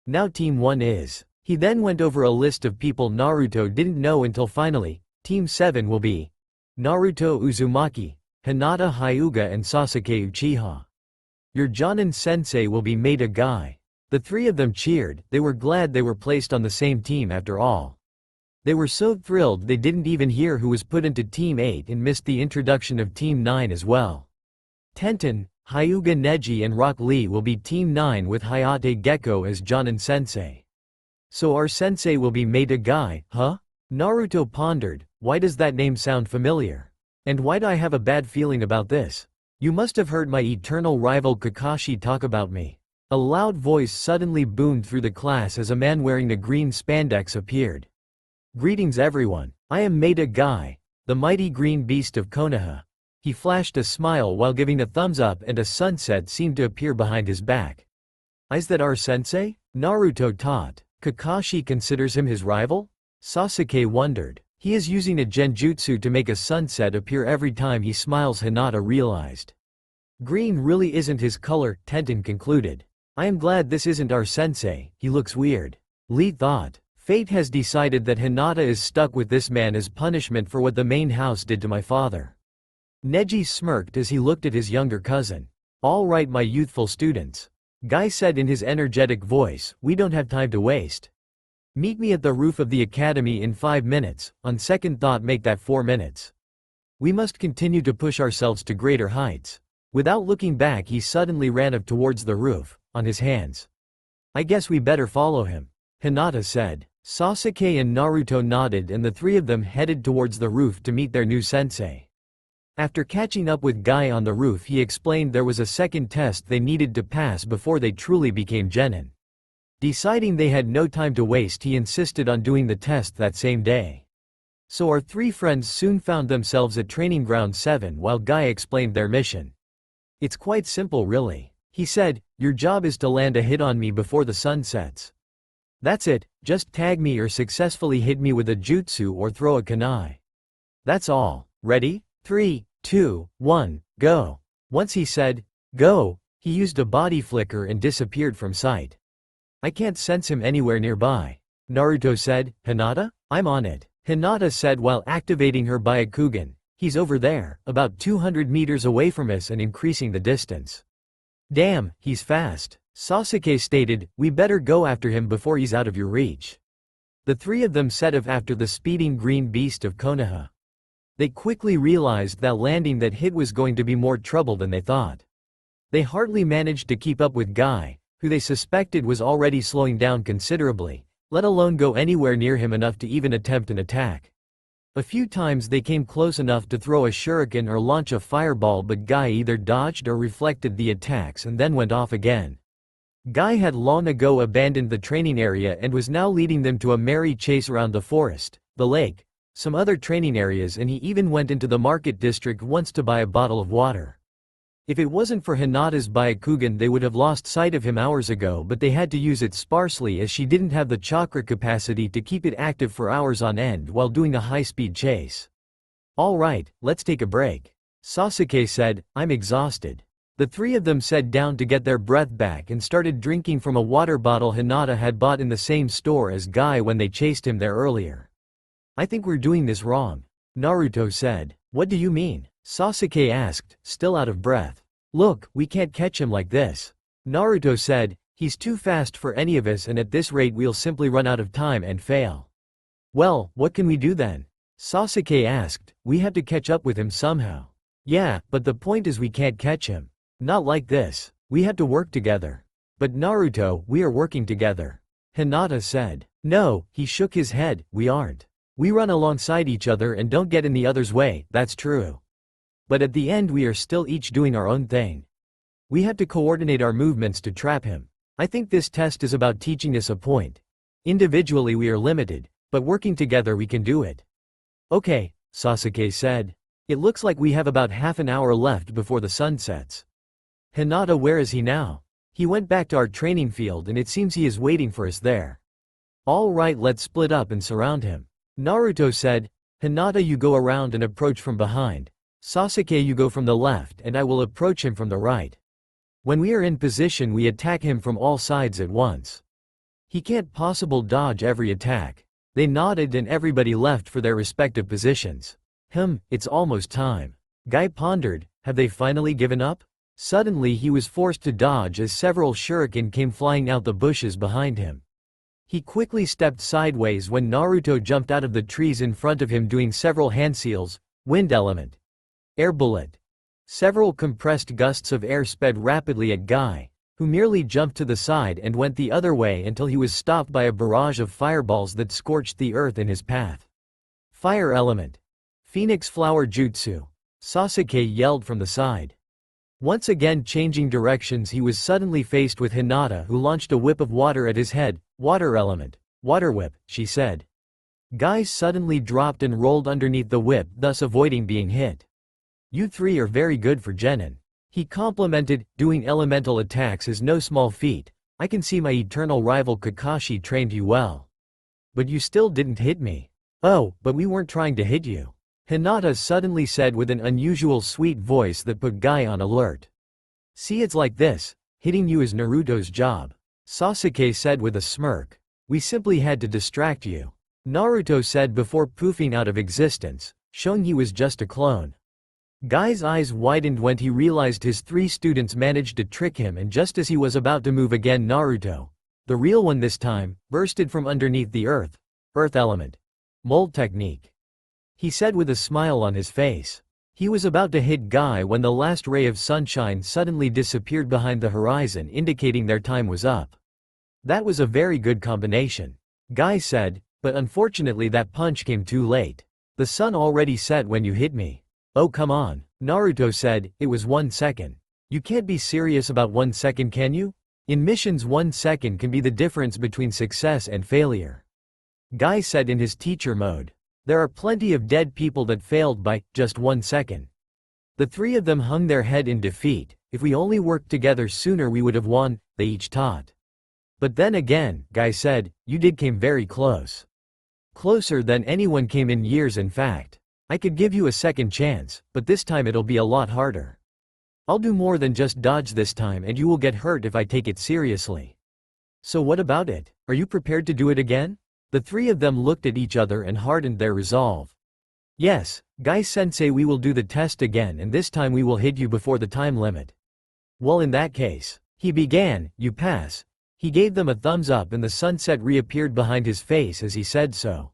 Now Team 1 is. He then went over a list of people Naruto didn't know until finally, Team 7 will be Naruto Uzumaki, Hinata Hyuga and Sasuke Uchiha. Your Jonin sensei will be made a guy. The 3 of them cheered, they were glad they were placed on the same team after all. They were so thrilled they didn't even hear who was put into Team 8 and missed the introduction of Team 9 as well. Tenten, Hyuga Neji and Rock Lee will be Team 9 with Hayate Gecko as Jonin sensei. So our sensei will be made a guy, huh? Naruto pondered, why does that name sound familiar? And why do I have a bad feeling about this? You must have heard my eternal rival Kakashi talk about me. A loud voice suddenly boomed through the class as a man wearing a green spandex appeared. Greetings everyone, I am Maida Guy, the mighty green beast of Konoha. He flashed a smile while giving a thumbs up and a sunset seemed to appear behind his back. Is that our sensei? Naruto taught. Kakashi considers him his rival? Sasuke wondered. He is using a genjutsu to make a sunset appear every time he smiles, Hinata realized. Green really isn't his color, Tenten concluded. I am glad this isn't our sensei, he looks weird. Lee thought. Fate has decided that Hinata is stuck with this man as punishment for what the main house did to my father. Neji smirked as he looked at his younger cousin. All right my youthful students. Guy said in his energetic voice, we don't have time to waste. Meet me at the roof of the academy in 5 minutes, on second thought make that 4 minutes. We must continue to push ourselves to greater heights. Without looking back he suddenly ran up towards the roof, on his hands. I guess we better follow him. Hinata said. Sasuke and Naruto nodded and the 3 of them headed towards the roof to meet their new sensei. After catching up with Guy on the roof he explained there was a second test they needed to pass before they truly became genin. Deciding they had no time to waste he insisted on doing the test that same day. So our 3 friends soon found themselves at Training Ground 7 while Guy explained their mission. It's quite simple really. He said, your job is to land a hit on me before the sun sets. That's it, just tag me or successfully hit me with a jutsu or throw a kunai. That's all. Ready? 3, 2, 1, go. Once he said, go, he used a body flicker and disappeared from sight. I can't sense him anywhere nearby. Naruto said, Hinata? I'm on it. Hinata said while activating her Byakugan, he's over there, about 200 meters away from us and increasing the distance. Damn, he's fast. Sasuke stated, "We better go after him before he's out of your reach." The three of them set off after the speeding green beast of Konoha. They quickly realized that landing that hit was going to be more trouble than they thought. They hardly managed to keep up with Guy, who they suspected was already slowing down considerably, let alone go anywhere near him enough to even attempt an attack. A few times they came close enough to throw a shuriken or launch a fireball, but Guy either dodged or reflected the attacks and then went off again. Guy had long ago abandoned the training area and was now leading them to a merry chase around the forest, the lake, some other training areas, and he even went into the market district once to buy a bottle of water. If it wasn't for Hinata's Byakugan, they would have lost sight of him hours ago, but they had to use it sparsely as she didn't have the chakra capacity to keep it active for hours on end while doing a high-speed chase. "Alright, let's take a break," Sasuke said. "I'm exhausted." The three of them sat down to get their breath back and started drinking from a water bottle Hinata had bought in the same store as Guy when they chased him there earlier. "I think we're doing this wrong," Naruto said. "What do you mean?" Sasuke asked, still out of breath. "Look, we can't catch him like this," Naruto said. "He's too fast for any of us, and at this rate we'll simply run out of time and fail." "Well, what can we do then?" Sasuke asked. "We have to catch up with him somehow." "Yeah, but the point is we can't catch him. Not like this. We have to work together." "But Naruto, we are working together," Hinata said. "No," he shook his head, "we aren't. We run alongside each other and don't get in the other's way, that's true. But at the end we are still each doing our own thing. We have to coordinate our movements to trap him. I think this test is about teaching us a point. Individually we are limited, but working together we can do it." "Okay," Sasuke said. "It looks like we have about half an hour left before the sun sets." "Hinata, where is he now?" "He went back to our training field and it seems he is waiting for us there." "All right, let's split up and surround him," Naruto said. "Hinata, you go around and approach from behind. Sasuke, you go from the left and I will approach him from the right. When we are in position we attack him from all sides at once. He can't possibly dodge every attack." They nodded and everybody left for their respective positions. It's almost time." Guy pondered. Have they finally given up? Suddenly he was forced to dodge as several shuriken came flying out the bushes behind him. He quickly stepped sideways when Naruto jumped out of the trees in front of him, doing several handseals, wind element, air bullet. Several compressed gusts of air sped rapidly at Guy, who merely jumped to the side and went the other way until he was stopped by a barrage of fireballs that scorched the earth in his path. "Fire element, Phoenix Flower Jutsu," Sasuke yelled from the side. Once again changing directions, he was suddenly faced with Hinata, who launched a whip of water at his head. "Water element, water whip," she said. Guy suddenly dropped and rolled underneath the whip, thus avoiding being hit. "You three are very good for genin," he complimented. "Doing elemental attacks is no small feat. I can see my eternal rival Kakashi trained you well. But you still didn't hit me." "Oh, but we weren't trying to hit you," Hinata suddenly said with an unusual sweet voice that put Guy on alert. "See, it's like this, hitting you is Naruto's job," Sasuke said with a smirk. "We simply had to distract you," Naruto said before poofing out of existence, showing he was just a clone. Guy's eyes widened when he realized his three students managed to trick him, and just as he was about to move again, Naruto, the real one this time, bursted from underneath the earth. "Earth element, mold technique," he said with a smile on his face. He was about to hit Guy when the last ray of sunshine suddenly disappeared behind the horizon, indicating their time was up. "That was a very good combination," Guy said, "but unfortunately that punch came too late. The sun already set when you hit me." "Oh come on," Naruto said, "it was 1 second. You can't be serious about 1 second, can you? In missions 1 second can be the difference between success and failure," Guy said in his teacher mode. "There are plenty of dead people that failed by just 1 second." The three of them hung their head in defeat. "If we only worked together sooner we would have won," they each thought. "But then again," Guy said, "you did came very close. Closer than anyone came in years, in fact. I could give you a second chance, but this time it'll be a lot harder. I'll do more than just dodge this time, and you will get hurt if I take it seriously. So what about it? Are you prepared to do it again?" The three of them looked at each other and hardened their resolve. "Yes, Guy-sensei, we will do the test again, and this time we will hit you before the time limit." "Well, in that case," He began, "You pass." He gave them a thumbs up and the sunset reappeared behind his face as he said so.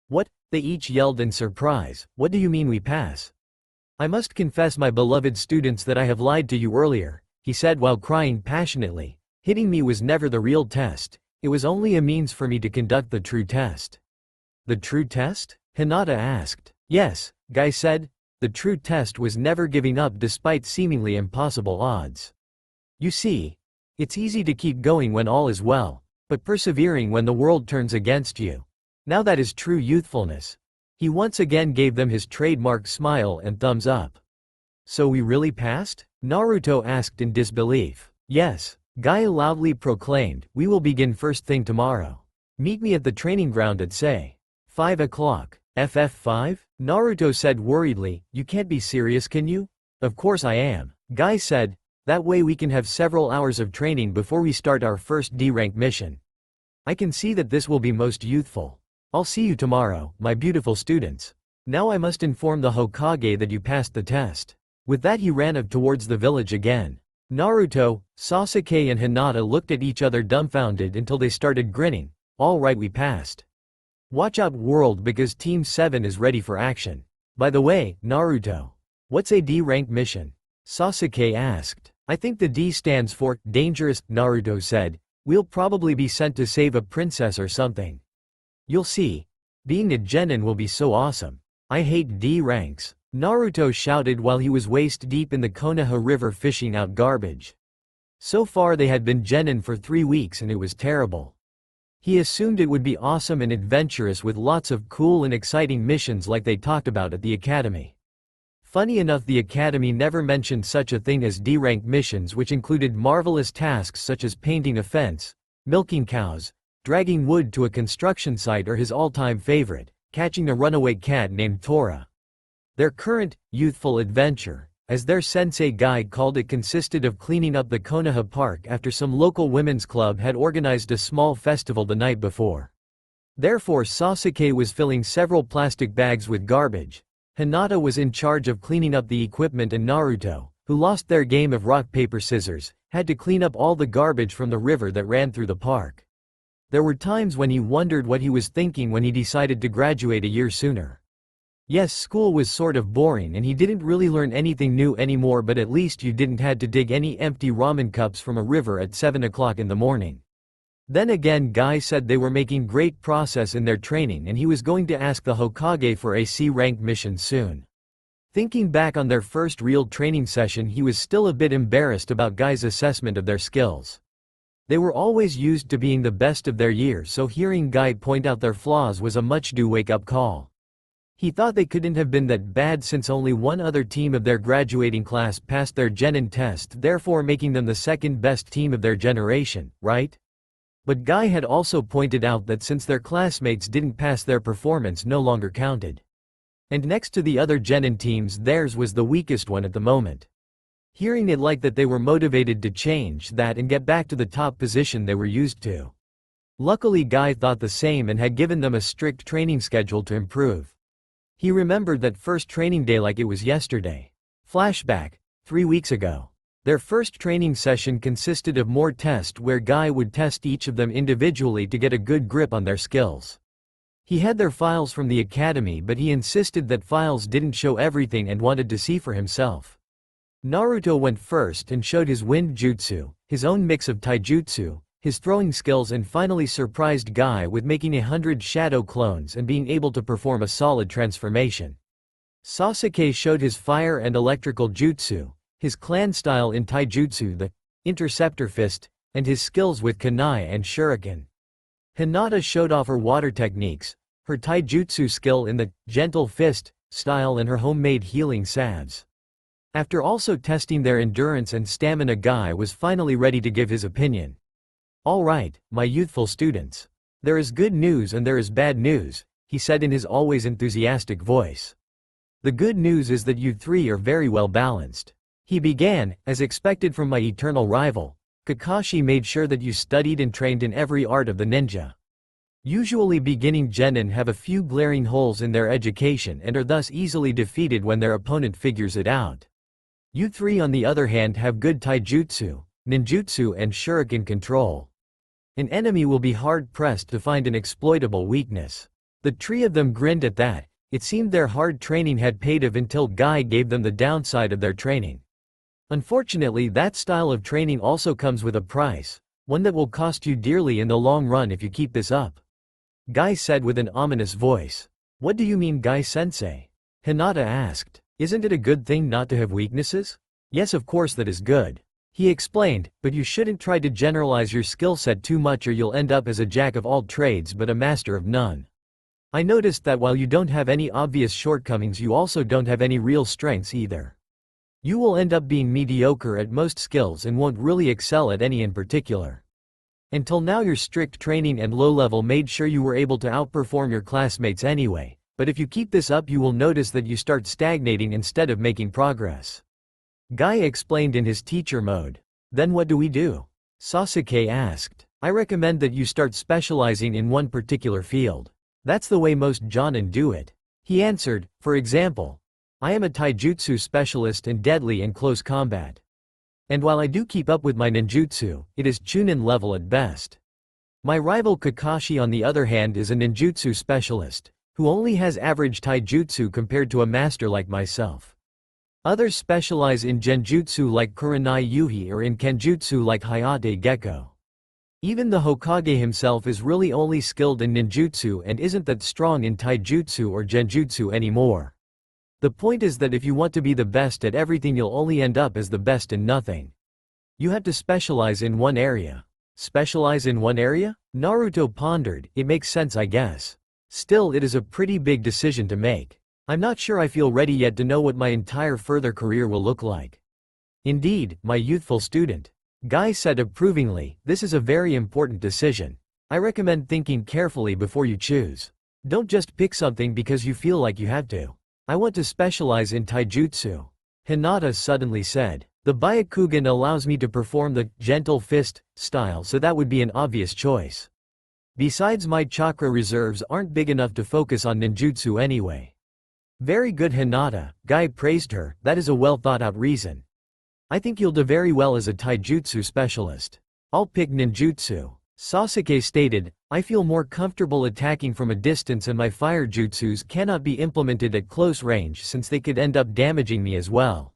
"What?" they each yelled in surprise. "What do you mean we pass?" "I must confess, my beloved students, that I have lied to you earlier," he said while crying passionately. "Hitting me was never the real test. It was only a means for me to conduct the true test." "The true test?" Hinata asked. "Yes," Guy said. "The true test was never giving up despite seemingly impossible odds. You see, it's easy to keep going when all is well, but persevering when the world turns against you. Now that is true youthfulness." He once again gave them his trademark smile and thumbs up. "So we really passed?" Naruto asked in disbelief. "Yes," Guy loudly proclaimed. "We will begin first thing tomorrow. Meet me at the training ground at say 5 o'clock. FF5? Naruto said worriedly. "You can't be serious, can you?" "Of course I am," Guy said. "That way we can have several hours of training before we start our first D-rank mission. I can see that this will be most youthful. I'll see you tomorrow, my beautiful students. Now I must inform the Hokage that you passed the test." With that he ran up towards the village again. Naruto, Sasuke and Hinata looked at each other dumbfounded until they started grinning. "All right, we passed. Watch out world, because Team 7 is ready for action. By the way, Naruto, what's a D-rank mission?" Sasuke asked. "I think the D stands for dangerous," Naruto said. "We'll probably be sent to save a princess or something. You'll see. Being a genin will be so awesome. I hate D ranks," Naruto shouted while he was waist deep in the Konoha River fishing out garbage. So far they had been genin for 3 weeks and it was terrible. He assumed it would be awesome and adventurous with lots of cool and exciting missions like they talked about at the academy. Funny enough, the academy never mentioned such a thing as D-rank missions, which included marvelous tasks such as painting a fence, milking cows, dragging wood to a construction site, or his all-time favorite, catching a runaway cat named Tora. Their current, youthful adventure, as their sensei Guy called it, consisted of cleaning up the Konoha Park after some local women's club had organized a small festival the night before. Therefore Sasuke was filling several plastic bags with garbage. Hinata was in charge of cleaning up the equipment, and Naruto, who lost their game of rock paper scissors, had to clean up all the garbage from the river that ran through the park. There were times when he wondered what he was thinking when he decided to graduate a year sooner. Yes, school was sort of boring and he didn't really learn anything new anymore, but at least you didn't had to dig any empty ramen cups from a river at 7 o'clock in the morning. Then again, Guy said they were making great progress in their training and he was going to ask the Hokage for a C-rank mission soon. Thinking back on their first real training session, he was still a bit embarrassed about Guy's assessment of their skills. They were always used to being the best of their year, so hearing Guy point out their flaws was a much-due wake-up call. He thought they couldn't have been that bad since only one other team of their graduating class passed their genin test, therefore making them the second best team of their generation, right? But Guy had also pointed out that since their classmates didn't pass, their performance no longer counted. And next to the other genin teams, theirs was the weakest one at the moment. Hearing it like that, they were motivated to change that and get back to the top position they were used to. Luckily Guy thought the same and had given them a strict training schedule to improve. He remembered that first training day like it was yesterday. Flashback, 3 weeks ago. Their first training session consisted of more tests where Guy would test each of them individually to get a good grip on their skills. He had their files from the academy, but he insisted that files didn't show everything and wanted to see for himself. Naruto went first and showed his wind jutsu, his own mix of taijutsu, his throwing skills, and finally surprised Guy with making 100 shadow clones and being able to perform a solid transformation. Sasuke showed his fire and electrical jutsu, his clan style in taijutsu, the interceptor fist, and his skills with kunai and shuriken. Hinata showed off her water techniques, her taijutsu skill in the gentle fist style, and her homemade healing salves. After also testing their endurance and stamina, Guy was finally ready to give his opinion. "All right, my youthful students. There is good news and there is bad news," he said in his always enthusiastic voice. "The good news is that you three are very well balanced." He began, "As expected from my eternal rival, Kakashi made sure that you studied and trained in every art of the ninja. Usually beginning genin have a few glaring holes in their education and are thus easily defeated when their opponent figures it out. You three on the other hand have good taijutsu, ninjutsu and shuriken control. An enemy will be hard-pressed to find an exploitable weakness. The three of them grinned at that. It seemed their hard training had paid off until Guy gave them the downside of their training. Unfortunately, that style of training also comes with a price, one that will cost you dearly in the long run if you keep this up. Guy said with an ominous voice. What do you mean, Guy-sensei? Hinata asked. Isn't it a good thing not to have weaknesses? Yes, of course that is good. He explained, but you shouldn't try to generalize your skill set too much or you'll end up as a jack of all trades but a master of none. I noticed that while you don't have any obvious shortcomings, you also don't have any real strengths either. You will end up being mediocre at most skills and won't really excel at any in particular. Until now your strict training and low level made sure you were able to outperform your classmates anyway, but if you keep this up you will notice that you start stagnating instead of making progress. Guy explained in his teacher mode. Then what do we do? Sasuke asked. I recommend that you start specializing in one particular field. That's the way most jonin do it. He answered, for example, I am a taijutsu specialist and deadly in close combat. And while I do keep up with my ninjutsu, it is chunin level at best. My rival Kakashi on the other hand is a ninjutsu specialist, who only has average taijutsu compared to a master like myself. Others specialize in genjutsu like Kurenai Yuhi or in kenjutsu like Hayate Gecko. Even the Hokage himself is really only skilled in ninjutsu and isn't that strong in taijutsu or genjutsu anymore. The point is that if you want to be the best at everything you'll only end up as the best in nothing. You have to specialize in one area. Specialize in one area? Naruto pondered. It makes sense, I guess. Still, it is a pretty big decision to make. I'm not sure I feel ready yet to know what my entire further career will look like. Indeed, my youthful student. Guy said approvingly, this is a very important decision. I recommend thinking carefully before you choose. Don't just pick something because you feel like you have to. I want to specialize in taijutsu. Hinata suddenly said. The Byakugan allows me to perform the gentle fist style, so that would be an obvious choice. Besides, my chakra reserves aren't big enough to focus on ninjutsu anyway. Very good, Hinata, Guy praised her. That is a well thought out reason. I think you'll do very well as a taijutsu specialist. I'll pick ninjutsu. Sasuke stated, I feel more comfortable attacking from a distance and my fire jutsus cannot be implemented at close range since they could end up damaging me as well.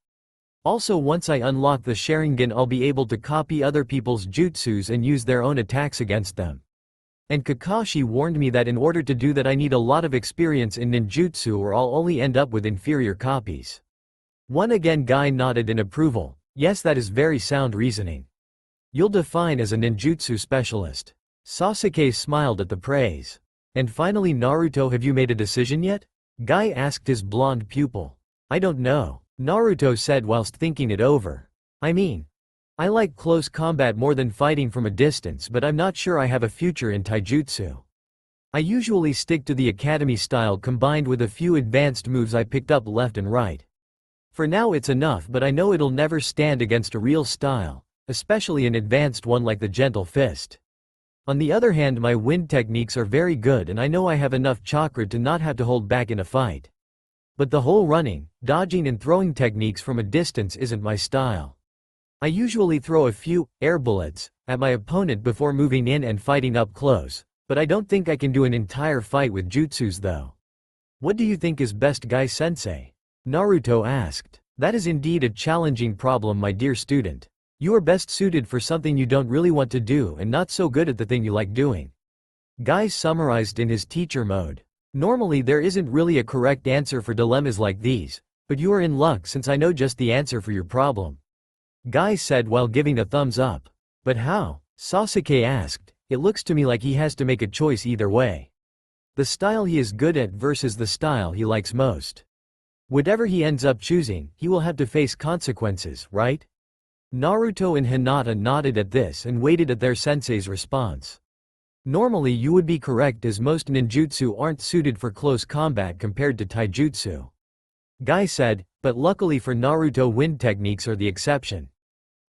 Also, once I unlock the Sharingan I'll be able to copy other people's jutsus and use their own attacks against them. And Kakashi warned me that in order to do that I need a lot of experience in ninjutsu or I'll only end up with inferior copies. One again. Guy nodded in approval. Yes, that is very sound reasoning. You'll define as a ninjutsu specialist. Sasuke smiled at the praise. And finally, Naruto, have you made a decision yet? Guy asked his blonde pupil. I don't know, Naruto said whilst thinking it over. I mean, I like close combat more than fighting from a distance, but I'm not sure I have a future in taijutsu. I usually stick to the academy style combined with a few advanced moves I picked up left and right. For now it's enough, but I know it'll never stand against a real style, especially an advanced one like the gentle fist. On the other hand, my wind techniques are very good and I know I have enough chakra to not have to hold back in a fight. But the whole running, dodging and throwing techniques from a distance isn't my style. I usually throw a few air bullets at my opponent before moving in and fighting up close, but I don't think I can do an entire fight with jutsus though. What do you think is best, Guy-sensei? Naruto asked. That is indeed a challenging problem, my dear student. You are best suited for something you don't really want to do and not so good at the thing you like doing. Guy summarized in his teacher mode. Normally there isn't really a correct answer for dilemmas like these, but you are in luck since I know just the answer for your problem. Guy said while giving a thumbs up. But how? Sasuke asked. It looks to me like he has to make a choice either way. The style he is good at versus the style he likes most. Whatever he ends up choosing, he will have to face consequences, right? Naruto and Hinata nodded at this and waited at their sensei's response. Normally you would be correct as most ninjutsu aren't suited for close combat compared to taijutsu. Guy said, but luckily for Naruto, wind techniques are the exception.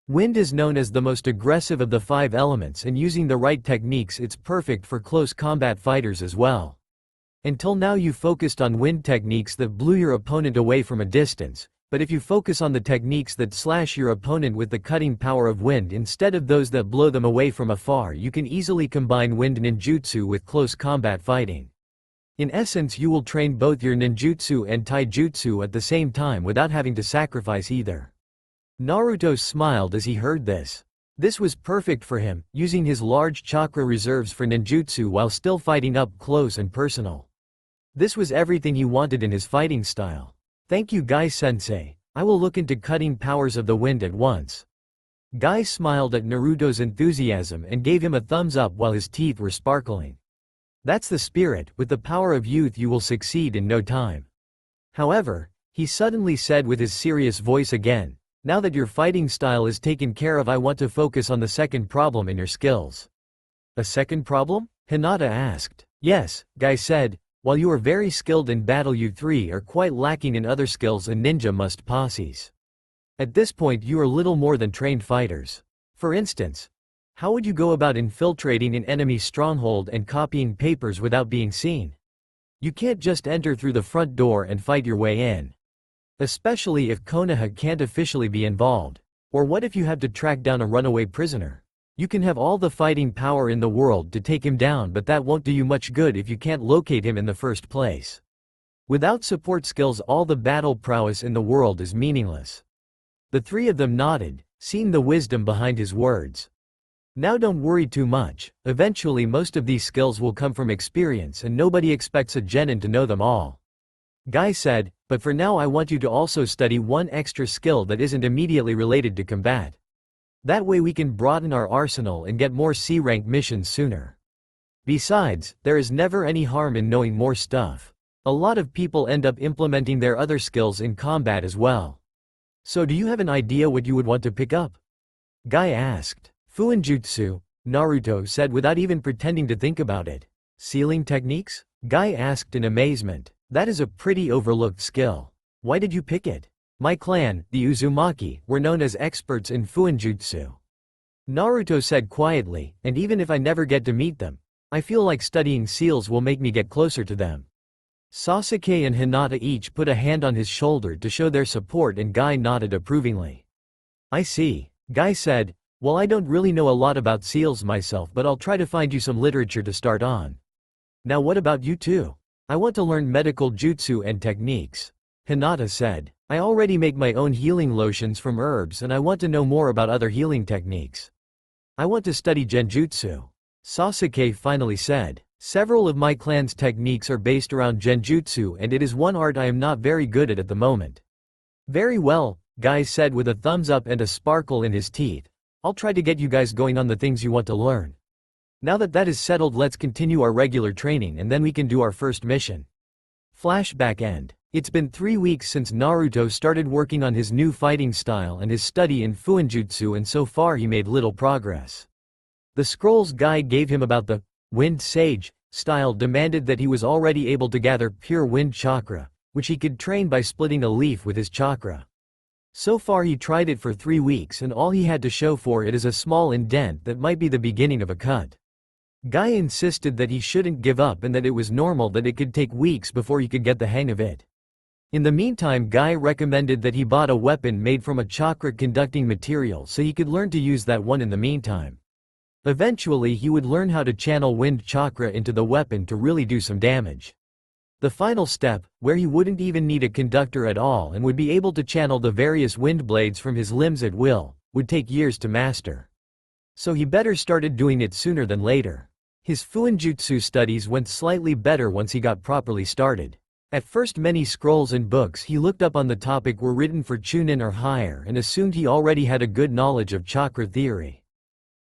Wind is known as the most aggressive of the 5 elements, and using the right techniques it's perfect for close combat fighters as well. Until now you focused on wind techniques that blew your opponent away from a distance, But if you focus on the techniques that slash your opponent with the cutting power of wind instead of those that blow them away from afar, you can easily combine wind ninjutsu with close combat fighting. In essence, you will train both your ninjutsu and taijutsu at the same time without having to sacrifice either. Naruto smiled as he heard this. This was perfect for him, using his large chakra reserves for ninjutsu while still fighting up close and personal. This was everything he wanted in his fighting style. Thank you, Guy-sensei. I will look into cutting powers of the wind at once. Guy smiled at Naruto's enthusiasm and gave him a thumbs up while his teeth were sparkling. That's the spirit. With the power of youth you will succeed in no time. However, he suddenly said with his serious voice again, now that your fighting style is taken care of, I want to focus on the second problem in your skills. A second problem? Hinata asked. Yes, Guy said. While you are very skilled in battle, you three are quite lacking in other skills and ninja must posses. At this point you are little more than trained fighters. For instance, how would you go about infiltrating an enemy stronghold and copying papers without being seen? You can't just enter through the front door and fight your way in. Especially if Konoha can't officially be involved. Or what if you have to track down a runaway prisoner? You can have all the fighting power in the world to take him down, but that won't do you much good if you can't locate him in the first place. Without support skills, all the battle prowess in the world is meaningless. The three of them nodded, seeing the wisdom behind his words. Now don't worry too much, eventually most of these skills will come from experience and nobody expects a genin to know them all. Guy said, but for now I want you to also study one extra skill that isn't immediately related to combat. That way we can broaden our arsenal and get more C-rank missions sooner. Besides, there is never any harm in knowing more stuff. A lot of people end up implementing their other skills in combat as well. So do you have an idea what you would want to pick up? Guy asked. Fuinjutsu, Naruto said without even pretending to think about it. Sealing techniques? Guy asked in amazement. That is a pretty overlooked skill. Why did you pick it? My clan, the Uzumaki, were known as experts in Fuinjutsu. Naruto said quietly, and even if I never get to meet them, I feel like studying seals will make me get closer to them. Sasuke and Hinata each put a hand on his shoulder to show their support and Guy nodded approvingly. I see. Guy said, well, I don't really know a lot about seals myself, but I'll try to find you some literature to start on. Now what about you two? I want to learn medical jutsu and techniques. Hinata said. I already make my own healing lotions from herbs and I want to know more about other healing techniques. I want to study genjutsu. Sasuke finally said. Several of my clan's techniques are based around genjutsu and it is one art I am not very good at the moment. Very well, Guy said with a thumbs up and a sparkle in his teeth. I'll try to get you guys going on the things you want to learn. Now that that is settled, let's continue our regular training and then we can do our first mission. Flashback end. It's been 3 weeks since Naruto started working on his new fighting style and his study in Fuinjutsu, and so far he made little progress. The scrolls Guy gave him about the Wind Sage style demanded that he was already able to gather pure wind chakra, which he could train by splitting a leaf with his chakra. So far he tried it for 3 weeks and all he had to show for it is a small indent that might be the beginning of a cut. Guy insisted that he shouldn't give up and that it was normal that it could take weeks before he could get the hang of it. In the meantime, Guy recommended that he bought a weapon made from a chakra-conducting material so he could learn to use that one in the meantime. Eventually he would learn how to channel wind chakra into the weapon to really do some damage. The final step, where he wouldn't even need a conductor at all and would be able to channel the various wind blades from his limbs at will, would take years to master. So he better started doing it sooner than later. His Fuinjutsu studies went slightly better once he got properly started. At first many scrolls and books he looked up on the topic were written for Chunin or higher and assumed he already had a good knowledge of chakra theory.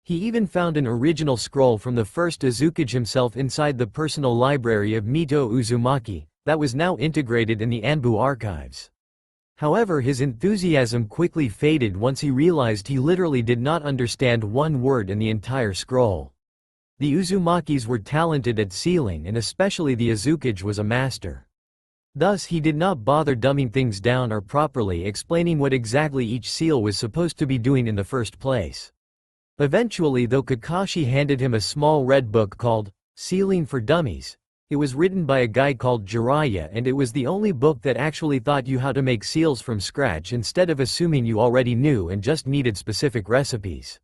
He even found an original scroll from the first Azukage himself inside the personal library of Mito Uzumaki, that was now integrated in the ANBU archives. However, his enthusiasm quickly faded once he realized he literally did not understand one word in the entire scroll. The Uzumakis were talented at sealing and especially the Azukage was a master. Thus he did not bother dumbing things down or properly explaining what exactly each seal was supposed to be doing in the first place. Eventually though, Kakashi handed him a small red book called Sealing for Dummies. It was written by a guy called Jiraiya, and it was the only book that actually taught you how to make seals from scratch instead of assuming you already knew and just needed specific recipes.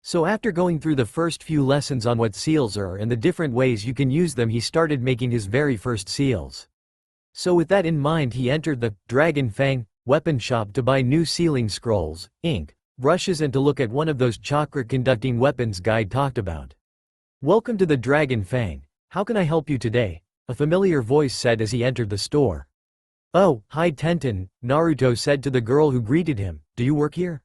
So after going through the first few lessons on what seals are and the different ways you can use them, he started making his very first seals. So with that in mind, he entered the Dragon Fang weapon shop to buy new sealing scrolls, ink, brushes, and to look at one of those chakra-conducting weapons guide talked about. "Welcome to the Dragon Fang. How can I help you today?" a familiar voice said as he entered the store. "Oh, hi Tenten," Naruto said to the girl who greeted him. "Do you work here?"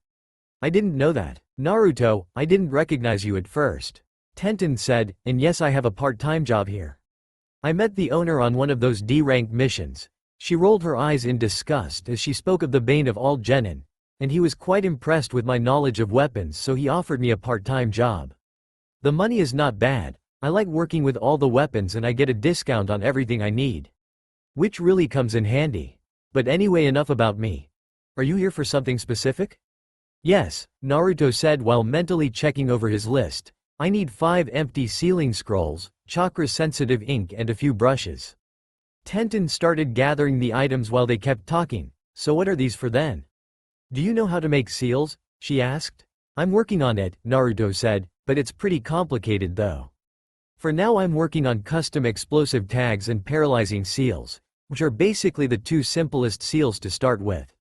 "I didn't know that." "Naruto, I didn't recognize you at first," Tenten said, "and yes, I have a part-time job here. I met the owner on one of those D-rank missions." She rolled her eyes in disgust as she spoke of the bane of all genin, and he was quite impressed with my knowledge of weapons, so he offered me a part-time job. The money is not bad. I like working with all the weapons and I get a discount on everything I need, which really comes in handy. But anyway, enough about me. Are you here for something specific? Yes, Naruto said while mentally checking over his list. I need 5 empty sealing scrolls, chakra-sensitive ink, and a few brushes. Tenten started gathering the items while they kept talking. So what are these for then? Do you know how to make seals? She asked. I'm working on it, Naruto said, but it's pretty complicated though. For now I'm working on custom explosive tags and paralyzing seals, which are basically the 2 simplest seals to start with.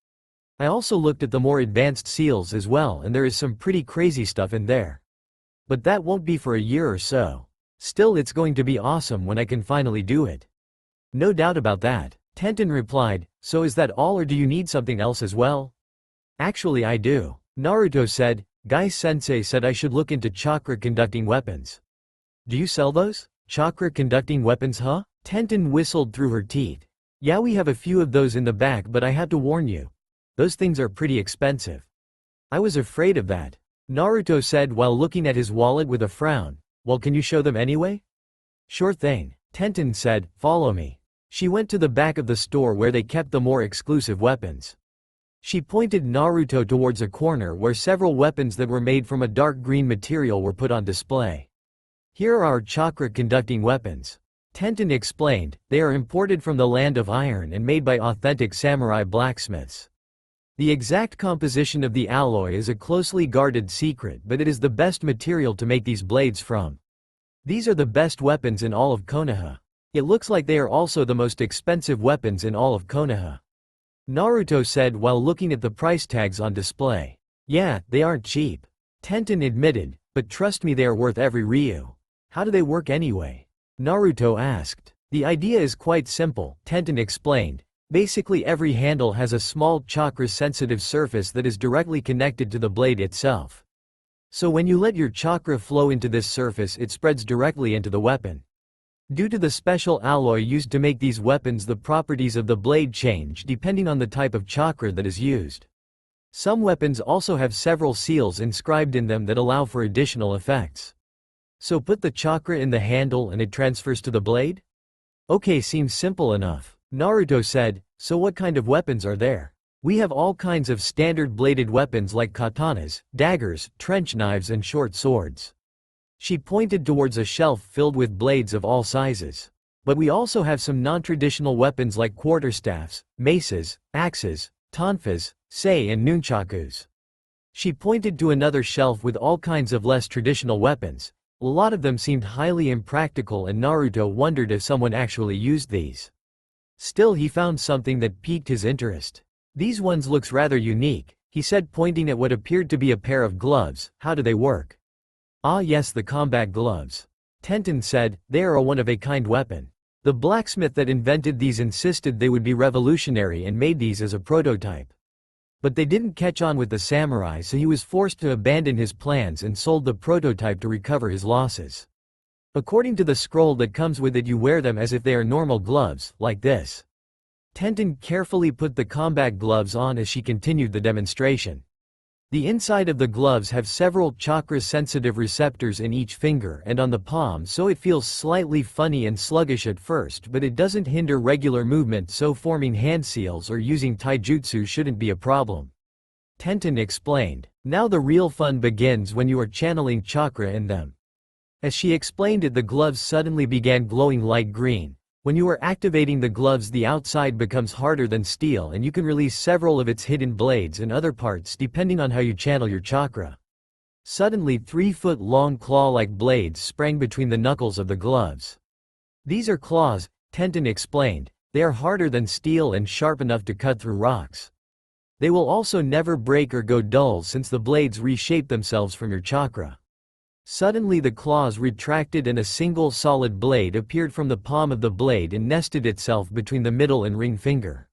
I also looked at the more advanced seals as well, and there is some pretty crazy stuff in there. But that won't be for a year or so. Still, it's going to be awesome when I can finally do it. No doubt about that, Tenten replied. So is that all, or do you need something else as well? Actually I do, Naruto said. Guy-sensei said I should look into chakra-conducting weapons. Do you sell those? Chakra-conducting weapons, huh? Tenten whistled through her teeth. Yeah, we have a few of those in the back, but I have to warn you. Those things are pretty expensive. I was afraid of that, Naruto said while looking at his wallet with a frown. Well, can you show them anyway? Sure thing, Tenten said. Follow me. She went to the back of the store where they kept the more exclusive weapons. She pointed Naruto towards a corner where several weapons that were made from a dark green material were put on display. Here are our chakra-conducting weapons, Tenten explained. They are imported from the land of iron and made by authentic samurai blacksmiths. The exact composition of the alloy is a closely guarded secret, but it is the best material to make these blades from. These are the best weapons in all of Konoha. It looks like they are also the most expensive weapons in all of Konoha, Naruto said while looking at the price tags on display. Yeah, they aren't cheap, Tenten admitted, but trust me, they are worth every ryu. How do they work anyway? Naruto asked. The idea is quite simple, Tenten explained. Basically every handle has a small chakra-sensitive surface that is directly connected to the blade itself. So when you let your chakra flow into this surface, it spreads directly into the weapon. Due to the special alloy used to make these weapons, the properties of the blade change depending on the type of chakra that is used. Some weapons also have several seals inscribed in them that allow for additional effects. So put the chakra in the handle and it transfers to the blade? Okay, seems simple enough, Naruto said. So what kind of weapons are there? We have all kinds of standard bladed weapons like katanas, daggers, trench knives, and short swords. She pointed towards a shelf filled with blades of all sizes. But we also have some non-traditional weapons like quarterstaffs, maces, axes, tonfas, sei, and nunchakus. She pointed to another shelf with all kinds of less traditional weapons. A lot of them seemed highly impractical, and Naruto wondered if someone actually used these. Still, he found something that piqued his interest. These ones looks rather unique, he said, pointing at what appeared to be a pair of gloves. How do they work? Ah yes, the combat gloves, Tenten said. They are a one-of-a-kind weapon. The blacksmith that invented these insisted they would be revolutionary and made these as a prototype. But they didn't catch on with the samurai, so he was forced to abandon his plans and sold the prototype to recover his losses. According to the scroll that comes with it, you wear them as if they are normal gloves, like this. Tenten carefully put the combat gloves on as she continued the demonstration. The inside of the gloves have several chakra-sensitive receptors in each finger and on the palm, so it feels slightly funny and sluggish at first, but it doesn't hinder regular movement, so forming hand seals or using taijutsu shouldn't be a problem, Tenten explained. Now the real fun begins when you are channeling chakra in them. As she explained it, the gloves suddenly began glowing light green. When you are activating the gloves, the outside becomes harder than steel and you can release several of its hidden blades and other parts depending on how you channel your chakra. Suddenly 3-foot-long claw-like blades sprang between the knuckles of the gloves. These are claws, Tenten explained. They are harder than steel and sharp enough to cut through rocks. They will also never break or go dull since the blades reshape themselves from your chakra. Suddenly the claws retracted and a single solid blade appeared from the palm of the blade and nested itself between the middle and ring finger.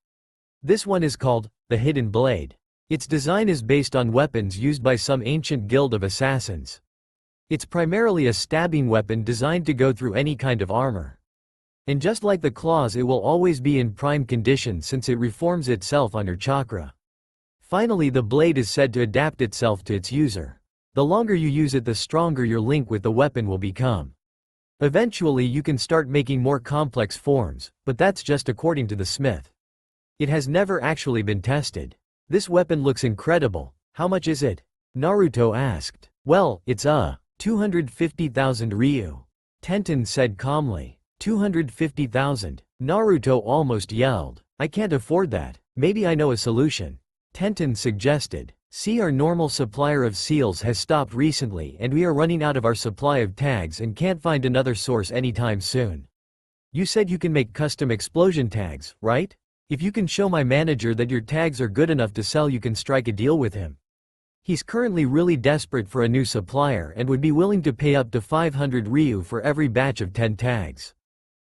This one is called the hidden blade. Its design is based on weapons used by some ancient guild of assassins. It's primarily a stabbing weapon designed to go through any kind of armor. And just like the claws, it will always be in prime condition since it reforms itself on your chakra. Finally, the blade is said to adapt itself to its user. The longer you use it, the stronger your link with the weapon will become. Eventually you can start making more complex forms, but that's just according to the smith. It has never actually been tested. This weapon looks incredible. How much is it? Naruto asked. Well, it's 250,000 ryu. Tenten said calmly. 250,000. Naruto almost yelled. I can't afford that. Maybe I know a solution. Tenten suggested. See, our normal supplier of seals has stopped recently and we are running out of our supply of tags and can't find another source anytime soon. You said you can make custom explosion tags, right? If you can show my manager that your tags are good enough to sell, you can strike a deal with him. He's currently really desperate for a new supplier and would be willing to pay up to 500 ryu for every batch of 10 tags.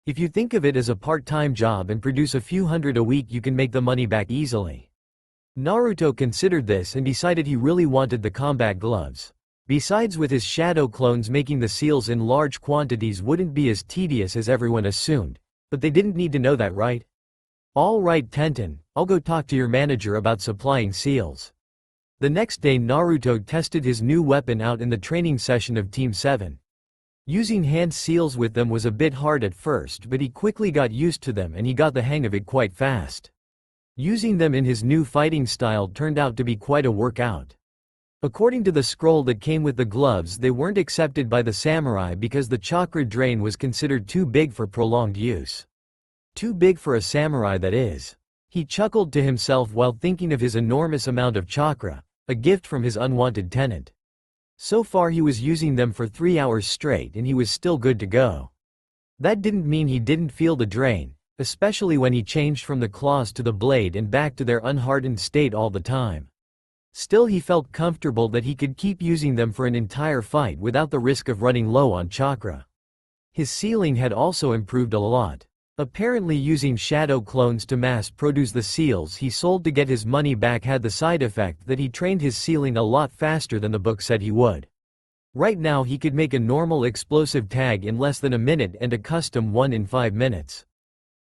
If you think of it as a part-time job and produce a few hundred a week, you can make the money back easily. Naruto considered this and decided he really wanted the combat gloves. Besides, with his shadow clones, making the seals in large quantities wouldn't be as tedious as everyone assumed. But they didn't need to know that, right? All right, Tenten, I'll go talk to your manager about supplying seals. The next day Naruto tested his new weapon out in the training session of Team 7. Using hand seals with them was a bit hard at first, but he quickly got used to them and he got the hang of it quite fast. Using them in his new fighting style turned out to be quite a workout. According to the scroll that came with the gloves, they weren't accepted by the samurai because the chakra drain was considered too big for prolonged use. Too big for a samurai, that is. He chuckled to himself while thinking of his enormous amount of chakra, a gift from his unwanted tenant. So far he was using them for 3 hours straight and he was still good to go. That didn't mean he didn't feel the drain, especially when he changed from the claws to the blade and back to their unhardened state all the time. Still, he felt comfortable that he could keep using them for an entire fight without the risk of running low on chakra. His sealing had also improved a lot. Apparently, using shadow clones to mass produce the seals he sold to get his money back had the side effect that he trained his sealing a lot faster than the book said he would. Right now he could make a normal explosive tag in less than a minute and a custom one in 5 minutes.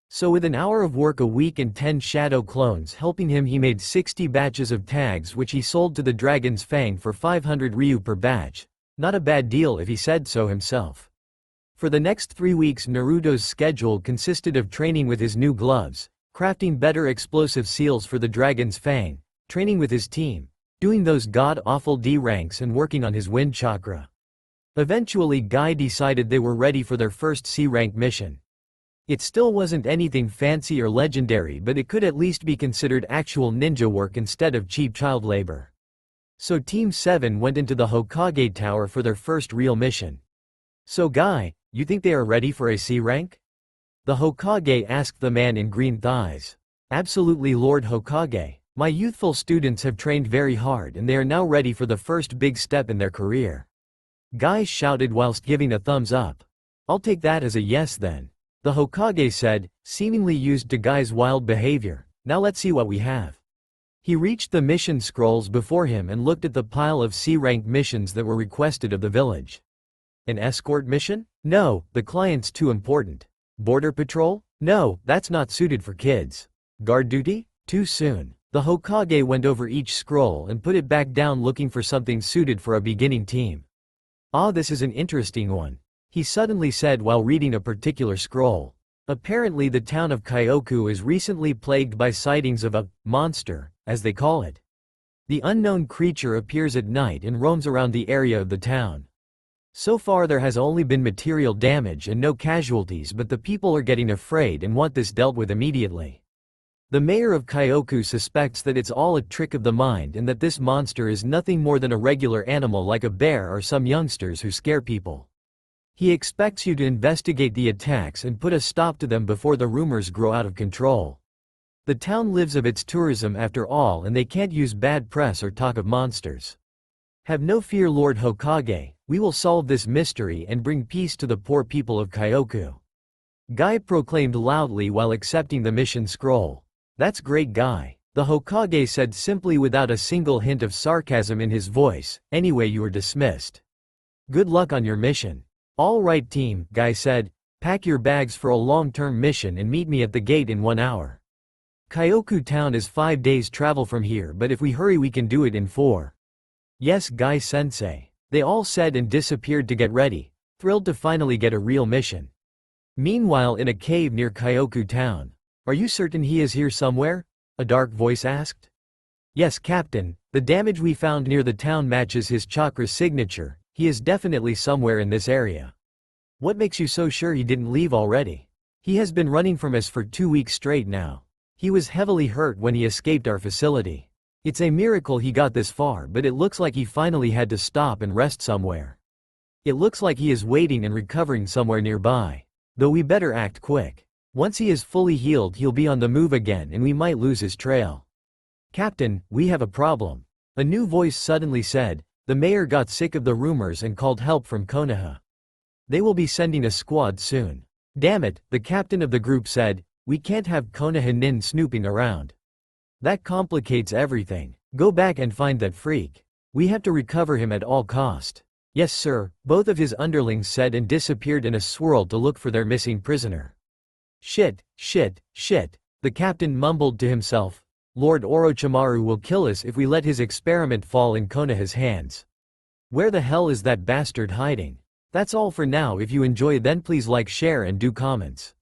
So with an hour of work a week and 10 shadow clones helping him, he made 60 batches of tags which he sold to the Dragon's Fang for 500 ryu per batch. Not a bad deal if he said so himself. For the next 3 weeks Naruto's schedule consisted of training with his new gloves, crafting better explosive seals for the Dragon's Fang, training with his team, doing those god-awful D ranks and working on his wind chakra. Eventually Guy decided they were ready for their first C rank mission. It still wasn't anything fancy or legendary, but it could at least be considered actual ninja work instead of cheap child labor. So Team 7 went into the Hokage Tower for their first real mission. So Guy, you think they are ready for a C rank? The Hokage asked the man in green thighs. Absolutely, Lord Hokage. My youthful students have trained very hard and they are now ready for the first big step in their career. Guy shouted whilst giving a thumbs up. I'll take that as a yes then. The Hokage said, seemingly used to Guy's wild behavior. Now let's see what we have. He reached the mission scrolls before him and looked at the pile of C-rank missions that were requested of the village. An escort mission? No, the client's too important. Border patrol? No, that's not suited for kids. Guard duty? Too soon. The Hokage went over each scroll and put it back down, looking for something suited for a beginning team. Ah, this is an interesting one, he suddenly said while reading a particular scroll. Apparently the town of Kyoku is recently plagued by sightings of a monster, as they call it. The unknown creature appears at night and roams around the area of the town. So far there has only been material damage and no casualties, but the people are getting afraid and want this dealt with immediately. The mayor of Kyoku suspects that it's all a trick of the mind and that this monster is nothing more than a regular animal like a bear or some youngsters who scare people. He expects you to investigate the attacks and put a stop to them before the rumors grow out of control. The town lives of its tourism after all, and they can't use bad press or talk of monsters. Have no fear, Lord Hokage, we will solve this mystery and bring peace to the poor people of Kyoku. Guy proclaimed loudly while accepting the mission scroll. That's great, Guy, the Hokage said simply without a single hint of sarcasm in his voice. Anyway, you are dismissed. Good luck on your mission. All right, team, Guy said, pack your bags for a long-term mission and meet me at the gate in 1 hour. Kyoku town is 5 days travel from here, but if we hurry we can do it in 4. Yes, Guy-sensei. They all said and disappeared to get ready, thrilled to finally get a real mission. Meanwhile, in a cave near Kyoku town. Are you certain he is here somewhere? A dark voice asked. Yes, Captain, the damage we found near the town matches his chakra signature. He is definitely somewhere in this area. What makes you so sure he didn't leave already? He has been running from us for 2 weeks straight now. He was heavily hurt when he escaped our facility. It's a miracle he got this far, but it looks like he finally had to stop and rest somewhere. It looks like he is waiting and recovering somewhere nearby. Though we better act quick. Once he is fully healed, he'll be on the move again and we might lose his trail. Captain, we have a problem. A new voice suddenly said. The mayor got sick of the rumors and called help from Konoha. They will be sending a squad soon. Damn it, the captain of the group said. We can't have Konoha Nin snooping around. That complicates everything. Go back and find that freak. We have to recover him at all cost. Yes, sir, both of his underlings said and disappeared in a swirl to look for their missing prisoner. Shit, shit, shit, the captain mumbled to himself. Lord Orochimaru will kill us if we let his experiment fall in Konoha's hands. Where the hell is that bastard hiding? That's all for now. If you enjoy, then please like, share and do comments.